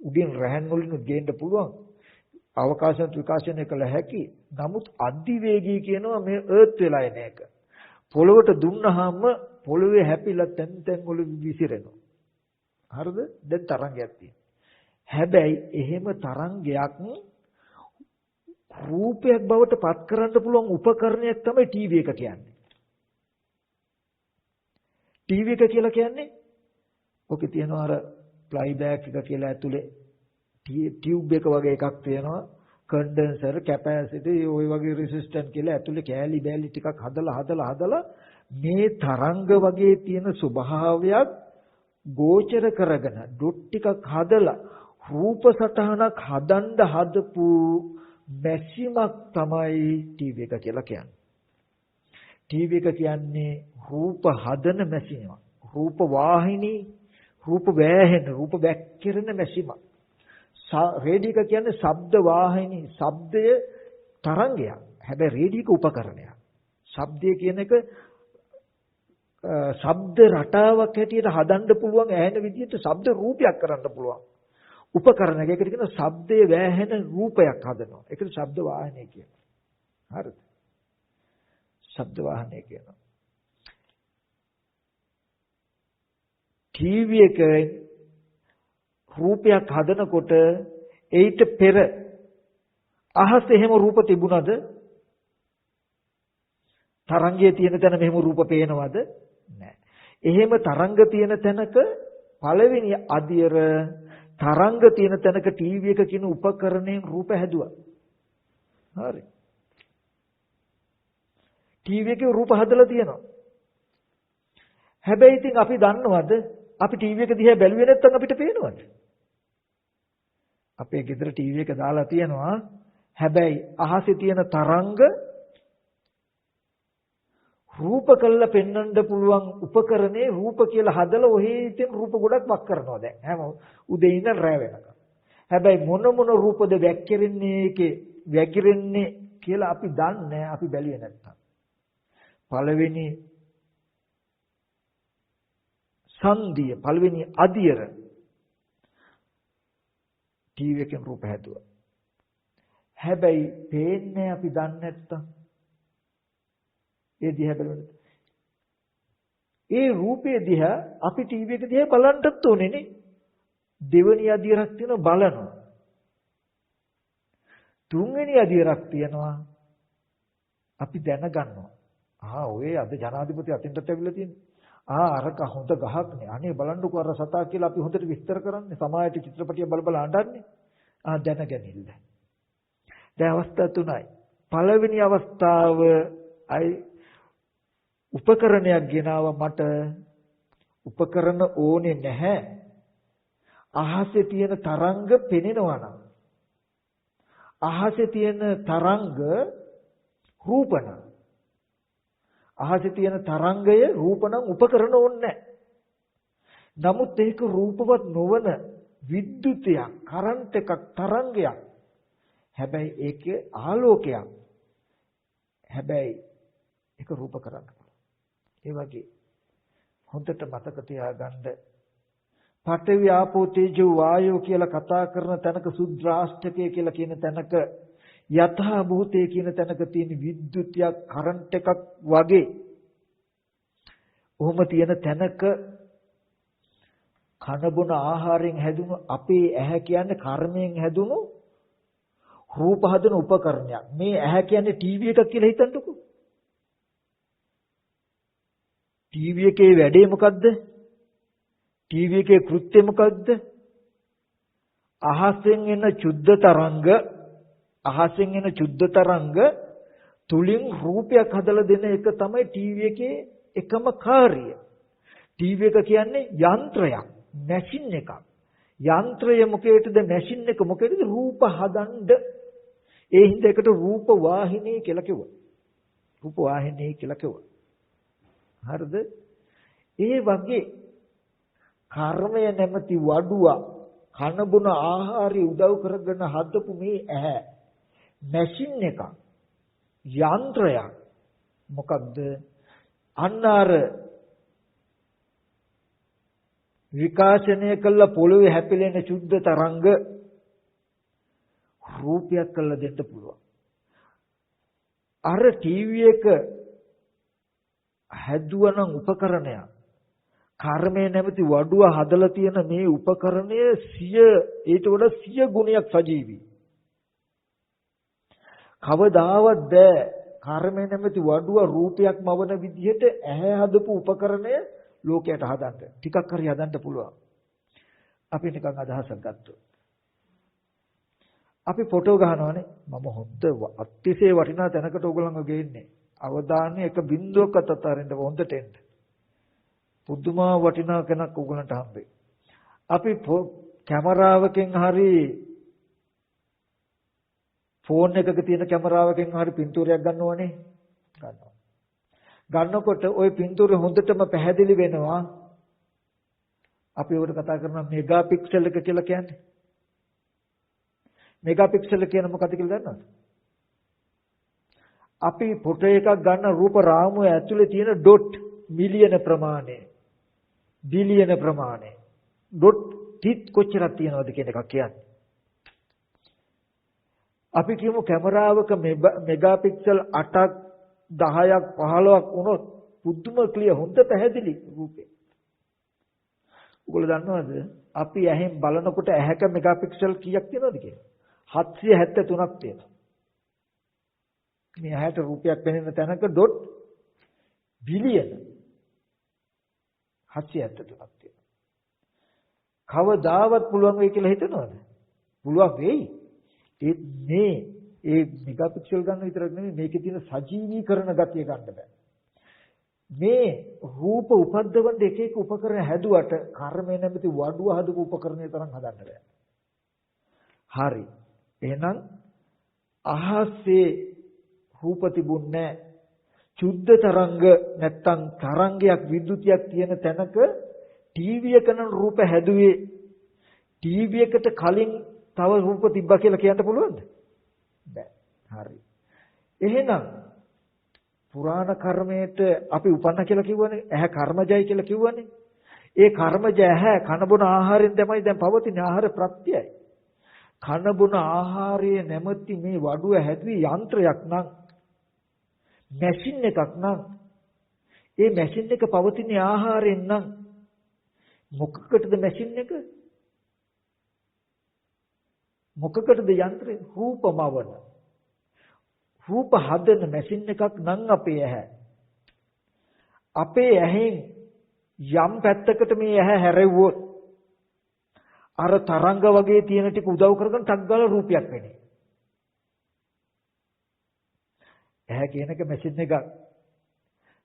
උඩින් රැහන් වලින් ගේන්න පුළුවන්. අවකාශයත් විකාශනය කළ හැකි. නමුත් අධිවේගී කියනවා මේ අර්ත් වෙලා එන එක. පොළොවට දුන්නාම පොළොවේ හැපිලා තැන් වල විසිරෙනවා. හරිද? දැන් තරංගයක් තියෙනවා. හැබැයි එහෙම තරංගයක් රූපයක් බවට පත් කරන්න පුළුවන් උපකරණයක් තමයි ටීවී එක කියන්නේ. ටීවී එක කියලා කියන්නේ ඔකේ තියෙනවා අර ප්ලයි බෑග් එක කියලා ඇතුලේ ටියුබ් එක වගේ එකක් තියෙනවා. කන්ඩෙන්සර් කැපැසිටි ওই වගේ රෙසිස්ටන්ට් කියලා ඇතුලේ කෑලි බෑලි ටිකක් හදලා මේ තරංග වගේ තියෙන ස්වභාවයක් ගෝචර කරගෙන ඩොට් ටිකක් හදලා රූප සටහනක් හදන්න හදපු මැෂිමක් තමයි ටීවී එක කියලා කියන්නේ. ටීවී එක කියන්නේ රූප හදන මැෂිමක්. රූප වාහිනී, රූප වෑහෙන, රූප වැක්කිරෙන මැෂිමක්. රේඩියෝ එක කියන්නේ ශබ්ද වාහිනී, ශබ්දය තරංගයක්. හැබැයි රේඩියෝ එක උපකරණයක්. ශබ්දය කියන එක ශබ්ද රටාවක් හැටියට හදන්න පුළුවන් ඇහෙන විදිහට ශබ්ද රූපයක් කරන්න පුළුවන්. උපකරණයක්. ඒකට කියනවා ශබ්දයේ වැහෙන රූපයක් හදනවා. ඒකට ශබ්ද වාහනය කියනවා. හරිද? ශබ්ද වාහනය කියනවා. ටීවී එක රූපයක් හදනකොට ඒිට පෙර අහසේ එහෙම රූප තිබුණද? තරංගයේ තියෙන තැන මෙහෙම රූප පේනවද? නැහැ. එහෙම තරංග තියෙන තැනක පළවෙනි අදියර තරංග තියෙන තැනක ටීවී එක කියන උපකරණයෙන් රූප හැදුවා. හරි. ටීවී එකේ රූප හදලා තියෙනවා. හැබැයි ඉතින් අපි දන්නවද අපි ටීවී එක දිහා බැලුවේ නැත්නම් අපිට පේනවද? අපේ ගෙදර ටීවී එක දාලා තියෙනවා. හැබැයි අහසේ තියෙන තරංග රූප කළා පෙන්වන්න පුළුවන් උපකරණේ රූප කියලා හදලා ඔහේ ඉතින් රූප ගොඩක් වක් කරනවා දැන් හැම උදේ ඉඳන් රැ වෙනකම්. හැබැයි මොන රූපද වැක්කිරෙන්නේ කියලා අපි දන්නේ අපි බැලුවේ නැත්තම්. පළවෙනි සංදිය පළවෙනි අදියර ටීවී එකෙන් රූප හැදුවා. හැබැයි පේන්නේ අපි දන්නේ නැත්තම් ඒ දිහා බලන්න. ඒ රූපේ දිහා අපි ටීවී එක දිහා බලන්නත් ඕනේ නේ. දෙවෙනි අදියරක් තියෙනවා බලනවා. තුන්වෙනි අදියරක් තියෙනවා අපි දැනගන්නවා. ඔය අද ජනාධිපති අතින්ටත් ඇවිල්ලා තියෙන්නේ. අරක හොඳ ගහක්නේ. අනේ බලන්නකෝ අර සතා කියලා අපි හොඳට විස්තර කරන්නේ. සමාජයේ චිත්‍රපටිය බල අඬන්නේ. දැනගැනිල්ල. දැන් අවස්ථා තුනයි. පළවෙනි අවස්ථාව උපකරණයක් ගෙනාව මට උපකරණ ඕනේ නැහැ. අහසේ තියෙන තරංග පෙනෙනවා නම් අහසේ තියෙන තරංග රූපණ අහසේ තියෙන තරංගය රූපණ උපකරණ ඕනේ නැහැ. නමුත් ඒක රූපවත් නොවන විද්‍යුතයක් කරන්ට් එකක් තරංගයක්. හැබැයි ඒකේ ආලෝකයක්. හැබැයි ඒක රූප කරන්න පුළුවන්. ඒ වගේ හොඳට මතක තියාගන්න පඨවි ආපෝ තේජෝ වායෝ කියලා කතා කරන තැනක සුද්‍රාෂ්ටකය කියලා කියන තැනක යථා භූතය කියන තැනක තියෙන විද්‍යුතියක් කරන්ට් එකක් වගේ ඔහොම තියෙන තැනක කන බොන ආහාරයෙන් හැදුණු අපේ ඇහැ කියන්නේ කර්මයෙන් හැදුණු රූප හදන උපකරණයක්. මේ ඇහැ කියන්නේ ටීවී එකක් කියලා හිතන්නකෝ. ටීවී එකේ වැඩේ මොකද්ද? ටීවී එකේ කෘත්‍ය මොකද්ද? අහසෙන් එන චුද්ධ තරංග තුලින් රූපයක් හදලා දෙන එක තමයි ටීවී එකේ එකම කාර්යය. ටීවී එක කියන්නේ යන්ත්‍රයක්, මැෂින් එකක්. යන්ත්‍රය මොකේද? මැෂින් එක මොකේද? රූප හදන්න. ඒ හින්දා එකට රූප වාහිනී කියලා කිව්වා. රූප වාහිනී කියලා කිව්වා. හරිද? ඒ වගේ කර්මය නැමැති වඩුව කන බොන ආහාරي උදව් කරගෙන හදපු මේ ඇහැ මැෂින් එකක් යන්ත්‍රයක් මොකක්ද අන්න අර විකාශනය කළ පොළවේ හැපිලෙන සුද්ධ තරංග රූපයක් කළ දෙන්න පුළුවන්. අර ටීවී එක හැදුවනම් උපකරණයක් කර්මය නැමැති වඩුව හදලා තියෙන මේ උපකරණය 100 ඊට වඩා 100 ගුණයක් සජීවී. කවදාවත් බෑ කර්මය නැමැති වඩුව රූපයක් මවන විදිහට ඇහැ හදපු උපකරණය ලෝකයට හදන්න. ටිකක් හරි හදන්න පුළුවන්. අපි නිකන් අදහසක් ගත්තොත්. අපි ෆොටෝ ගහනවානේ. මම හොඳ අතිශය වටිනා තැනකට ඕගොල්ලන්ව ගේන්නේ. අවධානය එක බිඳුවක අතරින්ද හොඳට එන්න. පුදුමා වටිනා කෙනෙක් ඕගොල්ලන්ට හම්බෙයි. අපි කැමරාවකින් හරි ෆෝන් එකක තියෙන කැමරාවකින් හරි පින්තූරයක් ගන්නවනේ. ගන්නවා. ගන්නකොට ওই පින්තූරය හොඳටම පැහැදිලි වෙනවා. අපි උඩ කතා කරන මෙගා පික්සල් එක කියලා කියන්නේ. මෙගා පික්සල් කියන මොකක්ද කියලා දන්නවද? අපි ෆොටෝ එකක් ගන්න රූප රාමුව ඇතුලේ තියෙන ඩොට් මිලියන ප්‍රමාණය, බිලියන ප්‍රමාණය, ඩොට් ටිත් කොච්චරක් තියෙනවද කියන එකක් කියන්නේ. අපි කියමු කැමරාවක මෙගා පික්සල් 8ක් 10ක් 15ක් වුණොත් පුදුම ක්ලියර් හොඳ පැහැදිලි රූපේ. ඔයගොල්ලෝ දන්නවද අපි ඇහෙන් බලනකොට ඇහැක මෙගා පික්සල් කීයක් තියෙනවද කියලා? 773ක් තියෙනවා. මේ ඇහැට රූපයක් පෙනෙන තැනක ඩොට් බිලියන 773ක් තියෙනවා. කවදාවත් පුළුවන් වෙයි කියලා හිතනවද? පුළුවන් වෙයි. ඒ මෙගා පික්සල් ගන්න විතරක් නෙමෙයි මේකේ තියෙන සජීවීකරණ ගතිය ගන්න බෑ. මේ රූප උපද්දවන්න එක එක උපකරණ හැදුවට කර්මය නැමැති වඩුව හදපු උපකරණය තරම් හදන්න බෑ. හරි. එහෙනම් අහසේ රූප තිබුණේ චුද්ධ තරංග නැත්තම් තරංගයක් විද්‍යුතියක් තියෙන තැනක ටීවී එකන රූප හැදුවේ ටීවී එකට කලින් තව රූප තිබ්බා කියලා කියන්න පුළුවන්ද? බෑ. හරි. එහෙනම් පුරාණ කර්මයට අපි උපන්න කියලා කිව්වනේ. ඇහැ කර්මජයි කියලා කිව්වනේ. ඒ කර්මජ ඇහැ කන බොන ආහාරයෙන් තමයි දැන් පවතින ආහාර ප්‍රත්‍යයයි. කන බොන ආහාරයේ නැමැති මේ වඩුව හැදුවේ යන්ත්‍රයක් නම් මැෂින් එකක් නම් ඒ මැෂින් එක පවතින ආහාරයෙන් නම් මොකකටද මැෂින් එක? මොකකටද යන්ත්‍රය? රූපමවන. රූප හදන මැෂින් එකක් නම් අපේ ඇහැ. අපේ ඇහෙන් යම් පැත්තකට මේ ඇහැ හැරෙව්වොත් අර තරංග වගේ තියෙන ටික උදව් කරගෙන ටක් ගාලා රූපයක් වෙන්නේ. ඇහැ කියන එක මැෂින් එකක්.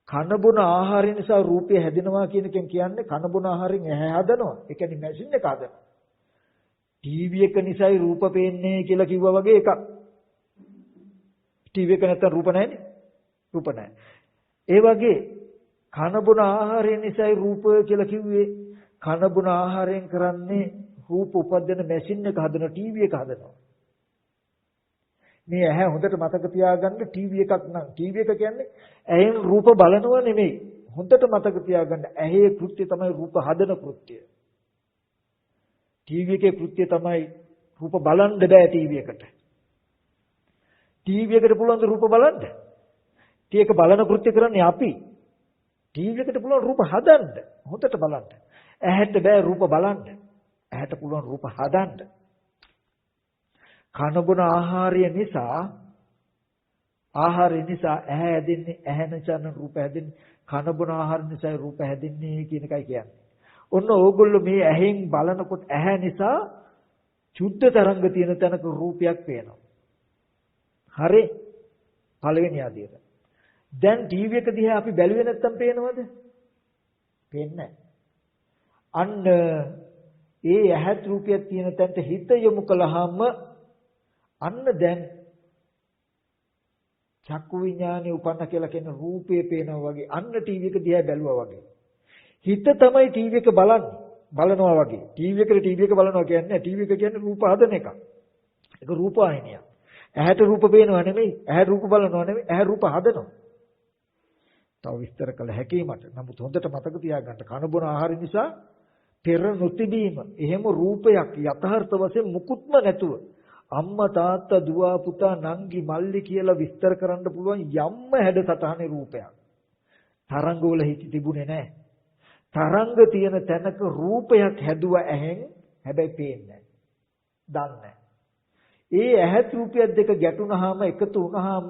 කන බොන ආහාරය නිසා රූපය හැදෙනවා කියන එකෙන් කියන්නේ කන බොන ආහාරයෙන් ඇහැ හදනවා. ඒ කියන්නේ මැෂින් එක හදනවා. ටීවී එක නිසායි රූප පේන්නේ කියලා කිව්වා වගේ එකක්. ටීවී එක නැත්තම් රූප නැහැනේ. රූප නැහැ. ඒ වගේ කන බොන ආහාරය නිසායි රූප කියලා කිව්වේ කන බොන ආහාරයෙන් කරන්නේ රූප උපදින මැෂින් එක හදන ටීවී එක හදනවා. මේ ඇහැ හොඳට මතක තියාගන්න ටීවී එකක් නම් ටීවී එක කියන්නේ ඇහෙන් රූප බලනවා නෙමෙයි. හොඳට මතක තියාගන්න ඇහි කෘත්‍ය තමයි රූප හදන කෘත්‍ය. ටීවී එකේ කෘත්‍ය තමයි රූප බලන්න බෑ ටීවී එකට. ටීවී එකට පුළුවන් ද රූප බලන්න? ටීවී එක බලන කෘත්‍ය කරන්නේ අපි. ටීවී එකට පුළුවන් රූප හදන්න. හොඳට බලන්න. ඇහැට බෑ රූප බලන්න. ඇහැට පුළුවන් රූප හදන්න. කන බොන ආහාරය නිසා ඇහැ හැදෙන්නේ. ඇහැ නිසා රූප හැදෙන්නේ. කන බොන ආහාර නිසා රූප හැදෙන්නේ කියන එකයි කියන්නේ. ඔන්න ඕගොල්ලෝ මේ ඇහෙන් බලනකොට ඇහැ නිසා චුද්ධ තරංග තියෙන තැනක රූපයක් පේනවා. හරි? පළවෙනි ආදියට. දැන් ටීවී එක දිහා අපි බැලුවේ නැත්තම් පේනවද? පේන්නේ නැහැ. අන්න ඒ ඇහත් රූපයක් තියෙන තැනට හිත යොමු කළාම අන්න දැන් චක්කු විඥානේ උපන්න කියලා කියන රූපේ පේනවා වගේ අන්න ටීවී එක දිහා බැලුවා වගේ. හිත තමයි ටීවී එක බලනවා වගේ. ටීවී එක බලනවා කියන්නේ ටීවී එක කියන්නේ රූප හදන එකක්. ඒක රූප ආයනියක්. ඇහැට රූප පේනවා නෙමෙයි, ඇහැ රූප බලනවා නෙමෙයි, ඇහැ රූප හදනවා. තව විස්තර කළ හැකියි මට. නමුත් හොඳට මතක තියාගන්න කන බොන ආහාර නිසා පෙර නොතිබීම එහෙම රූපයක් යථාර්ථ වශයෙන් මුකුත්ම නැතුව අම්මා තාත්තා දුව පුතා නංගි මල්ලි කියලා විස්තර කරන්න පුළුවන් යම්ම හැඩසටහනේ රූපයක්. තරංගවල හිටි තිබුණේ නැහැ. තරංග තියෙන තැනක රූපයක් හැදුවා ඇහෙන් හැබැයි පේන්නේ නැහැ. දන්නේ. ඒ ඇහත් රූපයක් දෙක ගැටුණාම එකතු වුණාම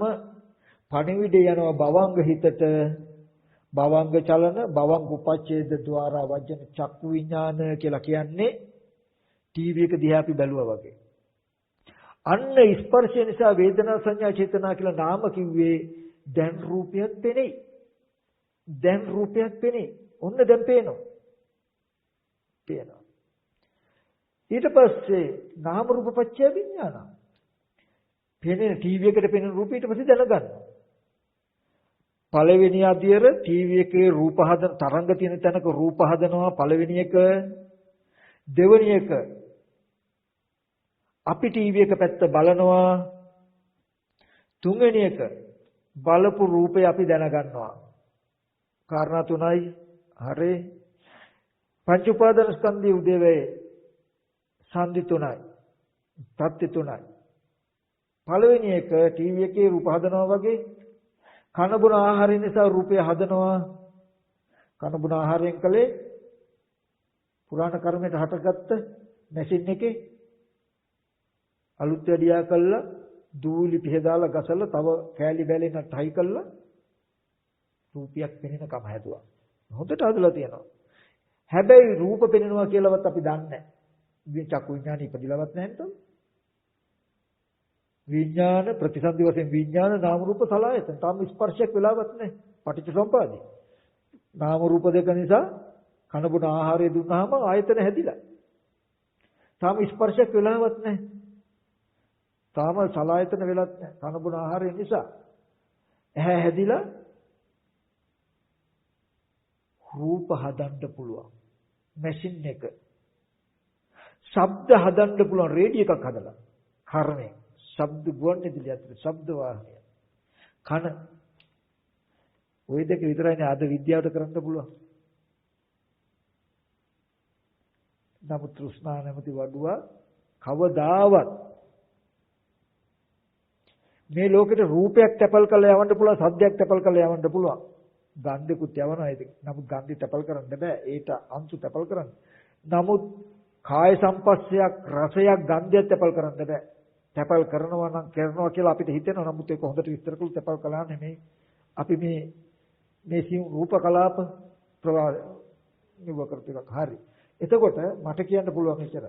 පණිවිඩ යනවා භවංග හිතට. භවංග චලන භවංග උපච්ඡේද ద్వාරා වජන චක්කු විඥාන කියලා කියන්නේ ටීවී එක දිහා අපි බැලුවා වගේ. අන්න ස්පර්ශය නිසා වේදනා සංඥා චේතනා කියලා නාම කිව්වේ දැන් රූපයක් පෙනෙයි. දැන් රූපයක් පෙනෙයි. ඔන්න දැන් පේනවා. ඊට පස්සේ නාම රූප පත්‍ය විඥාන. පෙනෙන ටීවී එකට පෙනෙන රූපය ඊට පස්සේ දැනගන්නවා. පළවෙනි අධ්‍යයර ටීවී එකේ රූප හදන තරංග තියෙන තැනක රූප හදනවා පළවෙනි එක. දෙවෙනි එක අපි ටීවී එක පැත්ත බලනවා. තුන්වෙනි එක බලපු රූපය අපි දැනගන්නවා. කාරණා තුනයි. හරි. පංච උපාදාන ස්කන්ධයේ උදේවේ සංදි තුනයි. තත්ති තුනයි. පළවෙනි එක ටීවී එකේ රූප හදනවා වගේ කන බොන ආහාරය නිසා රූපය හදනවා. කන බොන ආහාරයෙන් කලේ පුරාණ කර්මයට හටගත්ත මැෂින් එකේ අලුත් වැඩියා කළා දූලි පිහදාලා ගසලා තව කෑලි බැලෙන ටයි කළා රූපයක් පෙනෙනකම හැදුවා. හොඳට හදලා තියෙනවා. හැබැයි රූප පෙනෙනවා කියලාවත් අපි දන්නේ නැහැ. මේ චක්කු විඥානෙ ඉපදිලවත් නැහැ නේද? විඥාන ප්‍රතිසන්දි වශයෙන් විඥාන නාම රූප සලආයතන. තාම ස්පර්ශයක් වෙලාවත් නැහැ. පටිච්චසමුපාදේ. නාම රූප දෙක නිසා කන බොන ආහාරය දුන්නාම ආයතන හැදිලා. තාම ස්පර්ශයක් වෙලාවත් නැහැ. තාම සලආයතන වෙලත් නැහැ. කන බොන ආහාරය නිසා ඇහැ හැදිලා රූප හදන්න පුළුවන්. මැෂින් එක. ශබ්ද හදන්න පුළුවන් රේඩියෝ එකක් හදලා. කර්මය. ශබ්ද ගුවන්විදුලි ඇතුළේ ශබ්ද වාහනය. කන. ওই දෙක විතරයිනේ අද විද්‍යාවට කරන්න පුළුවන්. නමුත් තෘෂ්ණා නැමැති වඩුව කවදාවත් මේ ලෝකෙට රූපයක් තැපල් කරලා යවන්න පුළුවන්, සද්දයක් තැපල් කරලා යවන්න පුළුවන්. ගන්ධකුත් යවනවා ඒක. නමුත් ගන්ධي තැපල් කරන්න බෑ. ඒට අංශු තැපල් කරන්න. නමුත් කාය සම්පස්සයක්, රසයක්, ගන්ධයක් තැපල් කරන්න බෑ. තැපල් කරනවා නම් කරනවා කියලා අපිට හිතෙනවා. නමුත් ඒක හොඳට විස්තර කළු තැපල් කළා නෙමෙයි. අපි මේ සියුම් රූප කලාප ප්‍රවාහ නිව කරපු එකක්. හරි. එතකොට මට කියන්න පුළුවන් මෙච්චර.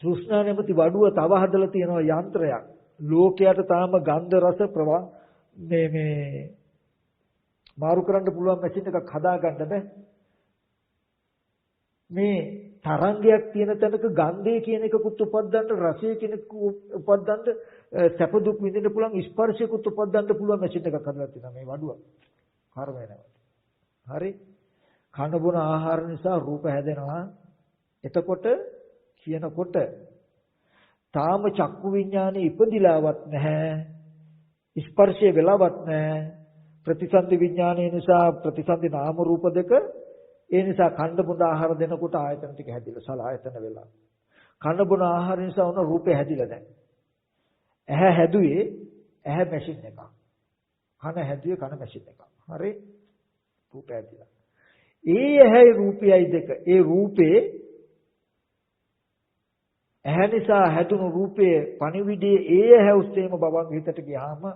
තෘෂ්ණා නැමැති වඩුව තව හදලා තියෙනවා යන්ත්‍රයක්. ලෝකයට තාම ගන්ධ රස ප්‍රවාහ මේ මාරු කරන්න පුළුවන් මැෂින් එකක් හදාගන්න බෑ. මේ තරංගයක් තියෙන තැනක ගන්ධය කියන එකකුත් උපද්දන්න, රසය කියන එක උපද්දන්න, සැප දුක් විඳින්න පුළුවන් ස්පර්ශයකුත් උපද්දන්න පුළුවන් මැෂින් එකක් හදලා තියෙනවා මේ වඩුව. කර්මය නැවත. හරි. කන බොන ආහාර නිසා රූප හැදෙනවා. එතකොට කියනකොට තාම චක්කු විඥානේ ඉපදිලාවත් නැහැ. ස්පර්ශය වෙලාවත් නැහැ. ප්‍රතිසන්දි විඥානය නිසා ප්‍රතිසන්දි නාම රූප දෙක ඒ නිසා කන්න බොන ආහාර දෙනකොට ආයතන ටික හැදිලා සලආයතන වෙලා. කන්න බොන ආහාර නිසා උන රූපේ හැදිලා දැන්. ඇහැ හැදුවේ ඇහැ මැෂින් එකක්. කන හැදුවේ කන මැෂින් එකක්. හරි? රූපය හැදිලා. ඒ ඇහැයි රූපයයි දෙක. ඒ රූපේ ඇහැ නිසා හැදුණු රූපයේ පණිවිඩයේ ඒ ඇහැ උස්සේම බවන් හිතට ගියාම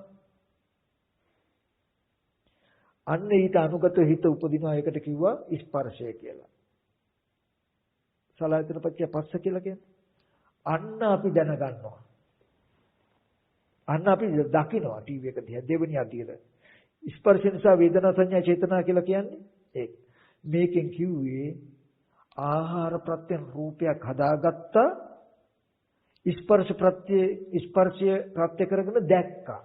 අන්න ඊට අනුගත හිත උපදිනවා. ඒකට කිව්වා ස්පර්ශය කියලා. සලආයතන පත්‍ය පස්ස කියලා කියන්නේ. අන්න අපි දැනගන්නවා. අන්න අපි දකිනවා ටීවී එක දිහා දෙවෙනි අදියර. ස්පර්ශ නිසා වේදනා සංඥා චේතනා කියලා කියන්නේ ඒක. මේකෙන් කිව්වේ ආහාර ප්‍රත්‍යයෙන් රූපයක් හදාගත්තා. ස්පර්ශය ප්‍රත්‍ය කරගෙන දැක්කා.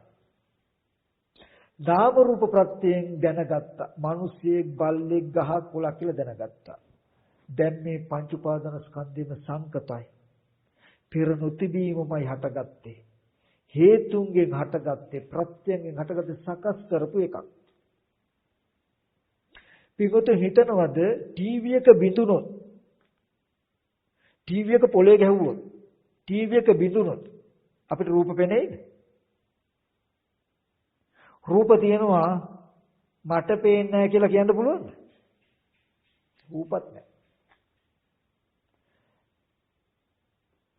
නාම රූප ප්‍රත්‍යයෙන් දැනගත්තා. මිනිස්සෙක්, බල්ලෙක්, ගහක්, කොළක් කියලා දැනගත්තා. දැන් මේ පංච උපාදාන ස්කන්ධෙම සංකතයි. පෙර නොතිබීමමයි හටගත්තේ. හේතුන්ගෙන් හටගත්තේ, ප්‍රත්‍යයෙන් හටගත්තේ, සකස් කරපු එකක්. පිටත හිතනවද ටීවී එක බිඳුනොත්, ටීවී එක පොලේ ගැහුවොත්, ටීවී එක බිඳුනොත් අපිට රූප පෙනෙයිද? රූප තියෙනවා මට පේන්නේ නැහැ කියලා කියන්න පුළුවන්ද? රූපත් නැහැ.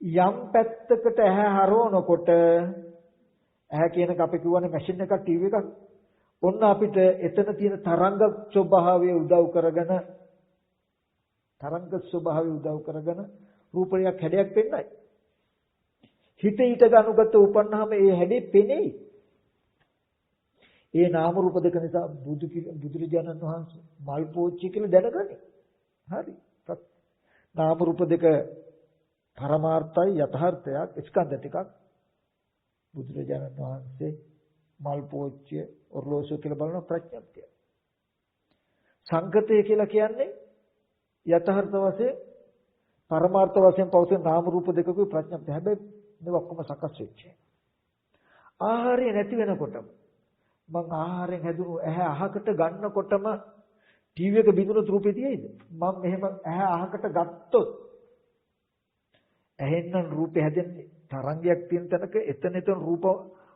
යම් පැත්තකට ඇහැ හරවනකොට, ඇහැ කියනක අපි කියවනේ මැෂින් එකක්, ටීවී එකක්. ඔන්න අපිට එතන තියෙන තරංග ස්වභාවය උදව් කරගෙන රූපයක් හැඩයක් පෙන්නයි. හිත ඊට ගනුගත උපන්නාම ඒ හැඩේ පෙනෙයි. ඒ නාම රූප දෙක නිසා බුදුරජාණන් වහන්සේ මල් පෝච්චි කියලා දැනගන්නේ. හරි. නාම රූප දෙක පරමාර්ථයි යථාර්ථයක් ස්කන්ධ ටිකක්. බුදුරජාණන් වහන්සේ මල් පෝච්චිය ඔර්ලෝසුව කියලා බලන ප්‍රඥප්තිය. සංකතය කියලා කියන්නේ යථාර්ථ වශයෙන් පරමාර්ථ වශයෙන් පවතින නාම රූප දෙකකුයි ප්‍රඥප්තිය. හැබැයි මේ ඔක්කොම සකස් වෙච්ච. ආහාරය නැති වෙනකොටම මං ආහාරයෙන් හැදුණු ඇහැ අහකට ගන්නකොටම ටීවී එක බිඳුනොත් රූපේ තියෙයිද? මම මෙහෙම ඇහැ අහකට ගත්තොත් ඇහෙන්න රූපේ හැදෙන්නේ තරංගයක් තියෙන තැනක එතන රූප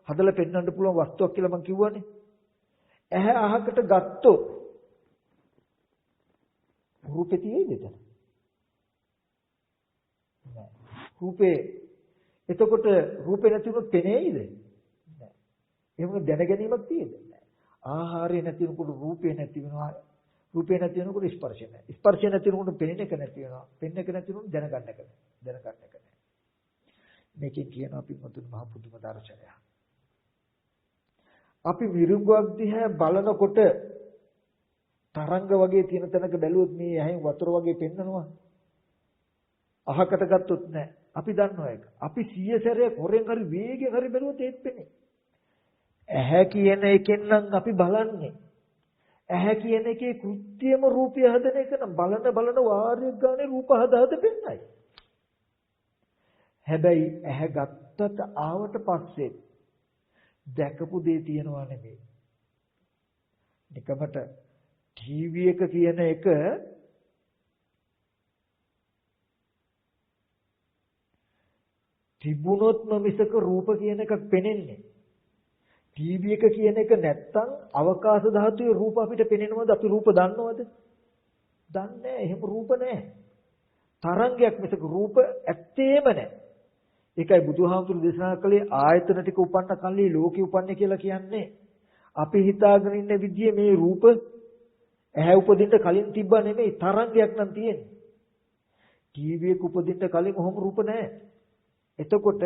හදලා පෙන්වන්න පුළුවන් වස්තුවක් කියලා මම කිව්වනේ. ඇහැ අහකට ගත්තොත් රූපේ තියෙයිද එතන? නෑ. රූපේ එතකොට රූපේ නැති වුණොත් පෙනෙයිද? නෑ. එහෙම දැනගැනීමක් තියෙද? නෑ. ආහාරය නැති වෙනකොට රූපේ නැති වෙනවා. රූපේ නැති වෙනකොට ස්පර්ශය නැහැ. ස්පර්ශය නැති වෙනකොට පෙනෙන එක නැති වෙනවා. පෙනෙන එක නැති වෙනකොට දැනගන්න එක නැහැ. මේකෙන් කියන අපි මුතුන් මහ පුදුම දර්ශනයක්. අපි විරුංගුවක් දිහා බලනකොට තරංග වගේ තියෙන තැනක බැලුවොත් මේ ඇහෙන් වතුර වගේ පෙන්නනවා. අහකට ගත්තොත් නැහැ. අපි දන්නවා ඒක. අපි 100 සැරයක් හොරෙන් හරි වේගෙන් හරි බැලුවොත් ඒත් පෙනේ. ඇහැ කියන එකෙන් නම් අපි බලන්නේ. ඇහැ කියන එකේ කෘත්‍යම රූපය හදන එක නම් බලන වාරයක් ගානේ රූප හද පෙන්නයි. හැබැයි ඇහැ ගත්තට ආවට පස්සේ දැකපු දේ තියනවා නෙමෙයි. නිකමට ටීවී එක කියන එක තිබුණොත්ම මිසක රූප කියන එකක් පෙනෙන්නේ. ටීවී එක කියන එක නැත්තම් අවකාශ ධාතුවේ රූප අපිට පෙනෙනවද? අපි රූප දන්නවද? දන්නේ නැහැ. එහෙම රූප නැහැ. තරංගයක් මිසක රූප ඇත්තේම නැහැ. ඒකයි බුදුහාමුදුරු දේශනා කළේ ආයතන ටික උපන්න කල්ලි ලෝකෙ උපන්නේ කියලා කියන්නේ. අපි හිතාගෙන ඉන්න විදිය මේ රූප ඇහැ උපදින්න කලින් තිබ්බා නෙමෙයි, තරංගයක් නම් තියෙන්නේ. ටීවී එක උපදින්න කලින් කොහොම රූප නැහැ. එතකොට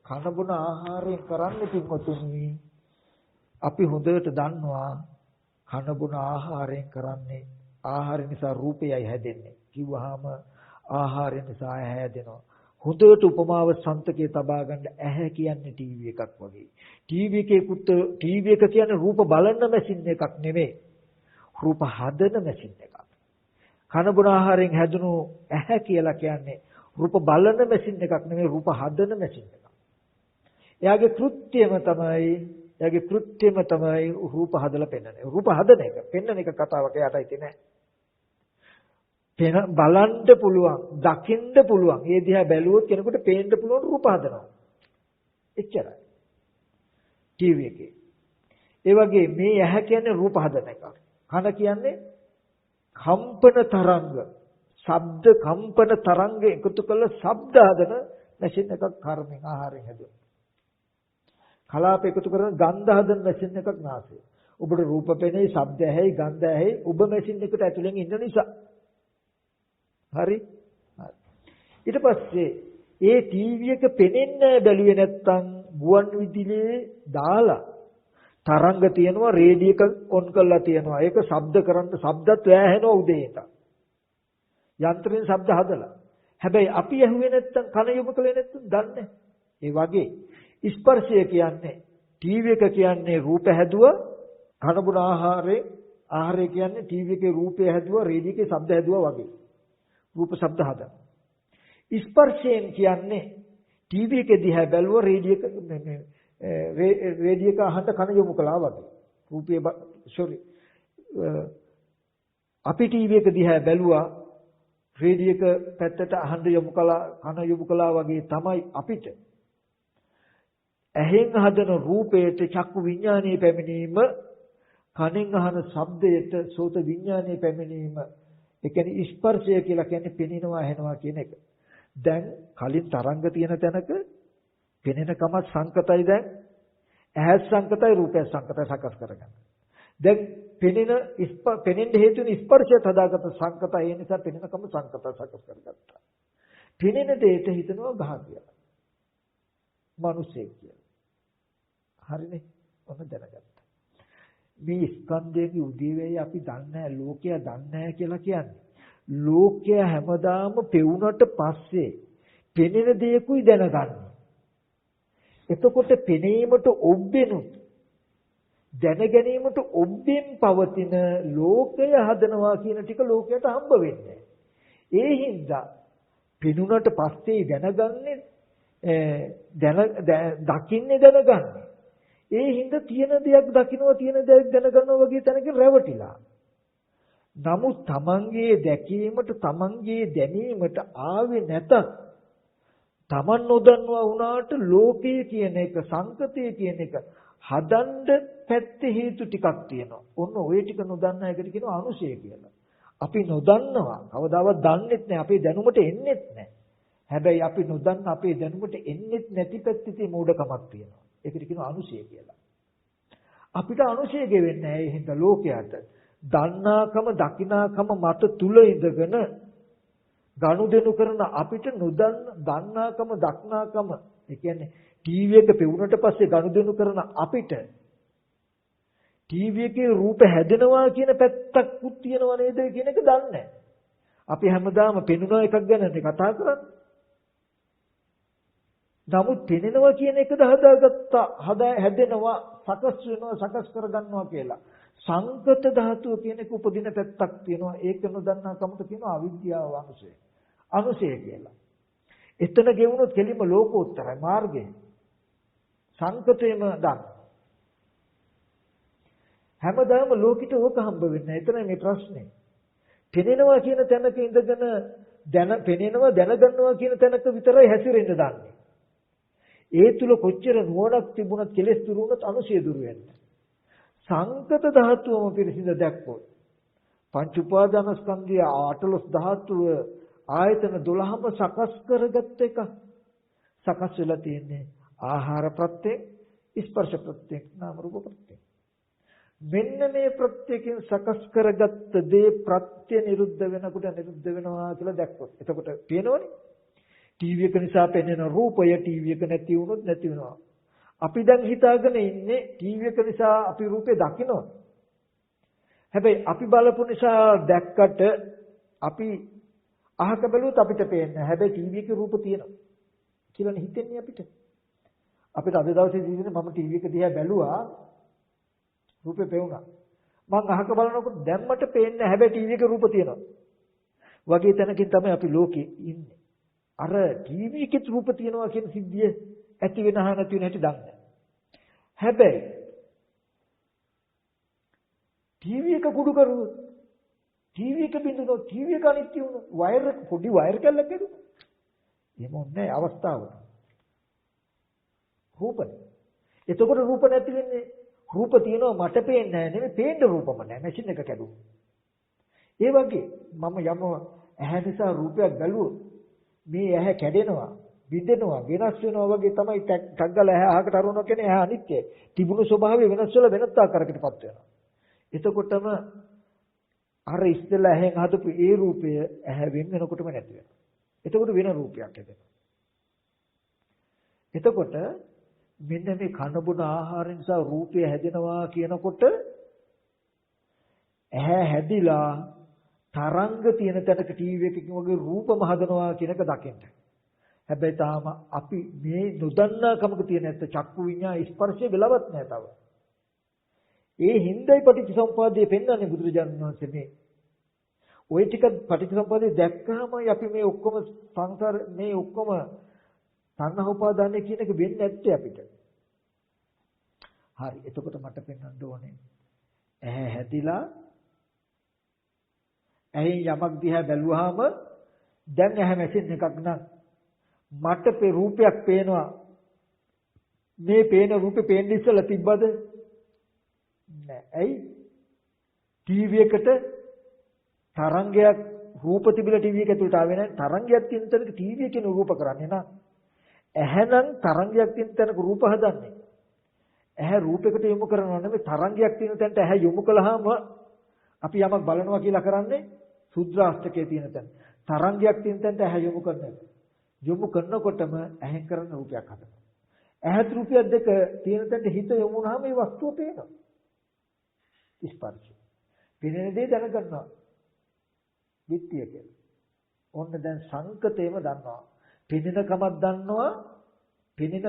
කන බොන ආහාරයෙන් කරන්නේ පිටුතුනි. අපි හොඳට දන්නවා කන බොන ආහාරයෙන් කරන්නේ ආහාර නිසා රූපයයි හැදෙන්නේ. කිව්වහම ආහාරය නිසා ඇහැ හැදෙනවා. හොඳට උපමාව සන්තකේ තබා ගන්න ඇහැ කියන්නේ ටීවී එකක් වගේ. ටීවී එක කියන්නේ රූප බලන මැෂින් එකක් නෙමෙයි. රූප හදන මැෂින් එකක්. කන බොන ආහාරයෙන් හැදුණු ඇහැ කියලා කියන්නේ රූප බලන මැෂින් එකක් නෙමෙයි, රූප හදන මැෂින් එකක්. එයාගේ කෘත්‍යම තමයි රූප හදලා පෙන්වන්නේ. රූප හදන එක, පෙන්වන එක කතාවක් එයාටයි තියෙන්නේ. බලන්න පුළුවන්, දකින්න පුළුවන්. ඒ දිහා බැලුවොත් කෙනෙකුට පේන්න පුළුවන් රූප හදනවා. එච්චරයි. ටීවී එකේ. ඒ වගේ මේ ඇහැ කියන්නේ රූප හදන එක. කන කියන්නේ කම්පන තරංග, ශබ්ද කම්පන තරංග එකතු කළ ශබ්ද හදන මැෂින් එකක් කර්මෙන් ආහාරයෙන් හැදුවා. කලාප එකතු කරන ගන්ධ හදන මැෂින් එකක් නාසය. ඔබට රූප පෙනෙයි, ශබ්ද ඇහෙයි, ගන්ධ ඇහෙයි, ඔබ මැෂින් එකට ඇතුලෙන් ඉන්න නිසා. හරි? ඊට පස්සේ ඒ ටීවී එක පෙනෙන්නේ බැලුවේ නැත්තම් ගුවන් විදුලියේ දාලා තරංග තියෙනවා, රේඩියෝ එක ඔන් කරලා තියෙනවා. ඒක ශබ්ද කරන්න ශබ්දත් වැහෙනවා උදේ ඉඳන්. යන්ත්‍රයෙන් ශබ්ද හදලා. හැබැයි අපි ඇහුවේ නැත්තම් කන යොමු කළේ නැත්තම් දන්නේ. ඒ වගේ ස්පර්ශය කියන්නේ ටීවී එක කියන්නේ රූප හැදුවා, කන බොන ආහාරය කියන්නේ ටීවී එකේ රූපය හැදුවා, රේඩියෝ එකේ ශබ්ද හැදුවා වගේ. රූප ශබ්ද හදන. ස්පර්ශයෙන් කියන්නේ ටීවී එකේ දිහා බැලුවා, රේඩියෝ එක අහන්න කන යොමු කළා වගේ. අපි ටීවී එක දිහා බැලුවා, රේඩියෝ එක පැත්තට අහන්න යොමු කළා, කන යොමු කළා වගේ තමයි අපිට ඇහෙන් හදන රූපයට චක්කු විඥානයේ පැමිණීම, කනෙන් අහන ශබ්දයට සෝත විඥානයේ පැමිණීම, ඒ කියන්නේ ස්පර්ශය කියලා කියන්නේ පෙනෙනවා ඇහෙනවා කියන එක. දැන් කලින් තරංග තියෙන තැනක පෙනෙන කම සංකතයි, දැන් ඇහැ සංකතයි රූපය සංකතයි සකස් කරගන්න. දැන් පෙනෙන්න හේතු වෙන ස්පර්ශයත් හදාගත්ත සංකතය, ඒ නිසා පෙනෙන කම සංකතය සකස් කරගත්තා. පෙනෙන දෙයට හිතනවා ගහ කියලා, මිනිසෙක් කියලා. හරිනේ, ඔන්න දැනගත්තා. මේ ස්කන්ධයේ උදේවැය අපි දන්නේ නැහැ, ලෝකයා දන්නේ නැහැ කියලා කියන්නේ. ලෝකයා හැමදාම පෙවුනට පස්සේ පෙනෙන දේකුයි දැනගන්නේ. එතකොට පෙනීමට ඔබ්බෙනුත් දැන ගැනීමට ඔබ්බෙන් පවතින ලෝකය හදනවා කියන ටික ලෝකයට හම්බ වෙන්නේ. ඒ හින්දා පෙනුනට පස්සේ දැනගන්නේ, දකින්නේ දැනගන්නේ. ඒ හින්දා තියෙන දෙයක් දකින්නවා, තියෙන දෙයක් දැනගන්නවා වගේ තැනකින් රැවටිලා. නමුත් තමන්ගේ දැකීමට, තමන්ගේ දැනීමට ආවේ නැත. තමන් නොදන්නවා වුණාට ලෝකයේ කියන එක, සංකතය කියන එක හදන්න පැත්තේ හේතු ටිකක් තියෙනවා. ඔන්න ওই ටික නොදන්න එකට කියනවා අනුශය කියලා. අපි නොදන්නවා, කවදාවත් දන්නෙත් නැහැ, අපේ දැනුමට එන්නෙත් නැහැ. හැබැයි අපි නොදන්න අපේ දැනුමට එන්නෙත් නැති පැත්තේ මෝඩකමක් තියෙනවා. ඒකට කියනවා අනුශය කියලා. අපිට අනුශය ගෙවෙන්නේ නැහැ. ඒ හින්දා ලෝකයට දන්නාකම දකිනාකම මත තුල ඉඳගෙන ගනුදෙනු කරන අපිට දන්නාකම දක්නාකම, ඒ කියන්නේ ටීවී එක පෙවුනට පස්සේ ගනුදෙනු කරන අපිට ටීවී එකේ රූප හැදෙනවා කියන පැත්තකුත් තියෙනව නේද කියන එක දන්නේ නැහැ. අපි හැමදාම පෙනුන එකක් ගැන කතා කරන්නේ. නමුත් පෙනෙනවා කියන එකද හැදෙනවා, සකස් වෙනවා, සකස් කරගන්නවා කියලා. සංකත ධාතුව කියන එක උපදින පැත්තක් තියෙනවා. ඒක නොදන්නා කමට කියනවා අවිද්‍යාව අනුසය. අනුසය කියලා. එතන ගෙවුනොත් කෙලිම ලෝකෝත්තරයි මාර්ගය. සංකතේම දන්න. හැමදාම ලෝකිට ඕක හම්බ වෙන්නේ නැහැ. එතනයි මේ ප්‍රශ්නේ. පෙනෙනවා කියන තැනක ඉඳගෙන පෙනෙනවා දැනගන්නවා කියන තැනක විතරයි හැසිරෙන්න දන්නේ. ඒ තුල කොච්චර නුවණක් තිබුණත් කෙලෙස් දුරු වුණත් අනුශය දුරු වෙන්නේ. සංකත ධාතුවම පිරිසිඳ දැක්කොත් පංච උපාදානස්කන්ධය 18 ධාතුව ආයතන 12ම සකස් කරගත්ත එක. සකස් වෙලා තියෙන්නේ ආහාර ප්‍රත්‍ය, ස්පර්ශ ප්‍රත්‍ය, නාම රූප ප්‍රත්‍ය. මෙන්න මේ ප්‍රත්‍යයෙන් සකස් කරගත්ත දේ ප්‍රත්‍ය නිරුද්ධ වෙනකොට නිරුද්ධ වෙනවා කියලා දැක්කොත් එතකොට පේනවනේ. ටීවී එක නිසා පෙනෙන රූපය ටීවී එක නැති වුණොත් නැති වෙනවා. අපි දැන් හිතාගෙන ඉන්නේ ටීවී එක නිසා අපි රූපේ දකිනවා. හැබැයි අපි බලපු නිසා දැක්කට අපි අහක බැලුවොත් අපිට පේන්නේ. හැබැයි ටීවී එකේ රූප තියෙනවා කියලානේ හිතෙන්නේ අපිට. අපිට අද දවසේ ජීවිතේ මම ටීවී එක දිහා බැලුවා, රූපේ පෙවුණා. මම අහක බලනකොට දැම්මට පේන්නේ හැබැයි ටීවී එකේ රූප තියෙනවා. වගේ තැනකින් තමයි අපි ලෝකේ ඉන්නේ. අර ටීවී එකේ රූප තියෙනවා කියන සිද්ධිය ඇති වෙන හා නැති වෙන හැටි දන්නේ. හැබැයි ටීවී එක කුඩු කරුවොත්, ටීවී එක බින්දුනොත්, ටීවී එක අනිත්‍ය වුණොත්, පොඩි වයර් කැල්ලක් ඇදුණා. එහෙම ඕනේ අවස්ථාවක. රූපනේ. එතකොට රූප නැති වෙන්නේ. රූප තියෙනවා මට පේන්නේ නැහැ නෙමෙයි, පේන්න රූපම නැහැ. මැෂින් එක කැඩුවා. ඒ වගේ මම යම ඇහැ නිසා රූපයක් බැලුවොත් මේ ඇහැ කැඩෙනවා, බිඳෙනවා, වෙනස් වෙනවා වගේ තමයි ටක් ගාලා ඇහැ අහකට අරවනවා කියන්නේ ඇහැ අනිත්‍යයි. තිබුණු ස්වභාවය වෙනස් වෙලා වෙනත් ආකාරයකටපත් වෙනවා. එතකොටම අර ඉස්සෙල්ලා ඇහෙන් හදපු ඒ රූපය ඇහැ වෙන වෙනකොටම නැති වෙනවා. එතකොට වෙන රූපයක් හැදෙනවා. එතකොට මෙන්න මේ කන බොන ආහාර නිසා රූපය හැදෙනවා කියනකොට ඇහැ හැදිලා තරංග තියෙන තැනක ටීවී එකකින් වගේ රූපම හදනවා කියන එක දකින්න. හැබැයි තාම අපි මේ නොදන්නා කමක තියෙන ඇත්ත චක්කු විඤ්ඤා ස්පර්ශය වෙලවත් නැහැ තව. ඒ හිඳයි පටිච්චසමුපාදයේ පෙන්වන්නේ බුදුරජාණන් වහන්සේ මේ. ওই ටික පටිච්චසමුපාදයේ දැක්කහමයි අපි මේ ඔක්කොම සංසාර මේ ඔක්කොම සංඝ උපාදානය කියන එක වෙන්නේ නැත්තේ අපිට. හරි. එතකොට මට පෙන්වන්න ඕනේ. ඇහැ හැදිලා ඇයි යමක් දිහා බැලුවාම දැන් ඇහැ මැෂින් එකක් නම් මට රූපයක් පේනවා. මේ පේන රූපේ පේන්න ඉස්සලා තිබ්බද? නෑ. ඇයි? ටීවී එකට තරංගයක් රූප තිබිලා ටීවී එක ඇතුළට ආවේ නැහැ. තරංගයක් තියෙන තැනක ටීවී එකේ රූප කරන්නේ නෑ. ඇහැනම් තරංගයක් තියෙන තැනක රූප හදන්නේ. ඇහැ රූපයකට යොමු කරනවා නෙමෙයි තරංගයක් තියෙන තැනට ඇහැ යොමු කළාම අපි යමක් බලනවා කියලා කරන්නේ සුද්‍රාෂ්ටකයේ තියෙන තැන. තරංගයක් තියෙන තැනට ඇහැ යොමු කරනවා. යොමු කරනකොටම ඇහෙන් කරන රූපයක් හදනවා. ඇහත් රූපයක් දෙක තියෙන තැනට හිත යොමු වුණාම මේ වස්තුව පේනවා. ස්පර්ශය. පෙනෙන දේ දැනගන්නවා. විත්‍ය කියලා. ඔන්න දැන් සංකතේම දන්නවා. පෙනෙන කමක් දන්නවා. පෙනෙන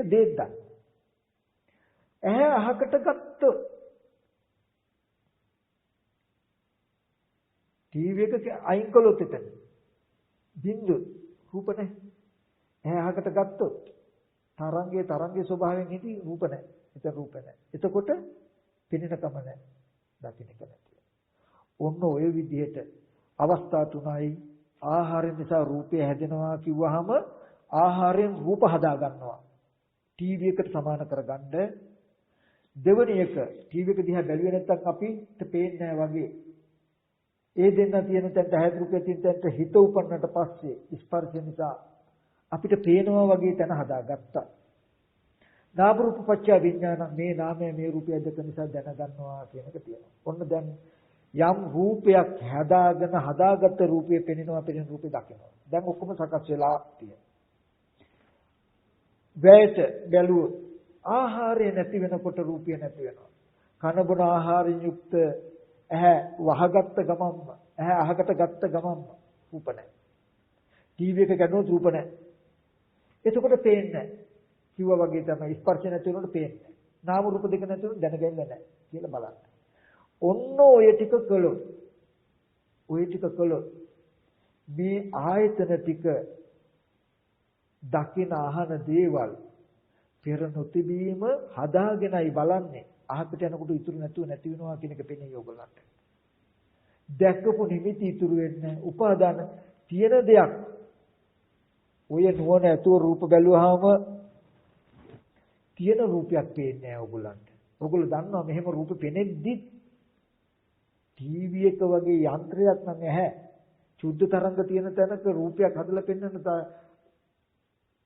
දේ දන්නවා. ඇහැ අහකට ගත්තොත් ටීවී එක අයින් කළොත් එතන බින්දු රූප නැහැ. ඇහැ අහකට ගත්තොත් තරංගයේ ස්වභාවයෙන් හිටි රූප නැහැ. එතන රූප නැහැ. එතකොට පෙනෙන කම නැහැ. දකින්න කැමතියි. ඔන්න ඔය විදිහට අවස්ථා තුනයි ආහාරය නිසා රූපය හැදෙනවා කිව්වහම ආහාරයෙන් රූප හදා ගන්නවා. ටීවී එකට සමාන කරගන්න. දෙවෙනි එක ටීවී එක දිහා බැලුවේ නැත්නම් අපිට පේන්නේ නැහැ වගේ. ඒ දෙන්න තියෙන තැනට හැද රූපය තියෙන තැනට හිත උපන්නට පස්සේ ස්පර්ශ නිසා අපිට පේනවා වගේ තැන හදාගත්තා. නාම රූප පත්‍ය විඥාන මේ නාමය මේ රූපය දෙක නිසා දැනගන්නවා කියන එක තියෙනවා. ඔන්න දැන් යම් රූපයක් හදාගත්ත රූපය පෙනෙනවා පෙනෙන රූපය දකිනවා. දැන් ඔක්කොම සකස් වෙලා තියෙනවා. වැයට බැලුවොත් ආහාරය නැති වෙනකොට රූපය නැති වෙනවා. කන බොන ආහාරයෙන් යුක්ත ඇහැ වහගත්ත ගමන්ම ඇහැ අහකට ගත්ත ගමන්ම රූප නැහැ. ටීවී එක ගන්නොත් රූප නැහැ. එතකොට පේන්නේ නැහැ. කිව්වා වගේ තමයි ස්පර්ශ නැති වෙනකොට පේන්නේ. නාම රූප දෙක නැති වෙනකොට දැනගන්නේ නැහැ කියලා බලන්න. ඔන්න ඔය ටික කළොත් මේ ආයතන ටික දකින අහන දේවල් පෙර නොතිබීම හදාගෙනයි බලන්නේ. අහකට යනකොට ඉතුරු නැතුව නැති වෙනවා කියන එක පෙනේ ඔයගොල්ලන්ට. දැක්කපු නිමිති ඉතුරු වෙන්නේ උපාදාන තියෙන දෙයක්. ඔය නුවණ ඇතුව රූප බැලුවාම තියෙන රූපයක් පේන්නේ නැහැ ඔයගොල්ලන්ට. ඔයගොල්ලෝ දන්නවා මෙහෙම රූප පෙනෙද්දි ටීවී එක වගේ යන්ත්‍රයක් නම් නැහැ. සුද්ධ තරංග තියෙන තැනක රූපයක් හදලා පෙන්වන්න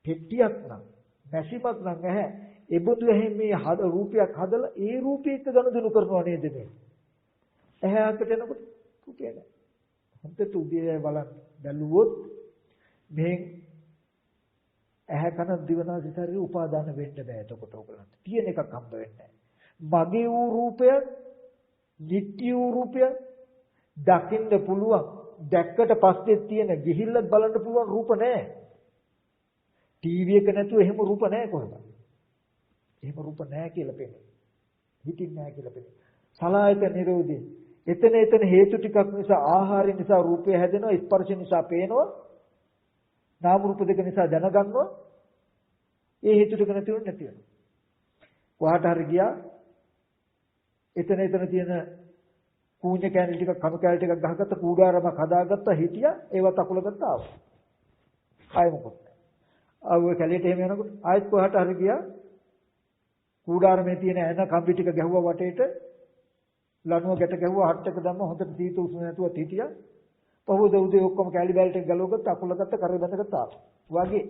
පෙට්ටියක් නම් මැෂිමක් නම් නැහැ. ඒබඳු එහෙම මේ රූපයක් හදලා ඒ රූපයක ගනුදෙනු කරනවා නේද මේ? ඇහැකට එනකොට රූපය නැහැ. හොඳට උදේ බලන්න බැලුවොත් මේ ඇහැ කන දිවනාසය ශරීර උපාදාන වෙන්න බෑ. එතකොට ඔයගලන්ට තියෙන එකක් හම්බ වෙන්නේ නැහැ. මගේ වූ රූපයක්, නිට්ටි වූ රූපයක් දකින්න පුළුවන්. දැක්කට පස්සේ තියෙන ගිහිල්ලත් බලන්න පුළුවන් රූප නැහැ. ටීවී එක නැතුව එහෙම රූප නැහැ කොහෙද? එහෙම රූප නැහැ කියලා පෙන්නේ. හිතින් නැහැ කියලා පෙන්නේ. සලආයතන නිරෝධී. එතන හේතු ටිකක් නිසා ආහාරය නිසා රූපය හැදෙනවා, ස්පර්ශ නිසා පේනවා. නාම රූප දෙක නිසා දැනගන්නවා. ඒ හේතු ටික නැති වෙනවා. කොහාට හරි ගියා. එතන තියෙන කූණ්‍ය කැලේ ටික කණු කැලේ ටිකක් ගහගත්ත කූඩාරමක් හදාගත්ත හිටියා. ඒවත් අකුල ගත්තා ආවා. ආයෙ මොකද? ආවෝ කැලේට එහෙම යනකොට ආයෙත් කොහාට හරි ගියා. කූඩාරමේ තියෙන ඇන කම්බි ටික ගැහුවා වටේට. ලණුව ගැට ගැහුවා හට්ටක දැම්ම හොඳට සීත උෂ්ණ නැතුව හිටියා. පහුවද උදේ ඔක්කොම කැලි බැලට ගලවගත්ත අකුල ගත්ත කරේ බඳගත්ත ආවා. වගේ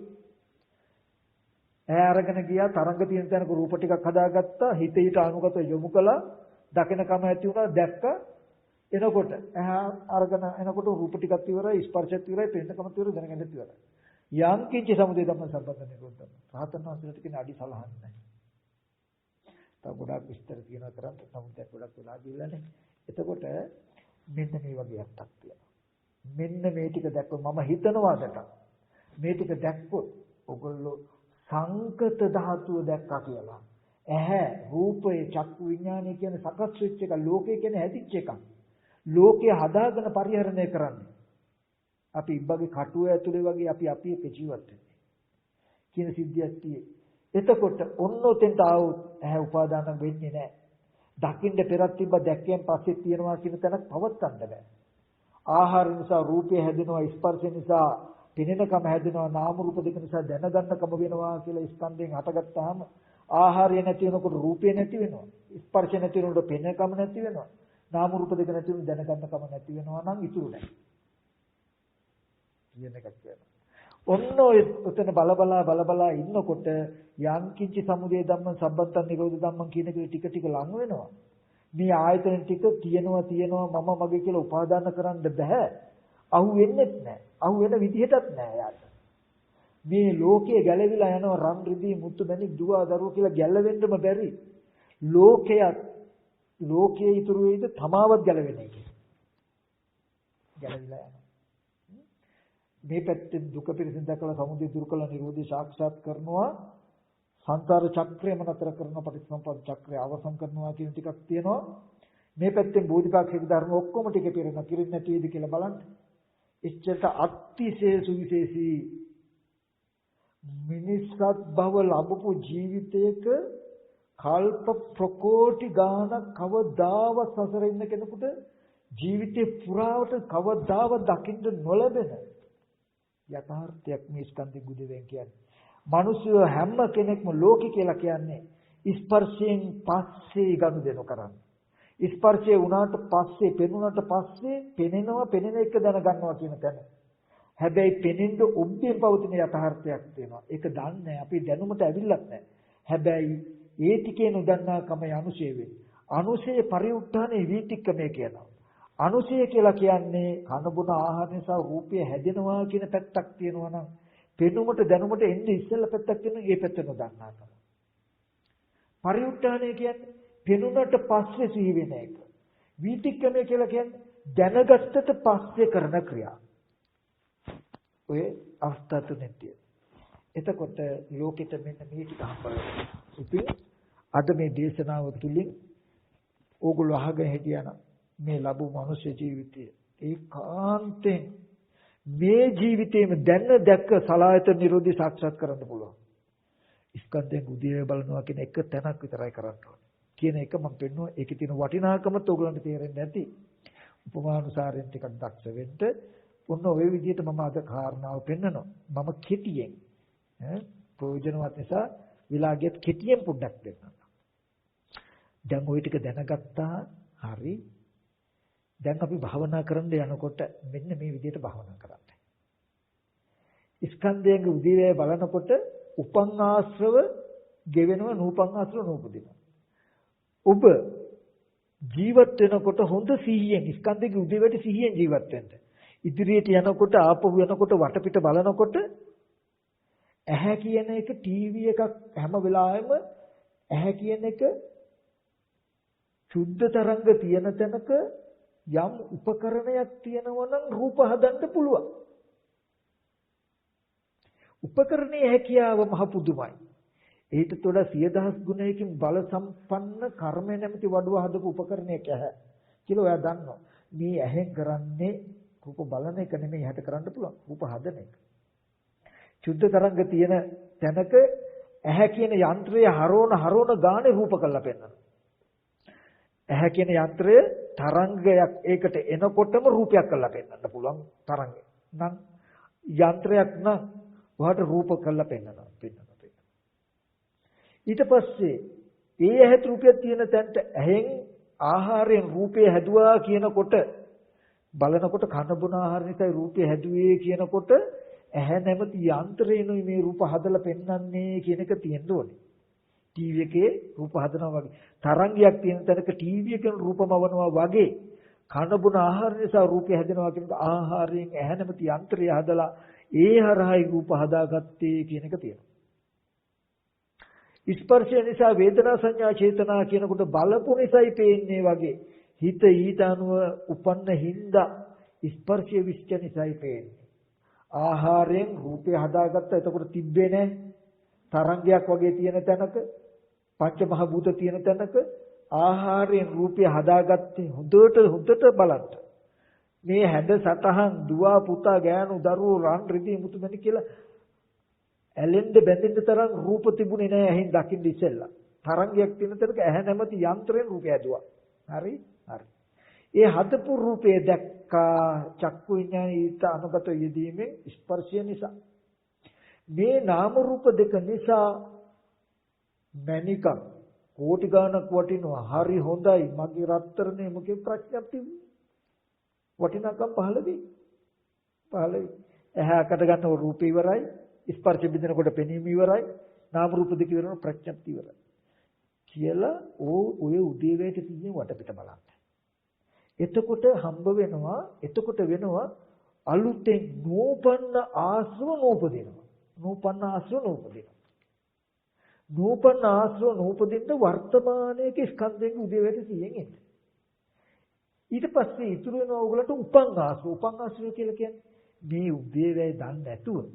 ඈ අරගෙන ගියා තරංග තියෙන තැනක රූප ටිකක් හදාගත්තා. හිතේට අනුගත යොමු කළා. දකිනකම ඇති වුණා දැක්කා. එනකොට ඇහැ අරගෙන එනකොට රූප ටිකක් ඉවරයි ස්පර්ශයත් ඉවරයි පෙන්නකමත් ඉවරයි දැනගන්නත් ඉවරයි. යම් කිංච සමුදය ධම්ම සම්බන්ධ නිරෝධය. රහතන් වහන්සේට කියන අඩි සලහන්නේ නැහැ. තව ගොඩාක් විස්තර කියනවා කරන් සමුදය ගොඩක් වෙලා ගිල්ලානේ. එතකොට මෙන්න මේ වගේ අත්තක් තියෙනවා. මෙන්න මේ ටික දැක්කොත් මම හිතනවාදට මේ ටික දැක්කොත් ඔයගොල්ලෝ සංකත ධාතුව දැක්කා කියලා. ඇහැ රූපය චක්කු විඥානය කියන සකස් වෙච්ච එක ලෝකය කියන්නේ හැදිච්ච එකක්. ලෝකය හදාගෙන පරිහරණය කරන්නේ. අපි ඉබ්බගේ කටුව ඇතුලේ වගේ අපි එක ජීවත් වෙන්නේ. කියන සිද්ධියක් තියෙයි. එතකොට ඔන්න ඔතෙන්ට ආවොත් ඇහැ උපාදාන වෙන්නේ නැහැ. දකින්න පෙරත් තිබ්බ දැක්කෙන් පස්සේ තියනවා කියන තැනක් පවත්තන්න බෑ. ආහාර නිසා රූපය හැදෙනවා, ස්පර්ශ නිසා පෙනෙනකම හැදෙනවා, නාම රූප දෙක නිසා දැනගන්නකම වෙනවා කියලා ස්කන්ධයෙන් හටගත්තාම ආහාරය නැති වෙනකොට රූපය නැති වෙනවා. ස්පර්ශ නැති වෙනකොට පෙනෙනකම නැති වෙනවා. නාම රූප දෙක නැති වෙන දැනගන්නකම නැති වෙනවා නම් ඉතුරු නැහැ. කියන එකක් වෙනවා. ඔන්න ඔතන බලබලා ඉන්නකොට යම් කිංචි සමුදය ධම්ම සම්බන්තන් නිරෝධ ධම්ම කියන එක ටික ලඟ වෙනවා. මේ ආයතන ටික තියෙනවා මම මගේ කියලා උපාදාන කරන්න බෑ. අහු වෙන්නෙත් නැහැ. අහු වෙන විදිහටත් නැහැ යාට. මේ ලෝකයේ ගැලවිලා යනවා රන් රිදී මුතු මැණික් දුව දරුවෝ කියලා ගැලවෙන්නම බැරි. ලෝකයේ ඉතුරු වෙයිද තමාවත් ගැලවෙන එක. ගැලවිලා යනවා. මේ පැත්තෙන් දුක පිරසින් දැකලා සමුදය දුරු කළ නිරෝධය සාක්ෂාත් කරනවා. සංසාර චක්‍රයම නතර කරන පටිච්චසමුප්පාද චක්‍රය අවසන් කරනවා කියන ටිකක් තියෙනවා. මේ පැත්තෙන් බෝධිපාක්ෂික ධර්ම ඔක්කොම ටික පිරෙන කිරින් නැති වේද කියලා බලන්න. ඉච්ඡත අතිශය සුවිශේෂී මිනිස්සත් භව ලැබපු ජීවිතයක කල්ප ප්‍රකෝටි ගානක් කවදාවත් සසර ඉන්න කෙනෙකුට ජීවිතේ පුරාවට කවදාවත් දකින්න නොලැබෙන යථාර්ථයක් මේ ස්කන්ධ ගුදෙවෙන් කියන්නේ. මිනිස්සු හැම කෙනෙක්ම ලෝකේ කියලා කියන්නේ ස්පර්ශයෙන් පස්සේ ගනුදෙනු කරන්නේ. ස්පර්ශය වුණාට පස්සේ පෙනුනට පස්සේ පෙනෙනවා පෙනෙන එක දැනගන්නවා කියන තැන. හැබැයි පෙනෙන්න ඔබ්බෙන් පවතින යථාර්ථයක් තියෙනවා. ඒක දන්නේ අපි දැනුමට ඇවිල්ලත් නැහැ. හැබැයි ඒ ටිකේ නොදන්නාකම අනුශේ වේ. අනුශේ පරිඋත්ථානේ වීතික්කමේ කියනවා. අනුශය කියලා කියන්නේ කනබුන ආහාර නිසා රූපය හැදෙනවා කියන පැත්තක් තියෙනවා නම් පෙනුමට දැනුමට එන්නේ ඉස්සෙල්ලා පැත්තක් තියෙනවා ඒ පැත්ත නොදන්නාකම. පරිඋත්ථානය කියන්නේ පෙනුනට පස්සේ සිහි වෙන එක. වීතික්කමය කියලා කියන්නේ දැනගත්තට පස්සේ කරන ක්‍රියා. ඔය අවස්ථා තුනෙන් තියෙන. එතකොට ලෝකෙට මෙන්න මේ ටික හම්බවෙනවා. ඉතින් අද මේ දේශනාව තුළින් ඕගොල්ලෝ අහගෙන හිටියනම් මේ ලැබු මනුෂ්‍ය ජීවිතය ඒකාන්තයෙන් මේ ජීවිතේම දැන්න දැක්ක සලායතන නිරෝධي සාක්ෂාත් කරන්න පුළුවන්. ස්කන්ධයෙන් උදේ බලනවා කියන එක තැනක් විතරයි කරන්න ඕනේ. කියන එක මම පෙන්නුවා. ඒකේ තියෙන වටිනාකමත් ඕගොල්ලන්ට තේරෙන්නේ නැති. උපමානුසාරයෙන් ටිකක් දක්ෂ වෙන්න. ඔන්න ඔය විදිහට මම අද කාරණාව පෙන්නනවා. මම කෙටියෙන් ප්‍රයෝජනවත් නිසා විලාගියත් කෙටියෙන් පොඩ්ඩක් දෙන්නම්. දැන් ওই ටික දැනගත්තා හරි. දැන් අපි භාවනා කරන්න යනකොට මෙන්න මේ විදිහට භාවනා කරන්න. ස්කන්ධයන්ගේ උදේවැය බලනකොට උපං ආශ්‍රව ගෙවෙනවා නූපං ආශ්‍රව නූපදිනවා. ඔබ ජීවත් වෙනකොට හොඳ සිහියෙන් ස්කන්ධයේ උදේවැයට සිහියෙන් ජීවත් වෙන්න. ඉදිරියට යනකොට ආපහු යනකොට වටපිට බලනකොට ඇහැ කියන එක ටීවී එකක් හැම වෙලාවෙම ඇහැ කියන එක සුද්ධ තරංග තියෙන තැනක යම් උපකරණයක් තියෙනවා නම් රූප හදන්න පුළුවන්. උපකරණයේ හැකියාව මහ පුදුමයි. ඒකට වඩා 10000 ගුණයකින් බල සම්පන්න කර්මය නැමැති වඩුව හදපු උපකරණයක් ඇහැ කියලා ඔයා දන්නවා. මේ ඇහෙන් කරන්නේ රූප බලන එක නෙමෙයි හැට කරන්න පුළුවන් රූප හදන එක. සුද්ධ තරංග තියෙන තැනක ඇහැ කියන යන්ත්‍රය හරවන ගානේ රූප කළා පෙන්නනවා. ඇහැ කියන යන්ත්‍රය තරංගයක් ඒකට එනකොටම රූපයක් කරලා පෙන්නන්න පුළුවන් තරංගය. නම් යන්ත්‍රයක් නම් ඔයාට රූප කරලා පෙන්නනවා. ඊට පස්සේ ඒ ඇහත් රූපයක් තියෙන තැනට ඇහෙන් ආහාරයෙන් රූපය හැදුවා කියනකොට බලනකොට කන බොන ආහාර නිසා රූපය හැදුවේ කියනකොට ඇහැ නැමැති යන්ත්‍රේනොයි මේ රූප හදලා පෙන්වන්නේ කියන එක තියෙන්න ඕනේ. ටීවී එකේ රූප හදනවා වගේ තරංගයක් තියෙන තැනක ටීවී එකෙන් රූපමවනවා වගේ කන බොන ආහාර නිසා රූපය හැදෙනවා කියන ආහාරයෙන් ඇහැ නැමැති යන්ත්‍රය හදලා ඒ හරහායි රූප හදාගත්තේ කියන එක තියෙනවා. ස්පර්ශය නිසා වේදනා සංඥා චේතනා කියනකොට බලපු නිසායි පේන්නේ වගේ හිත ඊට අනුව උපන්න හින්දා ස්පර්ශය විශ්ච නිසායි පේන්නේ. ආහාරයෙන් රූපය හදාගත්තා එතකොට තිබ්බේ නැහැ. තරංගයක් වගේ තියෙන තැනක පංච මහ භූත තියෙන තැනක ආහාරයෙන් රූපය හදාගත්තේ හොඳට බලන්න. මේ හැඩ සටහන් දුව පුතා ගෑනු දරුවෝ රන් රිදී මුතුමැණි කියලා ඇලෙන්න බැඳෙන්න තරම් රූප තිබුණේ නැහැ ඇහින් දකින්න ඉස්සෙල්ලා. තරංගයක් තියෙන තැනක ඇහැ නැමැති යන්ත්‍රයෙන් රූපය ඇදුවා. හරි? හරි. ඒ හදපු රූපේ දැක්කා චක්කු විඤ්ඤාණයට අනුගත යෙදීමෙන් ස්පර්ශය නිසා. මේ නාම රූප දෙක නිසා මණිකක් කෝටි ගාණක් වටිනවා. හරි හොඳයි. මගේ රත්තරනේ මගේ ප්‍රඥප්ති වටිනාකම් පහළ වෙයි. ඇහැකට ගන්න රූප ඉවරයි. ස්පර්ශ බින්දනකොට පෙනීම ඉවරයි. නාම රූප දෙක ඉවරන ප්‍රඥප්ති ඉවරයි. කියලා ඔය උදේවැයට තියෙන වටපිට බලන්න. එතකොට හම්බ වෙනවා අලුතෙන් නූපන්න ආශ්‍රව නූපදිනවා. නූපන්න ආශ්‍රව නූපදින්න වර්තමානයේ ස්කන්ධයෙන් උදේවැයට තියෙන එක. ඊට පස්සේ ඉතුරු වෙනවා ඔයගලට උපන් ආශ්‍රව කියලා කියන්නේ මේ උදේවැය දන්නේ නැතුව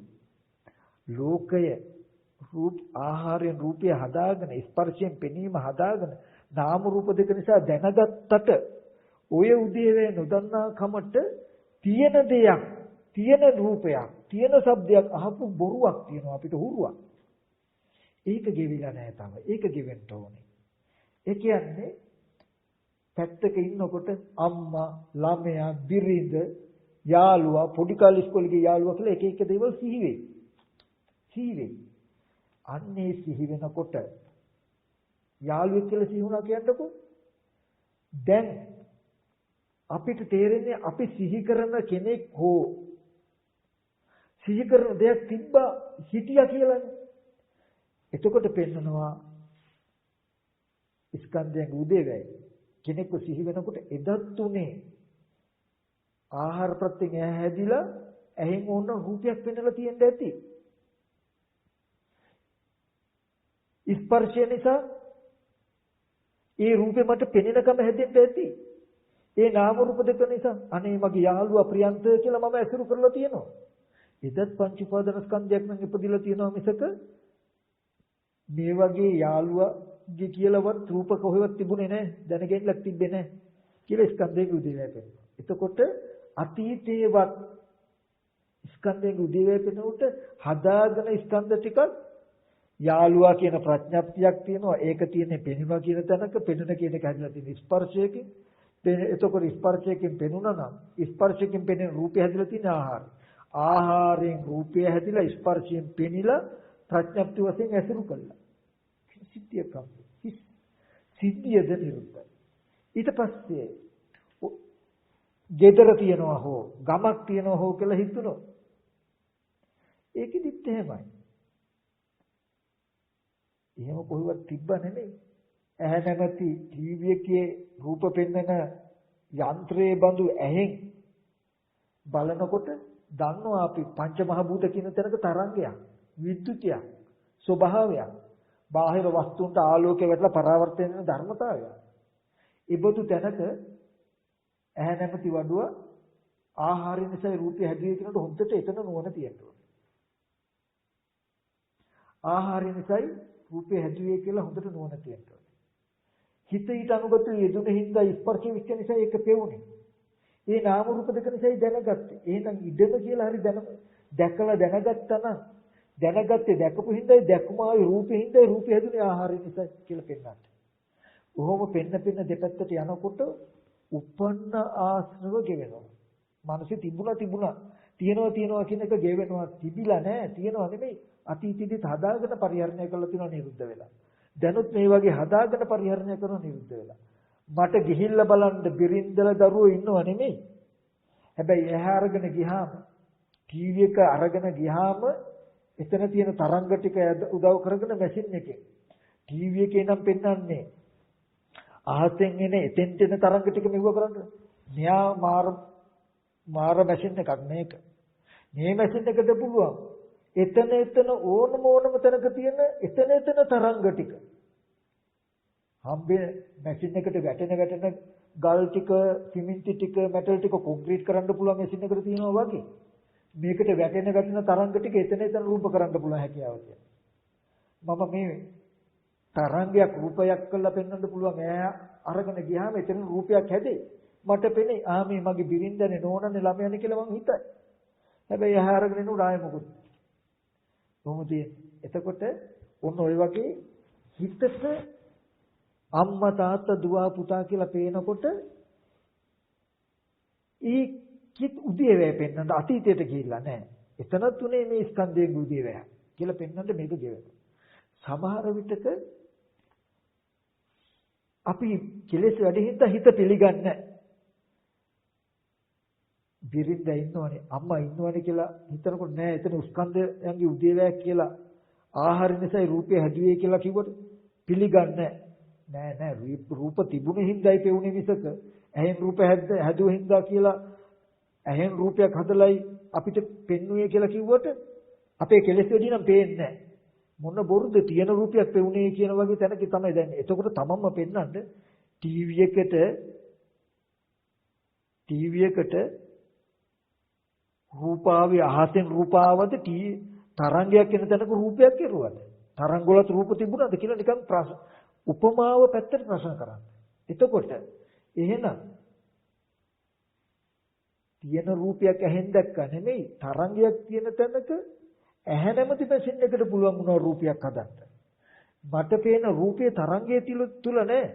ලෝකය රූප ආහාරයෙන් රූපය හදාගෙන ස්පර්ශයෙන් පෙනීම හදාගෙන නාම රූප දෙක නිසා දැනගත්තට ඔය උදේවේ නොදන්නා කමට තියෙන දෙයක් තියෙන රූපයක් තියෙන ශබ්දයක් අහපු බොරුවක් තියෙනවා අපිට හුරුවක්. ඒක ගෙවිලා නැහැ තව. ඒක ගෙවෙන්න ඕනේ. ඒ කියන්නේ පැත්තක ඉන්නකොට අම්මා ළමයා බිරිඳ යාළුවා පොඩි කාලේ ඉස්කෝලේ ගිය යාළුවා කියලා එක එක දේවල් සිහි වෙයි. අන්නේ සිහි වෙනකොට යාළුවෙක් කියලා සිහි වුණා කියන්නකො. දැන් අපිට තේරෙන්නේ අපි සිහි කරන කෙනෙක් හෝ සිහි කරන දෙයක් තිබ්බා හිටියා කියලානේ. එතකොට පෙන්නනවා ස්කන්ධයන් උදේවැය කෙනෙක්ව සිහි වෙනකොට එදත් තුනේ ආහාර ප්‍රත්‍යයෙන් ඇහැ හැදිලා ඇහෙන් ඕන රූපයක් පෙන්වලා තියෙන්න ඇති. ස්පර්ශය නිසා ඒ රූපේ මට පෙනෙනකම හැදෙන්න ඇති. ඒ නාම රූප දෙක නිසා අනේ මගේ යාළුවා ප්‍රියන්ත කියලා මම ඇසුරු කරලා තියෙනවා. එදත් පංච උපාදාන ස්කන්ධයක් නම් ඉපදිලා තියෙනවා මිසක මේ වගේ යාළුවාගේ කියලාවත් රූප කොහෙවත් තිබුණේ නැහැ. දැනගෙන්නක් තිබ්බේ නැහැ කියලා ස්කන්ධයේ උදේවැය පෙන්වනවා. එතකොට අතීතේවත් ස්කන්ධයේ උදේවැය පෙන්වුවට හදාගෙන ස්කන්ධ ටිකක් යාළුවා කියන ප්‍රඥප්තියක් තියෙනවා. ඒක තියෙන්නේ පෙනුනා කියන තැනක පෙනුන කියන එක හැදලා තියෙන ස්පර්ශයකින්. එතකොට ස්පර්ශයකින් පෙනුනා නම් ස්පර්ශයකින් පෙනෙන රූපය හැදලා තියෙන ආහාරය. ආහාරයෙන් රූපය හැදිලා ස්පර්ශයෙන් පෙනිලා ප්‍රඥප්ති වශයෙන් ඇසුරු කළා. සිද්ධියද නිරුද්ධයි. ඊට පස්සේ gedara තියනවා හෝ ගමක් තියනවා හෝ කියලා හිතුණා. ඒකෙදිත් එහෙමයි. එහෙම කොහෙවත් තිබ්බ නෙමෙයි. ඇහැ නැමැති ටීවී එකේ රූප පෙන්වන යන්ත්‍රයේ බඳු ඇහෙන් බලනකොට දන්නවා අපි පංච මහ භූත කියන තැනක තරංගයක්, විද්‍යුතියක්, ස්වභාවයක්, බාහිර වස්තුන්ට ආලෝකය වැටලා පරාවර්තන වෙන ධර්මතාවයක්. ඉබ්බතු තැනක ඇහැ නැමැති වඩුව ආහාරය නිසා රූපය හැදුවේ කියනකොට හොඳට එතන නුවණ තියෙනවා. ආහාරය නිසායි රූපය හැදුවේ කියලා හොඳට නුවණ තියෙනවා. හිත ඊට අනුගත යෙදුනේ හින්දා ස්පර්ශ විච්ඡ නිසා ඒක පෙවුනේ. ඒ නාම රූප දෙක නිසායි දැනගත්තේ. එහෙනම් ඉඩම කියලා හරි දැකලා දැනගත්තා නම් දැනගත්තේ දැකපු හින්දායි දැකුම ආවේ රූපේ හින්දායි රූපය හැදුනේ ආහාරය නිසා කියලා පෙන්නන්න. කොහොම පෙන්න දෙපැත්තට යනකොට උපන්න ආශ්‍රව ගෙවෙනවා. මානසික තිබුණා තියනවා කියන එක ගෙවෙනවා. තිබිලා නැහැ තියනවා නෙමෙයි. අතීතයේදී හදාගෙන පරිහරණය කරලා තියෙනවා නිරුද්ධ වෙලා. දැනුත් මේ වගේ හදාගෙන පරිහරණය කරන නිරුද්ධ වෙලා. මට ගිහිල්ලා බලන්න බිරින්දලා දරුවෝ ඉන්නව නෙමෙයි. හැබැයි එහා අරගෙන ගියාම ටීවී එක අරගෙන ගියාම එතන තියෙන තරංග ටික උදව් කරගෙන මැෂින් එකේ ටීවී එකේ නම් පෙන්වන්නේ අහසෙන් එන එතෙන්ට එන තරංග ටික මෙව කරන්න. මෙයා මාර මැෂින් එකක් මේක. මේ මැෂින් එකට පුළුවන් එතන ඕනම තැනක තියෙන එතන තරංග ටික හම්බෙ මැෂින් එකට වැටෙන ගල් ටික සිමෙන්ති ටික මෙටල් ටික කොන්ක්‍රීට් කරන්න පුළුවන් මැෂින් එකට තියෙනවා වගේ මේකට වැටෙන තරංග ටික එතන රූප කරන්න පුළුවන් හැකියාව තියෙනවා. මම මේ තරංගයක් රූපයක් කළා පෙන්වන්න පුළුවන්. ඈ අරගෙන ගියාම එතන රූපයක් හැදේ. මට පෙනේ මේ මගේ බිරින්දනේ නෝනනේ ළමයානේ කියලා මං හිතයි. හැබැයි එහා අරගෙන ඉන්න උඩ ආයෙ මොකුත්. කොහොමද එතකොට ඔන්න ඔය වගේ හිතට අම්මා තාත්තා දුව පුතා කියලා පේනකොට ඒ කිත් උදේවැය පෙන්වන්න අතීතයට ගිහිල්ලා නැහැ. එතනත් උනේ මේ ස්කන්ධයේ උදේවැය කියලා පෙන්වන්න මේක ගෙවෙනවා. සමහර විටක අපි කෙලෙස් වැඩි හින්දා හිත පිළිගන්නේ බිරිඳ ඉන්නවනේ අම්මා ඉන්නවනේ කියලා හිතනකොට නෑ එතන ස්කන්ධයන්ගේ උදේවැය කියලා ආහාර නිසායි රූපය හැදුවේ කියලා කිව්වට පිළිගන්නේ නෑ රූප තිබුණේ හින්දායි පෙවුනේ මිසක ඇහෙන් රූප හැදුවේ හින්දා කියලා ඇහෙන් රූපයක් හදලයි අපිට පෙන්වුවේ කියලා කිව්වට අපේ කෙලෙස් වැඩි නම් පේන්නේ නෑ මොන බොරුද තියෙන රූපයක් පෙවුනේ කියන වගේ තැනක තමයි දැන් එතකොට තමන්ම පෙන්වන්න ටීවී එකට රූපාවේ අහසෙන් රූපාවද තරංගයක් එන තැනක රූපයක් කෙරුවද තරංග වලත් රූප තිබුණාද කියලා නිකන් උපමාව පැත්තට ප්‍රශ්න කරන්න. එතකොට එහෙනම් තියෙන රූපයක් ඇහෙන් දැක්කා නෙමෙයි තරංගයක් තියෙන තැනක ඇහැ නැමැති මැෂින් එකට පුළුවන් වුණා රූපයක් හදන්න. මට පේන රූපයේ තරංගයේ තුල නෑ.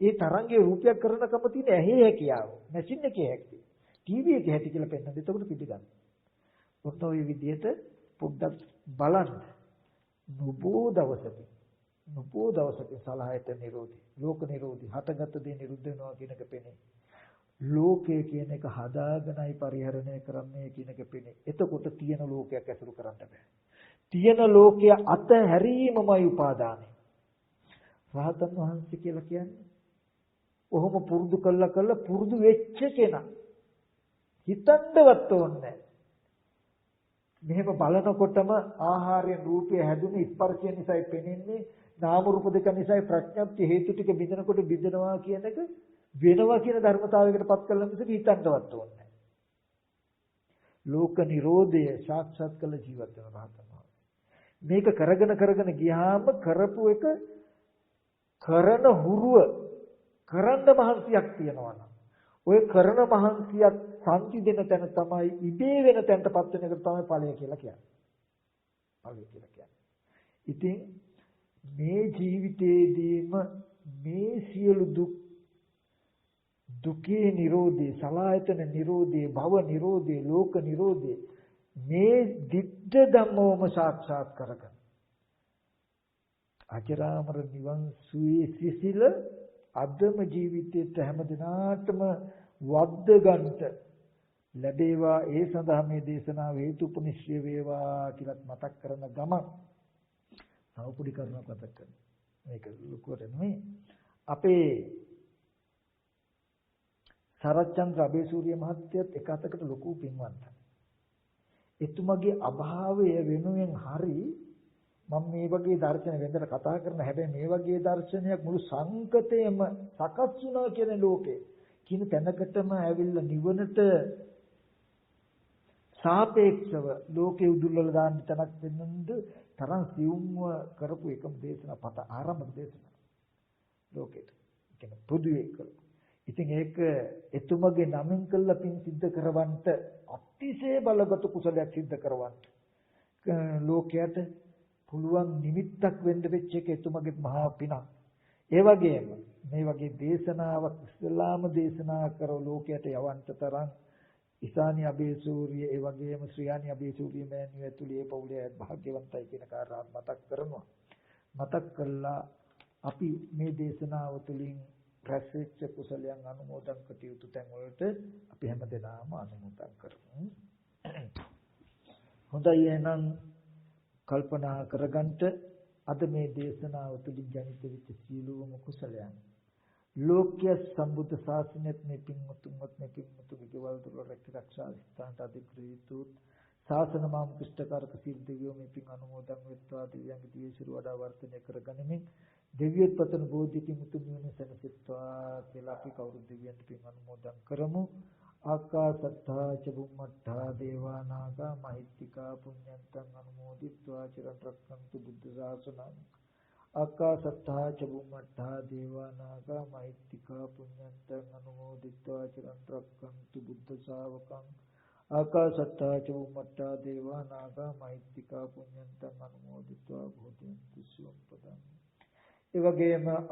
ඒ තරංගයේ රූපයක් කරනකම තියෙන ඇහි හැකියාව. මැෂින් එකේ හැකියාව. ටීවී එකේ හැටි කියලා පෙන්නන. එතකොට පිළිගන්න. ඔන්න ඔය විදිහට පොඩ්ඩක් බලන්න. නුබෝ දවසක සලහයට නිරෝධි. ලෝක නිරෝධි. හටගත් දේ නිරුද්ධ වෙනවා කියන එක පෙනේ. ලෝකය කියන එක හදාගෙනයි පරිහරණය කරන්නේ කියන එක පෙනේ. එතකොට තියෙන ලෝකයක් ඇසුරු කරන්න බෑ. තියෙන ලෝකය අතහැරීමමයි උපාදානයි. රහතන් වහන්සේ කියලා කියන්නේ ඔහොම පුරුදු කළා පුරුදු වෙච්ච කෙනා. හිතන්නවත් ඕනේ මෙහෙම බලනකොටම ආහාරයෙන් රූපය හැදුනේ ස්පර්ශය නිසායි පෙනෙන්නේ නාම රූප දෙක නිසායි ප්‍රඥප්ති හේතු ටික බිඳනකොට බිඳනවා කියන එක වෙනවා කියන ධර්මතාවයකට පත් කළා මිසක හිතන්නවත් ඕනේ ලෝක නිරෝධය සාක්ෂාත් කළ ජීවත් වෙන රහතන් මේක කරගෙන ගියාම කරපු එක කරන හුරුව කරන්න මහන්සියක් තියනවා නම් ඔය කරන මහන්සියක් සම්පි දෙන තැන තමයි ඉබේ වෙන තැනටපත් වෙන එක තමයි ඵලය කියලා කියන්නේ. ඉතින් මේ ජීවිතේදීම මේ සියලු දුකේ නිරෝධේ, සලායතන නිරෝධේ, භව නිරෝධේ, ලෝක නිරෝධේ මේ දිට්ඨ ධම්මවම සාක්ෂාත් කරගන්න. අජරාමර නිවන් සුවේ සිසිල අදම ජීවිතයේ හැම දිනාටම වද්ද ගන්නට ලැබේවා. ඒ සඳහා මේ දේශනාව හේතුපනිශ්‍රය වේවා කියලා මතක් කරන ගමන් තව පොඩි කරුණක් මතක් කරනවා. මේක ලොකුවට නෙමෙයි. අපේ සරච්චන්ද්‍ර අබේසූරිය මහත්තයත් එක අතකට ලොකු පින්වන්තයි. එතුමගේ අභාවය වෙනුවෙන් හරි මම මේ වගේ දර්ශන වෙනදට කතා කරන හැබැයි මේ වගේ දර්ශනයක් මුළු සංකතයම සකස් වුණා කියන ලෝකේ කියන තැනකටම ඇවිල්ලා නිවනට සාපේක්ෂව ලෝකේ උදුල්වල දාන්න තැනක් වෙනඳ තරම් සියුම්ව කරපු එකම දේශනා පත ආරම්භක දේශනා ලෝකෙට කියන පොදුවේ කළා. ඉතින් ඒක එතුමගේ නමින් කළා පින් සිද්ධ කරවන්නට අතිශය බලගත් කුසලයක් සිද්ධ කරවන්න ලෝකයට පුළුවන් නිමිත්තක් වෙන්න වෙච්ච එක එතුමගේ මහා පිනක්. ඒ වගේම මේ වගේ දේශනාවක් ඉස්ලාම දේශනා කරව ලෝකයට යවන්න තරම් ඉසානි අබේසූරිය ඒ වගේම ශ්‍රියානි අබේසූරිය මෑණියෝ ඇතුළේ පවුලේ භාග්‍යවන්තයි කියන කාරණා මතක් කරනවා. මතක් කළා අපි මේ දේශනාව තුළින් රැස්වෙච්ච කුසලයන් අනුමෝදන් කටයුතු තැන් වලට අපි හැමදෙනාම අනුමෝදන් කරමු. හොඳයි එහෙනම් කල්පනා කරගන්නට අද මේ දේශනාව තුළින් ජනිත වෙච්ච සීලවම කුසලයන් ලෝක්‍ය සම්බුද්ධ ශාසනයත් මේ පින්වතුන්වත් මේ පින්වතුන්ගේ ගෙවල් දොර රැකරක්ෂා ස්ථානට අධිකෘතු ශාසන මාම් කුෂ්ඨකාරක සීල් දෙවියෝ මේ පින් අනුමෝදන් වෙත්වා දෙවියන්ගේ දිවිසිරු වඩා වර්ධනය කරගනිමින් දෙවියොත් පතන බෝධිකින් උතුම් නිවන සැනසෙත්වා කියලා අපි කවුරුත් දෙවියන්ට පින් අනුමෝදන් කරමු. ආකාසත්තා ච බුම්මත්තා දේවා නාග මහිත්‍තිකා පුඤ්ඤන්තං අනුමෝදිත්වා චිරන් රක්ඛන්තු බුද්ධ ශාසනං ආකාසත්තා ච බුම්මත්තා දේවා නාග මහිත්‍තිකා පුඤ්ඤන්තං අනුමෝදිත්වා චිරන් රැක්කන්තු බුද්ධ ශාවකං ආකාසත්තා ච බුම්මත්තා දේවා නාග මහිත්‍තිකා පුඤ්ඤන්තං අනුමෝදිත්වා භූතයන්තු සුවපදං. ඒ වගේම